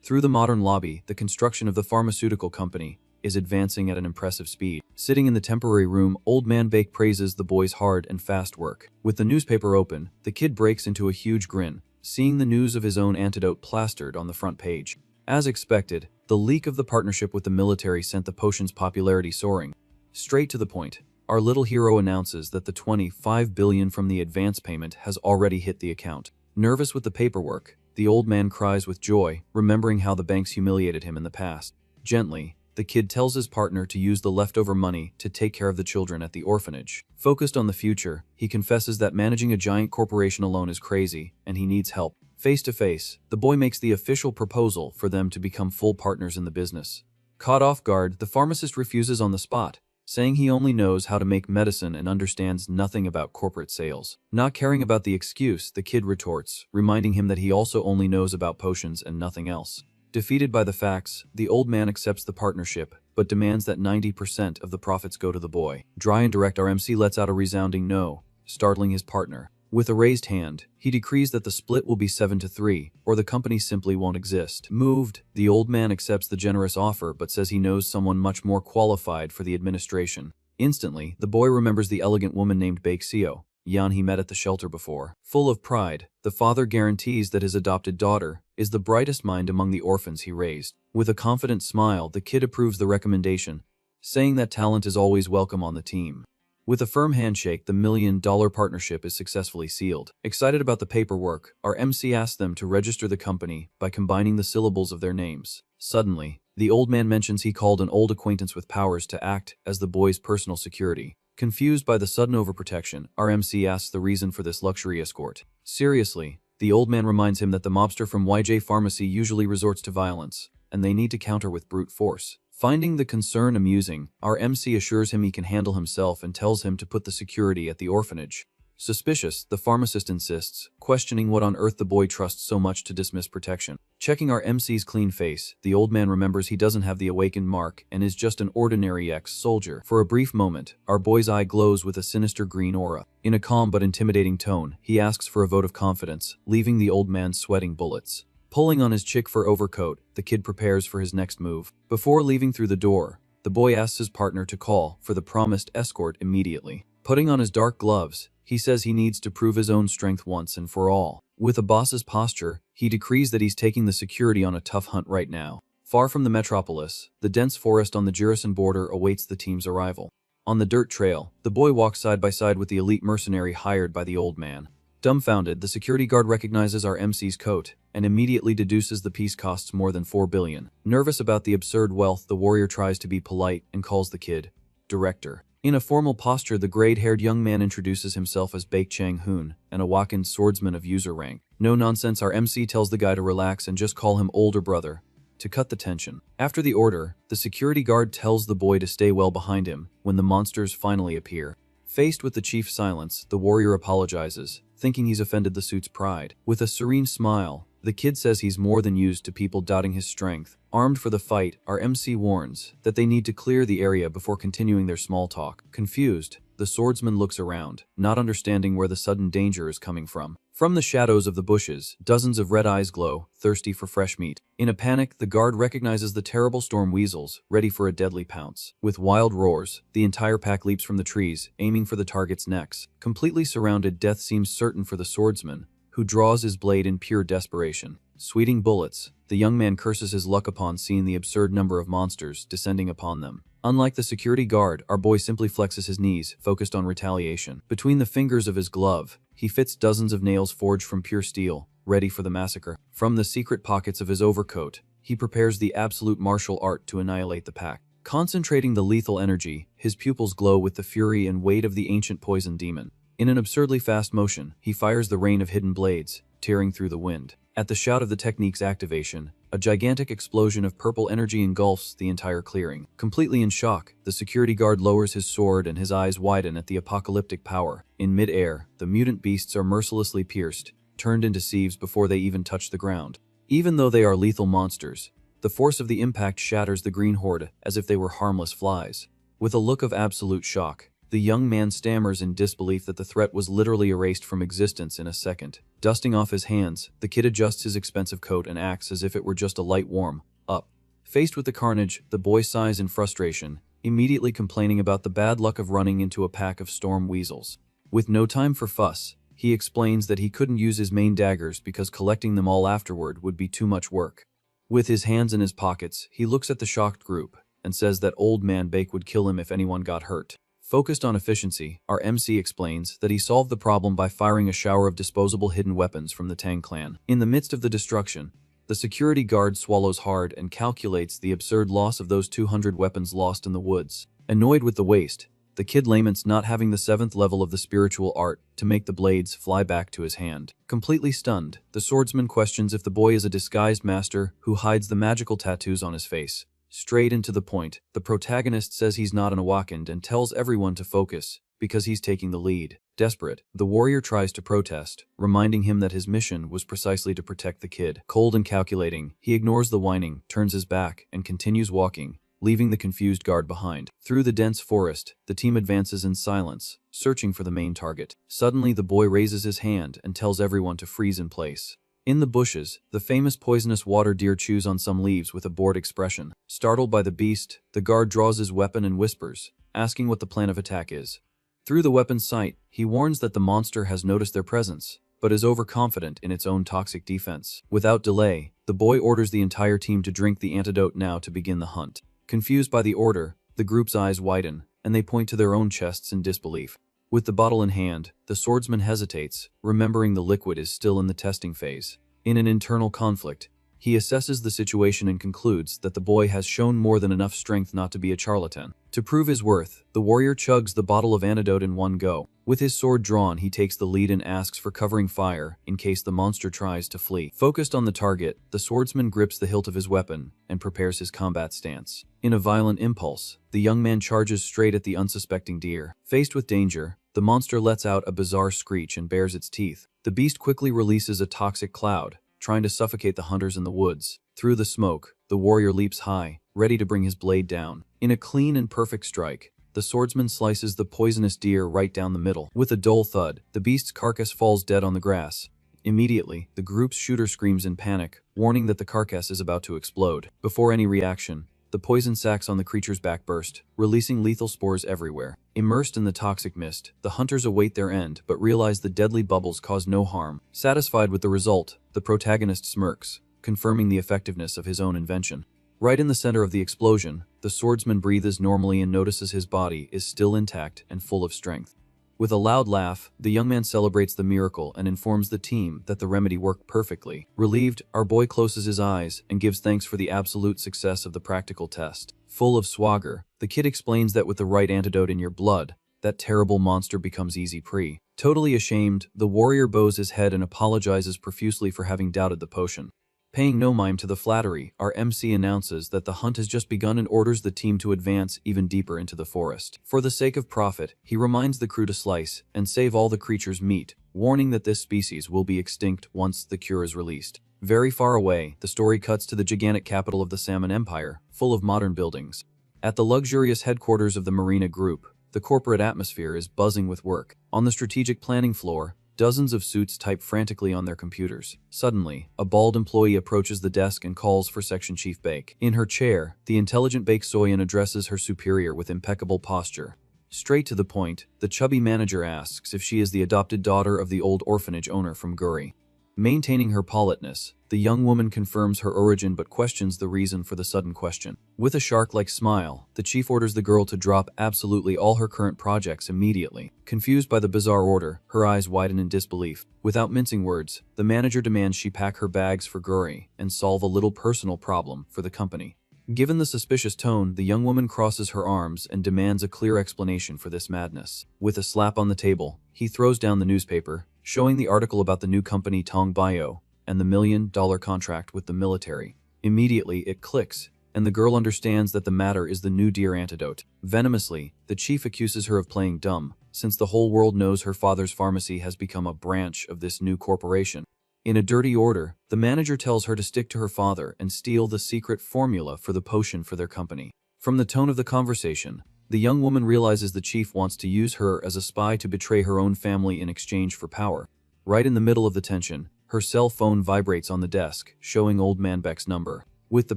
Through the modern lobby, the construction of the pharmaceutical company is advancing at an impressive speed. Sitting in the temporary room, Old Man Bake praises the boy's hard and fast work. With the newspaper open, the kid breaks into a huge grin, seeing the news of his own antidote plastered on the front page. As expected, the leak of the partnership with the military sent the potion's popularity soaring. Straight to the point, our little hero announces that the $25 billion from the advance payment has already hit the account. Nervous with the paperwork, the old man cries with joy, remembering how the banks humiliated him in the past. Gently, the kid tells his partner to use the leftover money to take care of the children at the orphanage. Focused on the future, he confesses that managing a giant corporation alone is crazy, and he needs help. Face to face, the boy makes the official proposal for them to become full partners in the business. Caught off guard, the pharmacist refuses on the spot, saying he only knows how to make medicine and understands nothing about corporate sales. Not caring about the excuse, the kid retorts, reminding him that he also only knows about potions and nothing else. Defeated by the facts, the old man accepts the partnership, but demands that 90% of the profits go to the boy. Dry and direct, our MC lets out a resounding no, startling his partner. With a raised hand, he decrees that the split will be 7-3, or the company simply won't exist. Moved, the old man accepts the generous offer but says he knows someone much more qualified for the administration. Instantly, the boy remembers the elegant woman named Baek Seo, Yan he met at the shelter before. Full of pride, the father guarantees that his adopted daughter is the brightest mind among the orphans he raised. With a confident smile, the kid approves the recommendation, saying that talent is always welcome on the team. With a firm handshake, the $1 million partnership is successfully sealed. Excited about the paperwork, our MC asks them to register the company by combining the syllables of their names. Suddenly, the old man mentions he called an old acquaintance with powers to act as the boy's personal security. Confused by the sudden overprotection, our MC asks the reason for this luxury escort. Seriously, the old man reminds him that the mobster from YJ Pharmacy usually resorts to violence, and they need to counter with brute force. Finding the concern amusing, our MC assures him he can handle himself and tells him to put the security at the orphanage. Suspicious, the pharmacist insists, questioning what on earth the boy trusts so much to dismiss protection. Checking our MC's clean face, the old man remembers he doesn't have the awakened mark and is just an ordinary ex-soldier. For a brief moment, our boy's eye glows with a sinister green aura. In a calm but intimidating tone, he asks for a vote of confidence, leaving the old man sweating bullets. Pulling on his chick fur overcoat, the kid prepares for his next move. Before leaving through the door, the boy asks his partner to call for the promised escort immediately. Putting on his dark gloves, he says he needs to prove his own strength once and for all. With a boss's posture, he decrees that he's taking the security on a tough hunt right now. Far from the metropolis, the dense forest on the Jurisan border awaits the team's arrival. On the dirt trail, the boy walks side by side with the elite mercenary hired by the old man. Dumbfounded, the security guard recognizes our MC's coat and immediately deduces the piece costs more than $4 billion. Nervous about the absurd wealth, the warrior tries to be polite and calls the kid Director. In a formal posture, the grey-haired young man introduces himself as Baek Chang-hoon, an awakened swordsman of user rank. No nonsense, our MC tells the guy to relax and just call him older brother, to cut the tension. After the order, the security guard tells the boy to stay well behind him when the monsters finally appear. Faced with the chief's silence, the warrior apologizes, thinking he's offended the suit's pride. With a serene smile, the kid says he's more than used to people doubting his strength. Armed for the fight, our MC warns that they need to clear the area before continuing their small talk. Confused, the swordsman looks around, not understanding where the sudden danger is coming from. From the shadows of the bushes, dozens of red eyes glow, thirsty for fresh meat. In a panic, the guard recognizes the terrible storm weasels, ready for a deadly pounce. With wild roars, the entire pack leaps from the trees, aiming for the target's necks. Completely surrounded, death seems certain for the swordsman, who draws his blade in pure desperation. Sweating bullets, the young man curses his luck upon seeing the absurd number of monsters descending upon them. Unlike the security guard, our boy simply flexes his knees, focused on retaliation. Between the fingers of his glove, he fits dozens of nails forged from pure steel, ready for the massacre. From the secret pockets of his overcoat, he prepares the absolute martial art to annihilate the pack. Concentrating the lethal energy, his pupils glow with the fury and weight of the ancient poison demon. In an absurdly fast motion, he fires the rain of hidden blades, tearing through the wind. At the shout of the technique's activation, a gigantic explosion of purple energy engulfs the entire clearing. Completely in shock, the security guard lowers his sword and his eyes widen at the apocalyptic power. In mid-air, the mutant beasts are mercilessly pierced, turned into sieves before they even touch the ground. Even though they are lethal monsters, the force of the impact shatters the green horde as if they were harmless flies. With a look of absolute shock, the young man stammers in disbelief that the threat was literally erased from existence in a second. Dusting off his hands, the kid adjusts his expensive coat and acts as if it were just a light warm-up. Faced with the carnage, the boy sighs in frustration, immediately complaining about the bad luck of running into a pack of storm weasels. With no time for fuss, he explains that he couldn't use his main daggers because collecting them all afterward would be too much work. With his hands in his pockets, he looks at the shocked group and says that old man Bake would kill him if anyone got hurt. Focused on efficiency, our MC explains that he solved the problem by firing a shower of disposable hidden weapons from the Tang clan. In the midst of the destruction, the security guard swallows hard and calculates the absurd loss of those 200 weapons lost in the woods. Annoyed with the waste, the kid laments not having the 7th level of the spiritual art to make the blades fly back to his hand. Completely stunned, the swordsman questions if the boy is a disguised master who hides the magical tattoos on his face. Straight into the point, the protagonist says he's not an awakened and tells everyone to focus, because he's taking the lead. Desperate, the warrior tries to protest, reminding him that his mission was precisely to protect the kid. Cold and calculating, he ignores the whining, turns his back, and continues walking, leaving the confused guard behind. Through the dense forest, the team advances in silence, searching for the main target. Suddenly, the boy raises his hand and tells everyone to freeze in place. In the bushes, the famous poisonous water deer chews on some leaves with a bored expression. Startled by the beast, the guard draws his weapon and whispers, asking what the plan of attack is. Through the weapon's sight, he warns that the monster has noticed their presence, but is overconfident in its own toxic defense. Without delay, the boy orders the entire team to drink the antidote now to begin the hunt. Confused by the order, the group's eyes widen, and they point to their own chests in disbelief. With the bottle in hand, the swordsman hesitates, remembering the liquid is still in the testing phase. In an internal conflict, he assesses the situation and concludes that the boy has shown more than enough strength not to be a charlatan. To prove his worth, the warrior chugs the bottle of antidote in one go. With his sword drawn, he takes the lead and asks for covering fire in case the monster tries to flee. Focused on the target, the swordsman grips the hilt of his weapon and prepares his combat stance. In a violent impulse, the young man charges straight at the unsuspecting deer. Faced with danger, the monster lets out a bizarre screech and bares its teeth. The beast quickly releases a toxic cloud, trying to suffocate the hunters in the woods. Through the smoke, the warrior leaps high, ready to bring his blade down. In a clean and perfect strike, the swordsman slices the poisonous deer right down the middle. With a dull thud, the beast's carcass falls dead on the grass. Immediately, the group's shooter screams in panic, warning that the carcass is about to explode. Before any reaction, the poison sacs on the creature's back burst, releasing lethal spores everywhere. Immersed in the toxic mist, the hunters await their end but realize the deadly bubbles cause no harm. Satisfied with the result, the protagonist smirks, confirming the effectiveness of his own invention. Right in the center of the explosion, the swordsman breathes normally and notices his body is still intact and full of strength. With a loud laugh, the young man celebrates the miracle and informs the team that the remedy worked perfectly. Relieved, our boy closes his eyes and gives thanks for the absolute success of the practical test. Full of swagger, the kid explains that with the right antidote in your blood, that terrible monster becomes easy prey. Totally ashamed, the warrior bows his head and apologizes profusely for having doubted the potion. Paying no mind to the flattery, our MC announces that the hunt has just begun and orders the team to advance even deeper into the forest. For the sake of profit, he reminds the crew to slice and save all the creature's meat, warning that this species will be extinct once the cure is released. Very far away, the story cuts to the gigantic capital of the Salmon Empire, full of modern buildings. At the luxurious headquarters of the Marina Group, the corporate atmosphere is buzzing with work. On the strategic planning floor, dozens of suits type frantically on their computers. Suddenly, a bald employee approaches the desk and calls for Section Chief Bake. In her chair, the intelligent Bake Soyan addresses her superior with impeccable posture. Straight to the point, the chubby manager asks if she is the adopted daughter of the old orphanage owner from Guri. Maintaining her politeness, the young woman confirms her origin but questions the reason for the sudden question. With a shark-like smile, the chief orders the girl to drop absolutely all her current projects immediately. Confused by the bizarre order, her eyes widen in disbelief. Without mincing words, the manager demands she pack her bags for Guri and solve a little personal problem for the company. Given the suspicious tone, the young woman crosses her arms and demands a clear explanation for this madness. With a slap on the table, he throws down the newspaper, showing the article about the new company Tong Bio and the $1 million contract with the military. Immediately, it clicks, and the girl understands that the matter is the new deer antidote. Venomously, the chief accuses her of playing dumb, since the whole world knows her father's pharmacy has become a branch of this new corporation. In a dirty order, the manager tells her to stick to her father and steal the secret formula for the potion for their company. From the tone of the conversation, the young woman realizes the chief wants to use her as a spy to betray her own family in exchange for power. Right in the middle of the tension, her cell phone vibrates on the desk, showing Old Man Beck's number. With the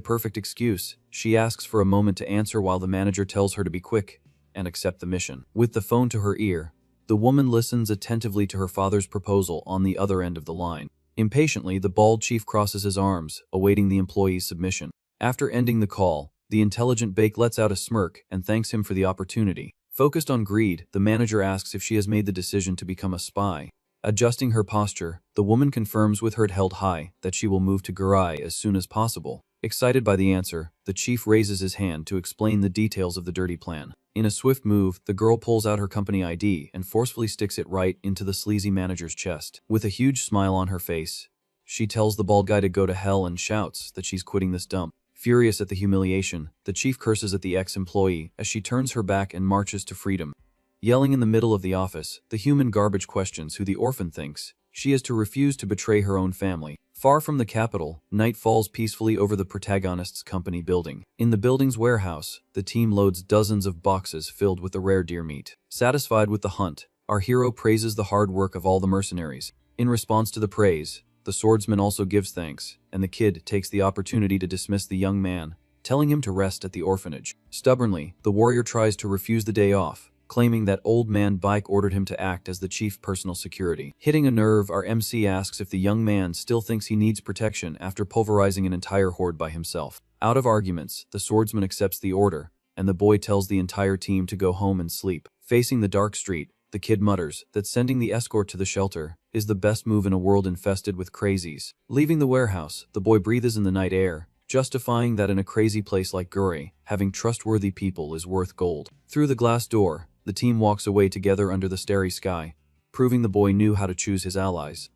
perfect excuse, she asks for a moment to answer while the manager tells her to be quick and accept the mission. With the phone to her ear, the woman listens attentively to her father's proposal on the other end of the line. Impatiently, the bald chief crosses his arms, awaiting the employee's submission. After ending the call, the intelligent Bake lets out a smirk and thanks him for the opportunity. Focused on greed, the manager asks if she has made the decision to become a spy. Adjusting her posture, the woman confirms with her head held high that she will move to Gurai as soon as possible. Excited by the answer, the chief raises his hand to explain the details of the dirty plan. In a swift move, the girl pulls out her company ID and forcefully sticks it right into the sleazy manager's chest. With a huge smile on her face, she tells the bald guy to go to hell and shouts that she's quitting this dump. Furious at the humiliation, the chief curses at the ex-employee as she turns her back and marches to freedom. Yelling in the middle of the office, the human garbage questions who the orphan thinks she is to refuse to betray her own family. Far from the capital, night falls peacefully over the protagonist's company building. In the building's warehouse, the team loads dozens of boxes filled with the rare deer meat. Satisfied with the hunt, our hero praises the hard work of all the mercenaries. In response to the praise, the swordsman also gives thanks, and the kid takes the opportunity to dismiss the young man, telling him to rest at the orphanage. Stubbornly, the warrior tries to refuse the day off, claiming that Old Man Bike ordered him to act as the chief personal security. Hitting a nerve, our MC asks if the young man still thinks he needs protection after pulverizing an entire horde by himself. Out of arguments, the swordsman accepts the order, and the boy tells the entire team to go home and sleep. Facing the dark street, the kid mutters that sending the escort to the shelter is the best move in a world infested with crazies. Leaving the warehouse, the boy breathes in the night air, justifying that in a crazy place like Guri, having trustworthy people is worth gold. Through the glass door, the team walks away together under the starry sky, proving the boy knew how to choose his allies.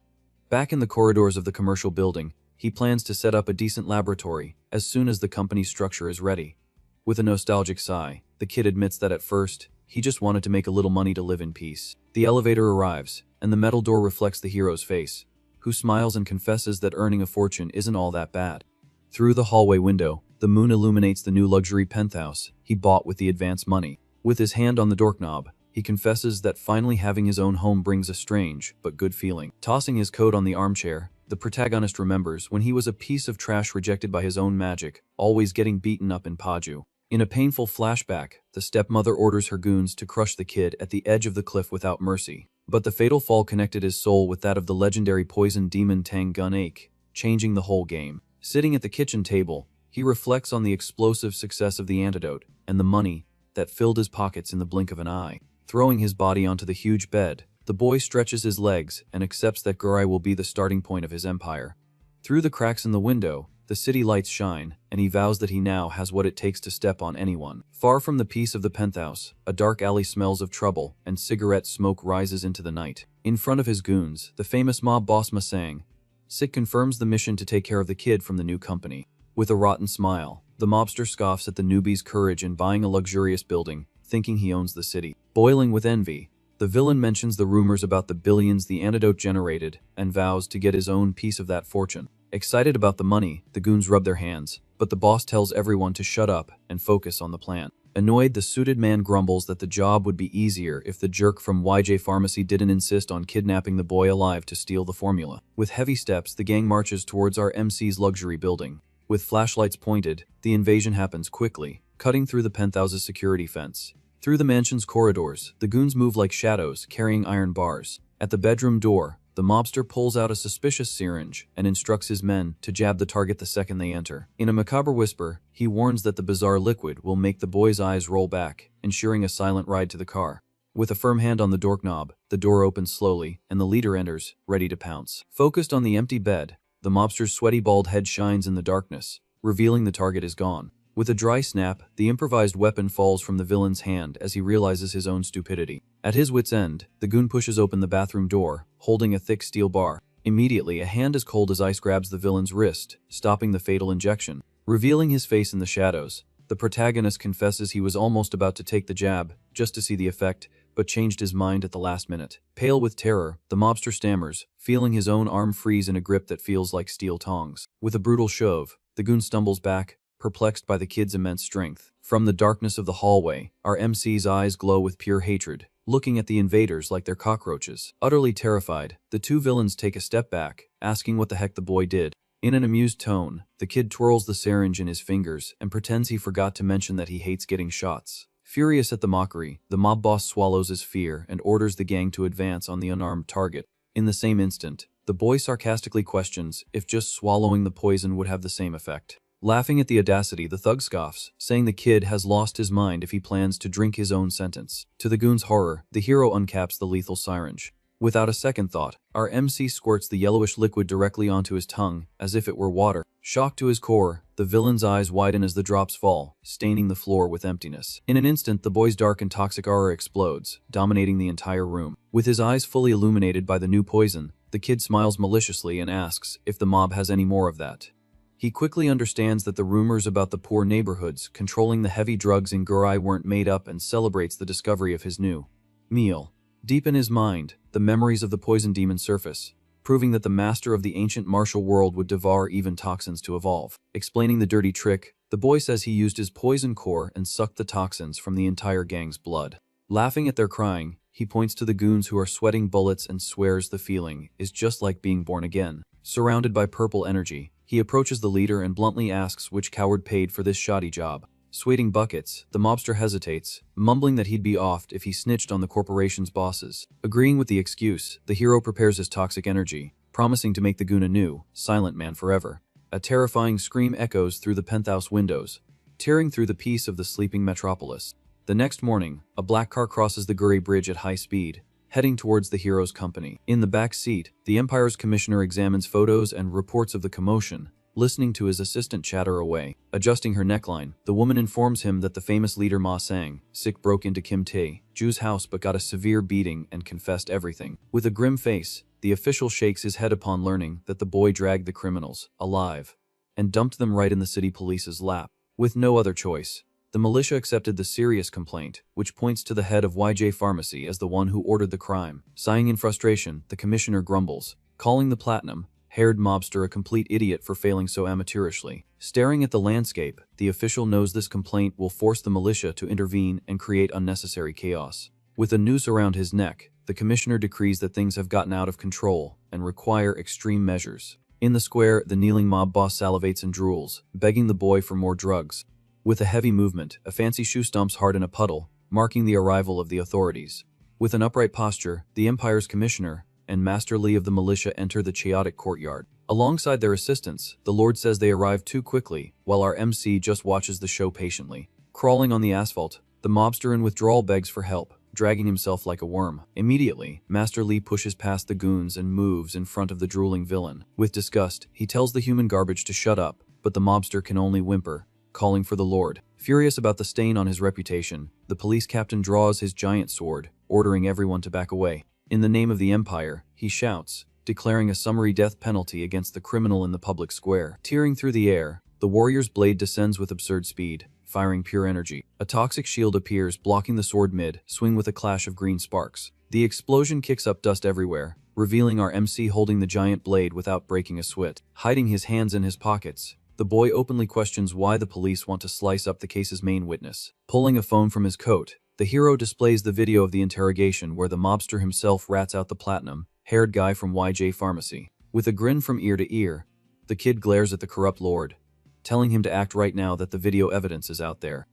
Back in the corridors of the commercial building, he plans to set up a decent laboratory as soon as the company's structure is ready. With a nostalgic sigh, the kid admits that at first, he just wanted to make a little money to live in peace. The elevator arrives, and the metal door reflects the hero's face, who smiles and confesses that earning a fortune isn't all that bad. Through the hallway window, the moon illuminates the new luxury penthouse he bought with the advance money. With his hand on the doorknob, he confesses that finally having his own home brings a strange but good feeling. Tossing his coat on the armchair, the protagonist remembers when he was a piece of trash rejected by his own magic, always getting beaten up in Paju. In a painful flashback, the stepmother orders her goons to crush the kid at the edge of the cliff without mercy. But the fatal fall connected his soul with that of the legendary poison demon Tang Gun Ache, changing the whole game. Sitting at the kitchen table, he reflects on the explosive success of the antidote and the money that filled his pockets in the blink of an eye. Throwing his body onto the huge bed, the boy stretches his legs and accepts that Gurai will be the starting point of his empire. Through the cracks in the window, the city lights shine, and he vows that he now has what it takes to step on anyone. Far from the peace of the penthouse, a dark alley smells of trouble, and cigarette smoke rises into the night. In front of his goons, the famous mob boss Masang Sik confirms the mission to take care of the kid from the new company. With a rotten smile, the mobster scoffs at the newbie's courage in buying a luxurious building, thinking he owns the city. Boiling with envy, the villain mentions the rumors about the billions the antidote generated and vows to get his own piece of that fortune. Excited about the money, the goons rub their hands, but the boss tells everyone to shut up and focus on the plan. Annoyed, the suited man grumbles that the job would be easier if the jerk from YJ Pharmacy didn't insist on kidnapping the boy alive to steal the formula. With heavy steps, the gang marches towards our MC's luxury building. With flashlights pointed, the invasion happens quickly, cutting through the penthouse's security fence. Through the mansion's corridors, the goons move like shadows, carrying iron bars. At the bedroom door, the mobster pulls out a suspicious syringe and instructs his men to jab the target the second they enter. In a macabre whisper, he warns that the bizarre liquid will make the boy's eyes roll back, ensuring a silent ride to the car. With a firm hand on the doorknob, the door opens slowly, and the leader enters, ready to pounce. Focused on the empty bed, the mobster's sweaty bald head shines in the darkness, revealing the target is gone. With a dry snap, the improvised weapon falls from the villain's hand as he realizes his own stupidity. At his wit's end, the goon pushes open the bathroom door, holding a thick steel bar. Immediately, a hand as cold as ice grabs the villain's wrist, stopping the fatal injection. Revealing his face in the shadows, the protagonist confesses he was almost about to take the jab, just to see the effect, but changed his mind at the last minute. Pale with terror, the mobster stammers, feeling his own arm freeze in a grip that feels like steel tongs. With a brutal shove, the goon stumbles back, perplexed by the kid's immense strength. From the darkness of the hallway, our MC's eyes glow with pure hatred, looking at the invaders like they're cockroaches. Utterly terrified, the two villains take a step back, asking what the heck the boy did. In an amused tone, the kid twirls the syringe in his fingers and pretends he forgot to mention that he hates getting shots. Furious at the mockery, the mob boss swallows his fear and orders the gang to advance on the unarmed target. In the same instant, the boy sarcastically questions if just swallowing the poison would have the same effect. Laughing at the audacity, the thug scoffs, saying the kid has lost his mind if he plans to drink his own sentence. To the goon's horror, the hero uncaps the lethal syringe. Without a second thought, our MC squirts the yellowish liquid directly onto his tongue, as if it were water. Shocked to his core, the villain's eyes widen as the drops fall, staining the floor with emptiness. In an instant, the boy's dark and toxic aura explodes, dominating the entire room. With his eyes fully illuminated by the new poison, the kid smiles maliciously and asks if the mob has any more of that. He quickly understands that the rumors about the poor neighborhoods controlling the heavy drugs in Gurai weren't made up and celebrates the discovery of his new meal. Deep in his mind, the memories of the poison demon surface, proving that the master of the ancient martial world would devour even toxins to evolve. Explaining the dirty trick, the boy says he used his poison core and sucked the toxins from the entire gang's blood. Laughing at their crying, he points to the goons who are sweating bullets and swears the feeling is just like being born again. Surrounded by purple energy, he approaches the leader and bluntly asks which coward paid for this shoddy job. Sweating buckets, the mobster hesitates, mumbling that he'd be offed if he snitched on the corporation's bosses. Agreeing with the excuse, the hero prepares his toxic energy, promising to make the goon a new, silent man forever. A terrifying scream echoes through the penthouse windows, tearing through the peace of the sleeping metropolis. The next morning, a black car crosses the Guri Bridge at high speed, heading towards the hero's company. In the back seat, the Empire's commissioner examines photos and reports of the commotion, listening to his assistant chatter away. Adjusting her neckline, the woman informs him that the famous leader Ma Sang-sik broke into Kim Tae-ju's house but got a severe beating and confessed everything. With a grim face, the official shakes his head upon learning that the boy dragged the criminals, alive, and dumped them right in the city police's lap. With no other choice, the militia accepted the serious complaint, which points to the head of YJ Pharmacy as the one who ordered the crime. Sighing in frustration, the commissioner grumbles, calling the platinum-haired mobster a complete idiot for failing so amateurishly. Staring at the landscape, the official knows this complaint will force the militia to intervene and create unnecessary chaos. With a noose around his neck, the commissioner decrees that things have gotten out of control and require extreme measures. In the square, the kneeling mob boss salivates and drools, begging the boy for more drugs. With a heavy movement, a fancy shoe stomps hard in a puddle, marking the arrival of the authorities. With an upright posture, the Empire's commissioner and Master Li of the militia enter the chaotic courtyard. Alongside their assistants, the Lord says they arrived too quickly, while our MC just watches the show patiently. Crawling on the asphalt, the mobster in withdrawal begs for help, dragging himself like a worm. Immediately, Master Li pushes past the goons and moves in front of the drooling villain. With disgust, he tells the human garbage to shut up, but the mobster can only whimper, calling for the Lord. Furious about the stain on his reputation, the police captain draws his giant sword, ordering everyone to back away. In the name of the Empire, he shouts, declaring a summary death penalty against the criminal in the public square. Tearing through the air, the warrior's blade descends with absurd speed, firing pure energy. A toxic shield appears, blocking the sword mid-swing with a clash of green sparks. The explosion kicks up dust everywhere, revealing our MC holding the giant blade without breaking a sweat. Hiding his hands in his pockets, the boy openly questions why the police want to slice up the case's main witness. Pulling a phone from his coat, the hero displays the video of the interrogation where the mobster himself rats out the platinum-haired guy from YJ Pharmacy. With a grin from ear to ear, the kid glares at the corrupt lord, telling him to act right now that the video evidence is out there.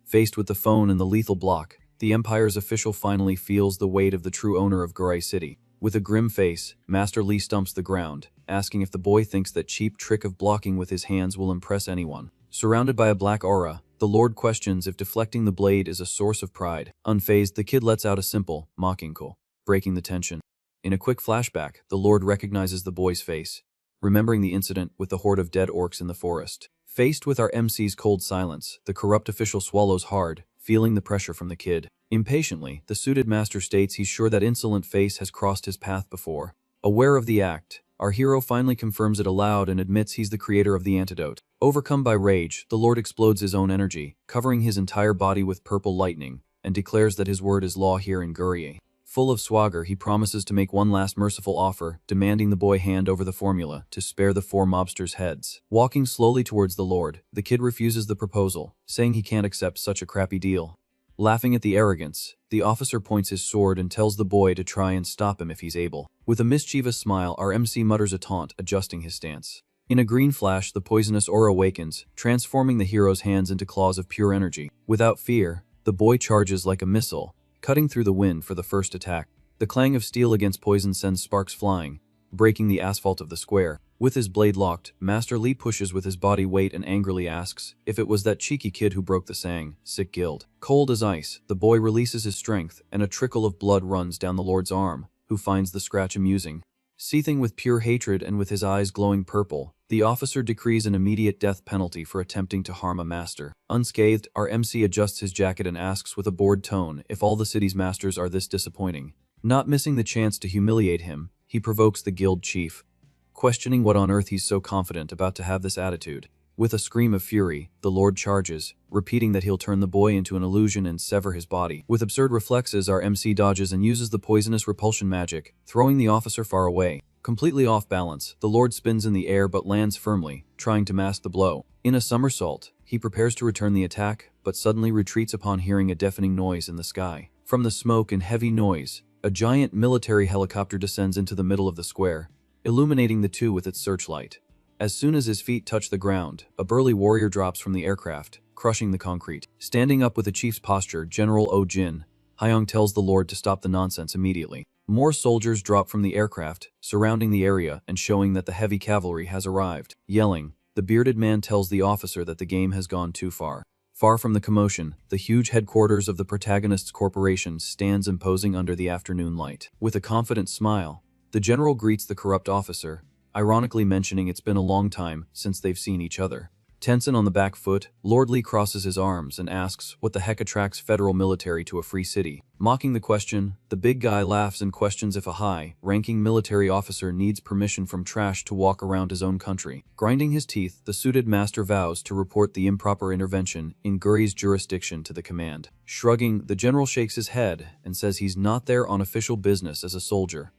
Faced with the phone and the lethal block, the Empire's official finally feels the weight of the true owner of Gurai City. With a grim face, Master Lee stumps the ground, asking if the boy thinks that cheap trick of blocking with his hands will impress anyone. Surrounded by a black aura, the Lord questions if deflecting the blade is a source of pride. Unfazed, the kid lets out a simple, mocking call, breaking the tension. In a quick flashback, the Lord recognizes the boy's face, remembering the incident with the horde of dead orcs in the forest. Faced with our MC's cold silence, the corrupt official swallows hard, feeling the pressure from the kid. Impatiently, the suited master states he's sure that insolent face has crossed his path before. Aware of the act, our hero finally confirms it aloud and admits he's the creator of the antidote. Overcome by rage, the Lord explodes his own energy, covering his entire body with purple lightning, and declares that his word is law here in Gurai. Full of swagger, he promises to make one last merciful offer, demanding the boy hand over the formula to spare the 4 mobsters' heads. Walking slowly towards the Lord, the kid refuses the proposal, saying he can't accept such a crappy deal. Laughing at the arrogance, the officer points his sword and tells the boy to try and stop him if he's able. With a mischievous smile, our MC mutters a taunt, adjusting his stance. In a green flash, the poisonous aura awakens, transforming the hero's hands into claws of pure energy. Without fear, the boy charges like a missile, cutting through the wind for the first attack. The clang of steel against poison sends sparks flying, breaking the asphalt of the square. With his blade locked, Master Lee pushes with his body weight and angrily asks if it was that cheeky kid who broke the sang, sick guild. Cold as ice, the boy releases his strength, and a trickle of blood runs down the Lord's arm, who finds the scratch amusing. Seething with pure hatred and with his eyes glowing purple, the officer decrees an immediate death penalty for attempting to harm a master. Unscathed, our MC adjusts his jacket and asks with a bored tone if all the city's masters are this disappointing. Not missing the chance to humiliate him, he provokes the guild chief, questioning what on earth he's so confident about to have this attitude. With a scream of fury, the Lord charges, repeating that he'll turn the boy into an illusion and sever his body. With absurd reflexes, our MC dodges and uses the poisonous repulsion magic, throwing the officer far away. Completely off balance, the Lord spins in the air but lands firmly, trying to mask the blow. In a somersault, he prepares to return the attack, but suddenly retreats upon hearing a deafening noise in the sky. From the smoke and heavy noise, a giant military helicopter descends into the middle of the square, illuminating the two with its searchlight. As soon as his feet touch the ground, a burly warrior drops from the aircraft, crushing the concrete. Standing up with the chief's posture, General Oh Jin, Hyung tells the Lord to stop the nonsense immediately. More soldiers drop from the aircraft, surrounding the area and showing that the heavy cavalry has arrived. Yelling, the bearded man tells the officer that the game has gone too far. Far from the commotion, the huge headquarters of the protagonist's corporation stands imposing under the afternoon light. With a confident smile, the general greets the corrupt officer, ironically mentioning it's been a long time since they've seen each other. Tense and on the back foot, Lord Lee crosses his arms and asks what the heck attracts federal military to a free city. Mocking the question, the big guy laughs and questions if a high-ranking military officer needs permission from trash to walk around his own country. Grinding his teeth, the suited master vows to report the improper intervention in Guri's jurisdiction to the command. Shrugging, the general shakes his head and says he's not there on official business as a soldier.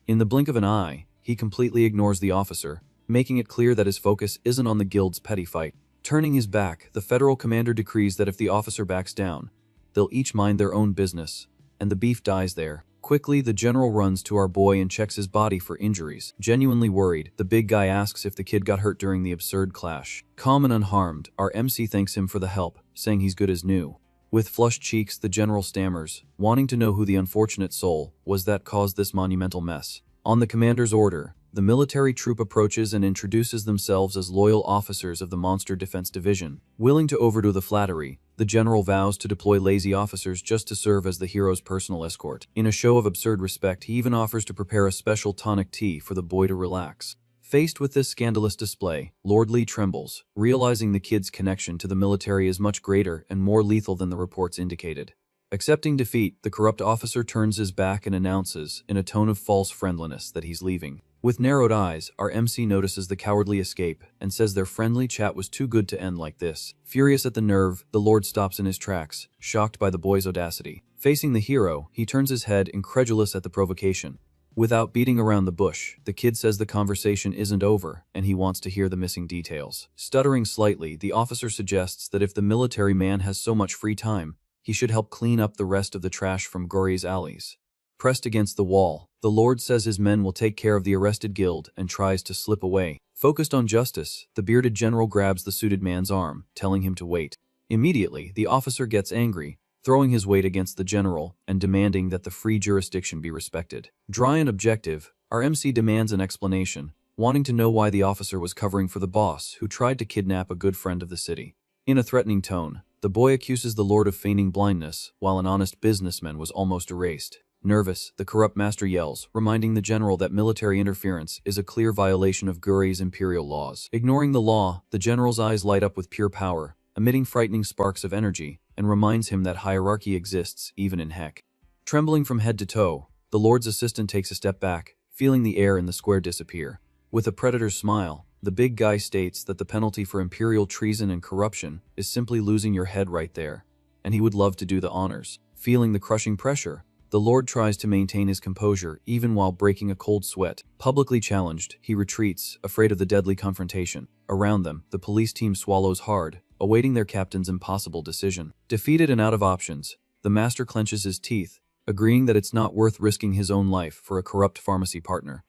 In the blink of an eye, he completely ignores the officer, making it clear that his focus isn't on the guild's petty fight. Turning his back, the federal commander decrees that if the officer backs down, they'll each mind their own business, and the beef dies there. Quickly, the general runs to our boy and checks his body for injuries. Genuinely worried, the big guy asks if the kid got hurt during the absurd clash. Calm and unharmed, our MC thanks him for the help, saying he's good as new. With flushed cheeks, the general stammers, wanting to know who the unfortunate soul was that caused this monumental mess. On the commander's order, the military troop approaches and introduces themselves as loyal officers of the Monster Defense Division. Willing to overdo the flattery, the general vows to deploy lazy officers just to serve as the hero's personal escort. In a show of absurd respect, he even offers to prepare a special tonic tea for the boy to relax. Faced with this scandalous display, Lord Lee trembles, realizing the kid's connection to the military is much greater and more lethal than the reports indicated. Accepting defeat, the corrupt officer turns his back and announces, in a tone of false friendliness, that he's leaving. With narrowed eyes, our MC notices the cowardly escape and says their friendly chat was too good to end like this. Furious at the nerve, the Lord stops in his tracks, shocked by the boy's audacity. Facing the hero, he turns his head, incredulous at the provocation. Without beating around the bush, the kid says the conversation isn't over and he wants to hear the missing details. Stuttering slightly, the officer suggests that if the military man has so much free time, he should help clean up the rest of the trash from Gory's alleys. Pressed against the wall, the Lord says his men will take care of the arrested guild and tries to slip away. Focused on justice, the bearded general grabs the suited man's arm, telling him to wait. Immediately, the officer gets angry, throwing his weight against the general and demanding that the free jurisdiction be respected. Dry and objective, our MC demands an explanation, wanting to know why the officer was covering for the boss who tried to kidnap a good friend of the city. In a threatening tone, the boy accuses the Lord of feigning blindness, while an honest businessman was almost erased. Nervous, the corrupt master yells, reminding the general that military interference is a clear violation of Gory's imperial laws. Ignoring the law, the general's eyes light up with pure power, emitting frightening sparks of energy, and reminds him that hierarchy exists even in heck. Trembling from head to toe, the Lord's assistant takes a step back, feeling the air in the square disappear. With a predator's smile, the big guy states that the penalty for imperial treason and corruption is simply losing your head right there, and he would love to do the honors. Feeling the crushing pressure, the Lord tries to maintain his composure even while breaking a cold sweat. Publicly challenged, he retreats, afraid of the deadly confrontation. Around them, the police team swallows hard, awaiting their captain's impossible decision. Defeated and out of options, the master clenches his teeth, agreeing that it's not worth risking his own life for a corrupt pharmacy partner.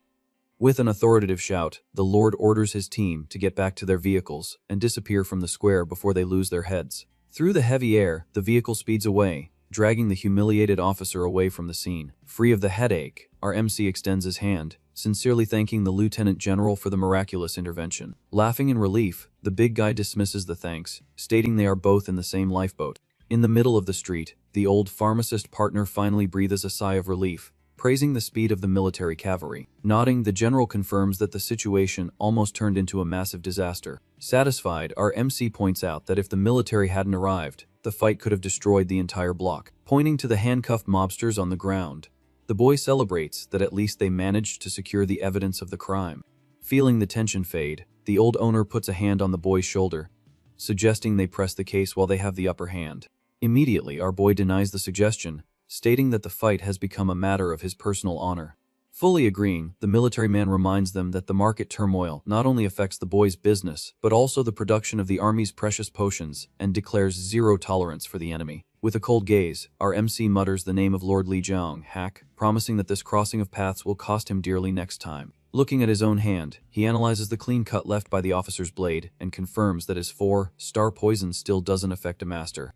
With an authoritative shout, the Lord orders his team to get back to their vehicles and disappear from the square before they lose their heads. Through the heavy air, the vehicle speeds away, dragging the humiliated officer away from the scene. Free of the headache, our MC extends his hand, sincerely thanking the lieutenant general for the miraculous intervention. Laughing in relief, the big guy dismisses the thanks, stating they are both in the same lifeboat. In the middle of the street, the old pharmacist partner finally breathes a sigh of relief, praising the speed of the military cavalry. Nodding, the general confirms that the situation almost turned into a massive disaster. Satisfied, our MC points out that if the military hadn't arrived, the fight could have destroyed the entire block. Pointing to the handcuffed mobsters on the ground, the boy celebrates that at least they managed to secure the evidence of the crime. Feeling the tension fade, the old owner puts a hand on the boy's shoulder, suggesting they press the case while they have the upper hand. Immediately, our boy denies the suggestion, stating that the fight has become a matter of his personal honor. Fully agreeing, the military man reminds them that the market turmoil not only affects the boy's business, but also the production of the army's precious potions, and declares zero tolerance for the enemy. With a cold gaze, our MC mutters the name of Lord Li Jiang, hack, promising that this crossing of paths will cost him dearly next time. Looking at his own hand, he analyzes the clean cut left by the officer's blade and confirms that his 4-star poison still doesn't affect a master.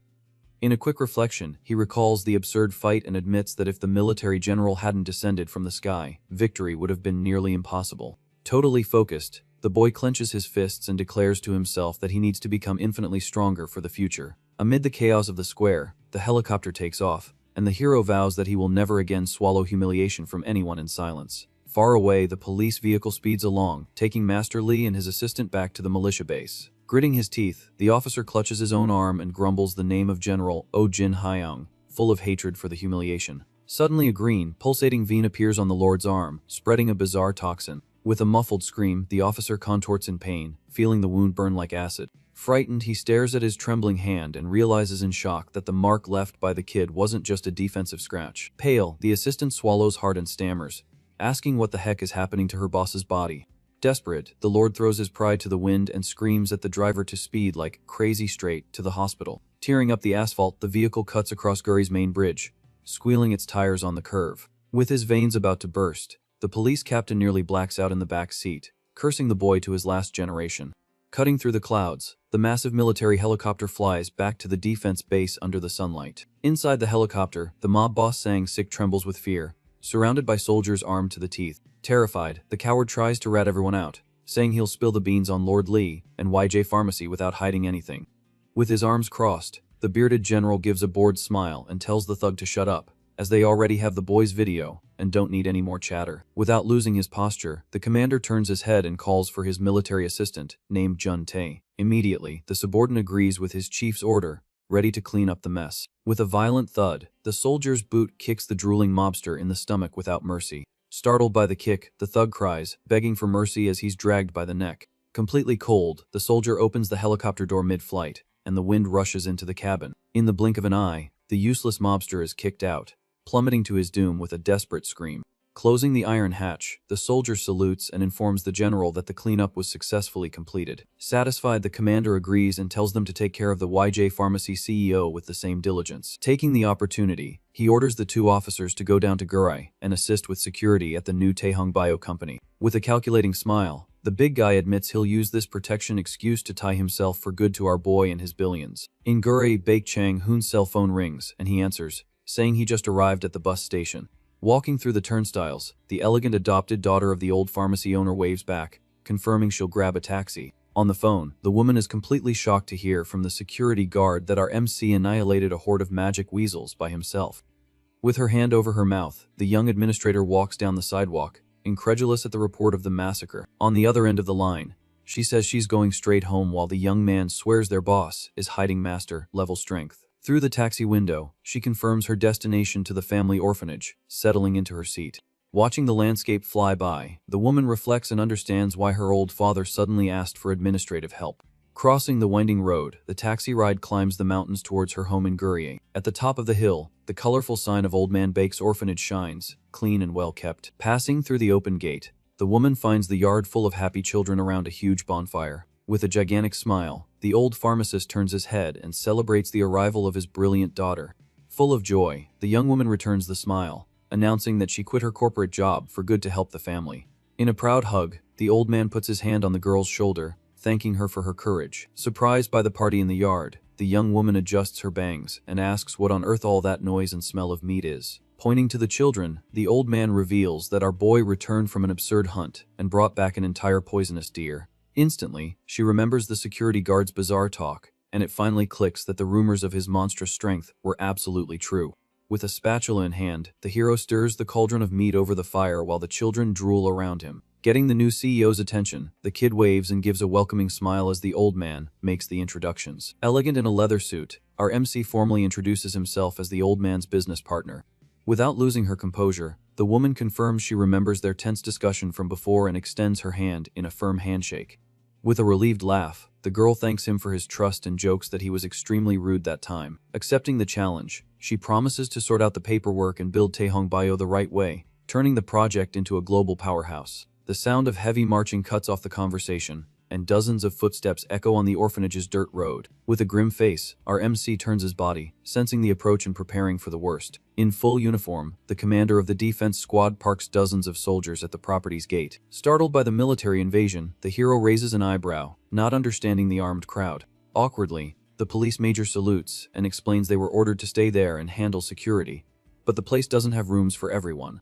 In a quick reflection, he recalls the absurd fight and admits that if the military general hadn't descended from the sky, victory would have been nearly impossible. Totally focused, the boy clenches his fists and declares to himself that he needs to become infinitely stronger for the future. Amid the chaos of the square, the helicopter takes off, and the hero vows that he will never again swallow humiliation from anyone in silence. Far away, the police vehicle speeds along, taking Master Lee and his assistant back to the militia base. Gritting his teeth, the officer clutches his own arm and grumbles the name of General Oh Jin Hyung, full of hatred for the humiliation. Suddenly a green, pulsating vein appears on the Lord's arm, spreading a bizarre toxin. With a muffled scream, the officer contorts in pain, feeling the wound burn like acid. Frightened, he stares at his trembling hand and realizes in shock that the mark left by the kid wasn't just a defensive scratch. Pale, the assistant swallows hard and stammers, asking what the heck is happening to her boss's body. Desperate, the Lord throws his pride to the wind and screams at the driver to speed like crazy straight to the hospital. Tearing up the asphalt, the vehicle cuts across Gory's main bridge, squealing its tires on the curve. With his veins about to burst, the police captain nearly blacks out in the back seat, cursing the boy to his last generation. Cutting through the clouds, the massive military helicopter flies back to the defense base under the sunlight. Inside the helicopter, the mob boss Sang Sik trembles with fear, surrounded by soldiers armed to the teeth. Terrified, the coward tries to rat everyone out, saying he'll spill the beans on Lord Lee and YJ Pharmacy without hiding anything. With his arms crossed, the bearded general gives a bored smile and tells the thug to shut up, as they already have the boy's video and don't need any more chatter. Without losing his posture, the commander turns his head and calls for his military assistant, named Jun Tae. Immediately, the subordinate agrees with his chief's order, ready to clean up the mess. With a violent thud, the soldier's boot kicks the drooling mobster in the stomach without mercy. Startled by the kick, the thug cries, begging for mercy as he's dragged by the neck. Completely cold, the soldier opens the helicopter door mid-flight, and the wind rushes into the cabin. In the blink of an eye, the useless mobster is kicked out, plummeting to his doom with a desperate scream. Closing the iron hatch, the soldier salutes and informs the general that the cleanup was successfully completed. Satisfied, the commander agrees and tells them to take care of the YJ Pharmacy CEO with the same diligence. Taking the opportunity, he orders the two officers to go down to Gurai and assist with security at the new Taehong Bio Company. With a calculating smile, the big guy admits he'll use this protection excuse to tie himself for good to our boy and his billions. In Gurai, Baek Chang-hoon's cell phone rings and he answers, saying he just arrived at the bus station. Walking through the turnstiles, the elegant adopted daughter of the old pharmacy owner waves back, confirming she'll grab a taxi. On the phone, the woman is completely shocked to hear from the security guard that our MC annihilated a horde of magic weasels by himself. With her hand over her mouth, the young administrator walks down the sidewalk, incredulous at the report of the massacre. On the other end of the line, she says she's going straight home while the young man swears their boss is hiding master-level strength. Through the taxi window, she confirms her destination to the family orphanage, settling into her seat. Watching the landscape fly by, the woman reflects and understands why her old father suddenly asked for administrative help. Crossing the winding road, the taxi ride climbs the mountains towards her home in Gurye. At the top of the hill, the colorful sign of Old Man Bake's orphanage shines, clean and well kept. Passing through the open gate, the woman finds the yard full of happy children around a huge bonfire. With a gigantic smile, the old pharmacist turns his head and celebrates the arrival of his brilliant daughter. Full of joy, the young woman returns the smile, announcing that she quit her corporate job for good to help the family. In a proud hug, the old man puts his hand on the girl's shoulder, thanking her for her courage. Surprised by the party in the yard, the young woman adjusts her bangs and asks what on earth all that noise and smell of meat is. Pointing to the children, the old man reveals that our boy returned from an absurd hunt and brought back an entire poisonous deer. Instantly, she remembers the security guard's bizarre talk, and it finally clicks that the rumors of his monstrous strength were absolutely true. With a spatula in hand, the hero stirs the cauldron of meat over the fire while the children drool around him. Getting the new CEO's attention, the kid waves and gives a welcoming smile as the old man makes the introductions. Elegant in a leather suit, our MC formally introduces himself as the old man's business partner. Without losing her composure, the woman confirms she remembers their tense discussion from before and extends her hand in a firm handshake. With a relieved laugh, the girl thanks him for his trust and jokes that he was extremely rude that time. Accepting the challenge, she promises to sort out the paperwork and build Taehong Bio the right way, turning the project into a global powerhouse. The sound of heavy marching cuts off the conversation, and dozens of footsteps echo on the orphanage's dirt road. With a grim face, our MC turns his body, sensing the approach and preparing for the worst. In full uniform, the commander of the defense squad parks dozens of soldiers at the property's gate. Startled by the military invasion, the hero raises an eyebrow, not understanding the armed crowd. Awkwardly, the police major salutes and explains they were ordered to stay there and handle security, but the place doesn't have rooms for everyone.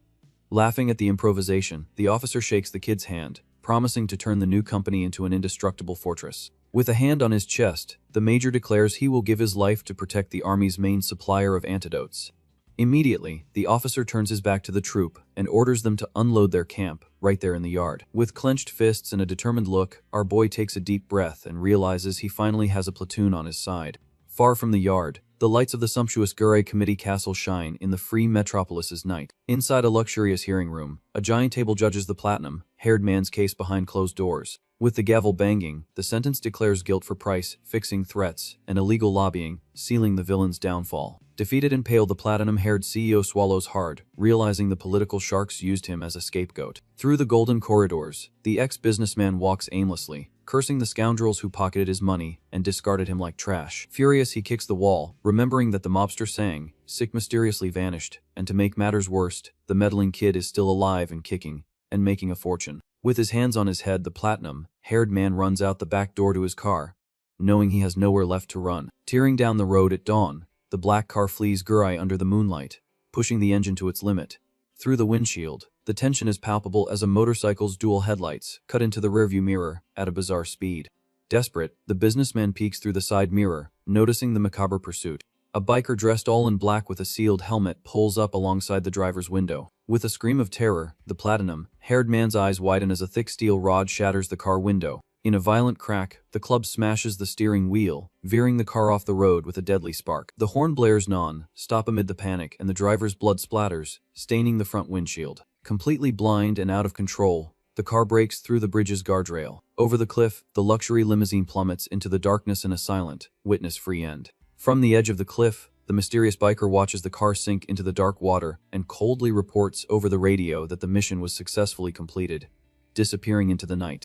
Laughing at the improvisation, the officer shakes the kid's hand, promising to turn the new company into an indestructible fortress. With a hand on his chest, the major declares he will give his life to protect the army's main supplier of antidotes. Immediately, the officer turns his back to the troop and orders them to unload their camp right there in the yard. With clenched fists and a determined look, our boy takes a deep breath and realizes he finally has a platoon on his side. Far from the yard, the lights of the sumptuous Gurye Committee Castle shine in the free metropolis's night. Inside a luxurious hearing room, a giant table judges the platinum-haired man's case behind closed doors. With the gavel banging, the sentence declares guilt for price, fixing threats, and illegal lobbying, sealing the villain's downfall. Defeated and pale, the platinum-haired CEO swallows hard, realizing the political sharks used him as a scapegoat. Through the golden corridors, the ex-businessman walks aimlessly, cursing the scoundrels who pocketed his money and discarded him like trash. Furious, he kicks the wall, remembering that the mobster Sang, sick, mysteriously vanished, and to make matters worse, the meddling kid is still alive and kicking, and making a fortune. With his hands on his head, the platinum-haired man runs out the back door to his car, knowing he has nowhere left to run. Tearing down the road at dawn, the black car flees Gurye under the moonlight, pushing the engine to its limit. Through the windshield, the tension is palpable as a motorcycle's dual headlights cut into the rearview mirror at a bizarre speed. Desperate, the businessman peeks through the side mirror, noticing the macabre pursuit. A biker dressed all in black with a sealed helmet pulls up alongside the driver's window. With a scream of terror, the platinum-haired man's eyes widen as a thick steel rod shatters the car window. In a violent crack, the club smashes the steering wheel, veering the car off the road with a deadly spark. The horn blares non-stop amid the panic, and the driver's blood splatters, staining the front windshield. Completely blind and out of control, the car breaks through the bridge's guardrail. Over the cliff, the luxury limousine plummets into the darkness in a silent, witness-free end. From the edge of the cliff, the mysterious biker watches the car sink into the dark water and coldly reports over the radio that the mission was successfully completed, disappearing into the night.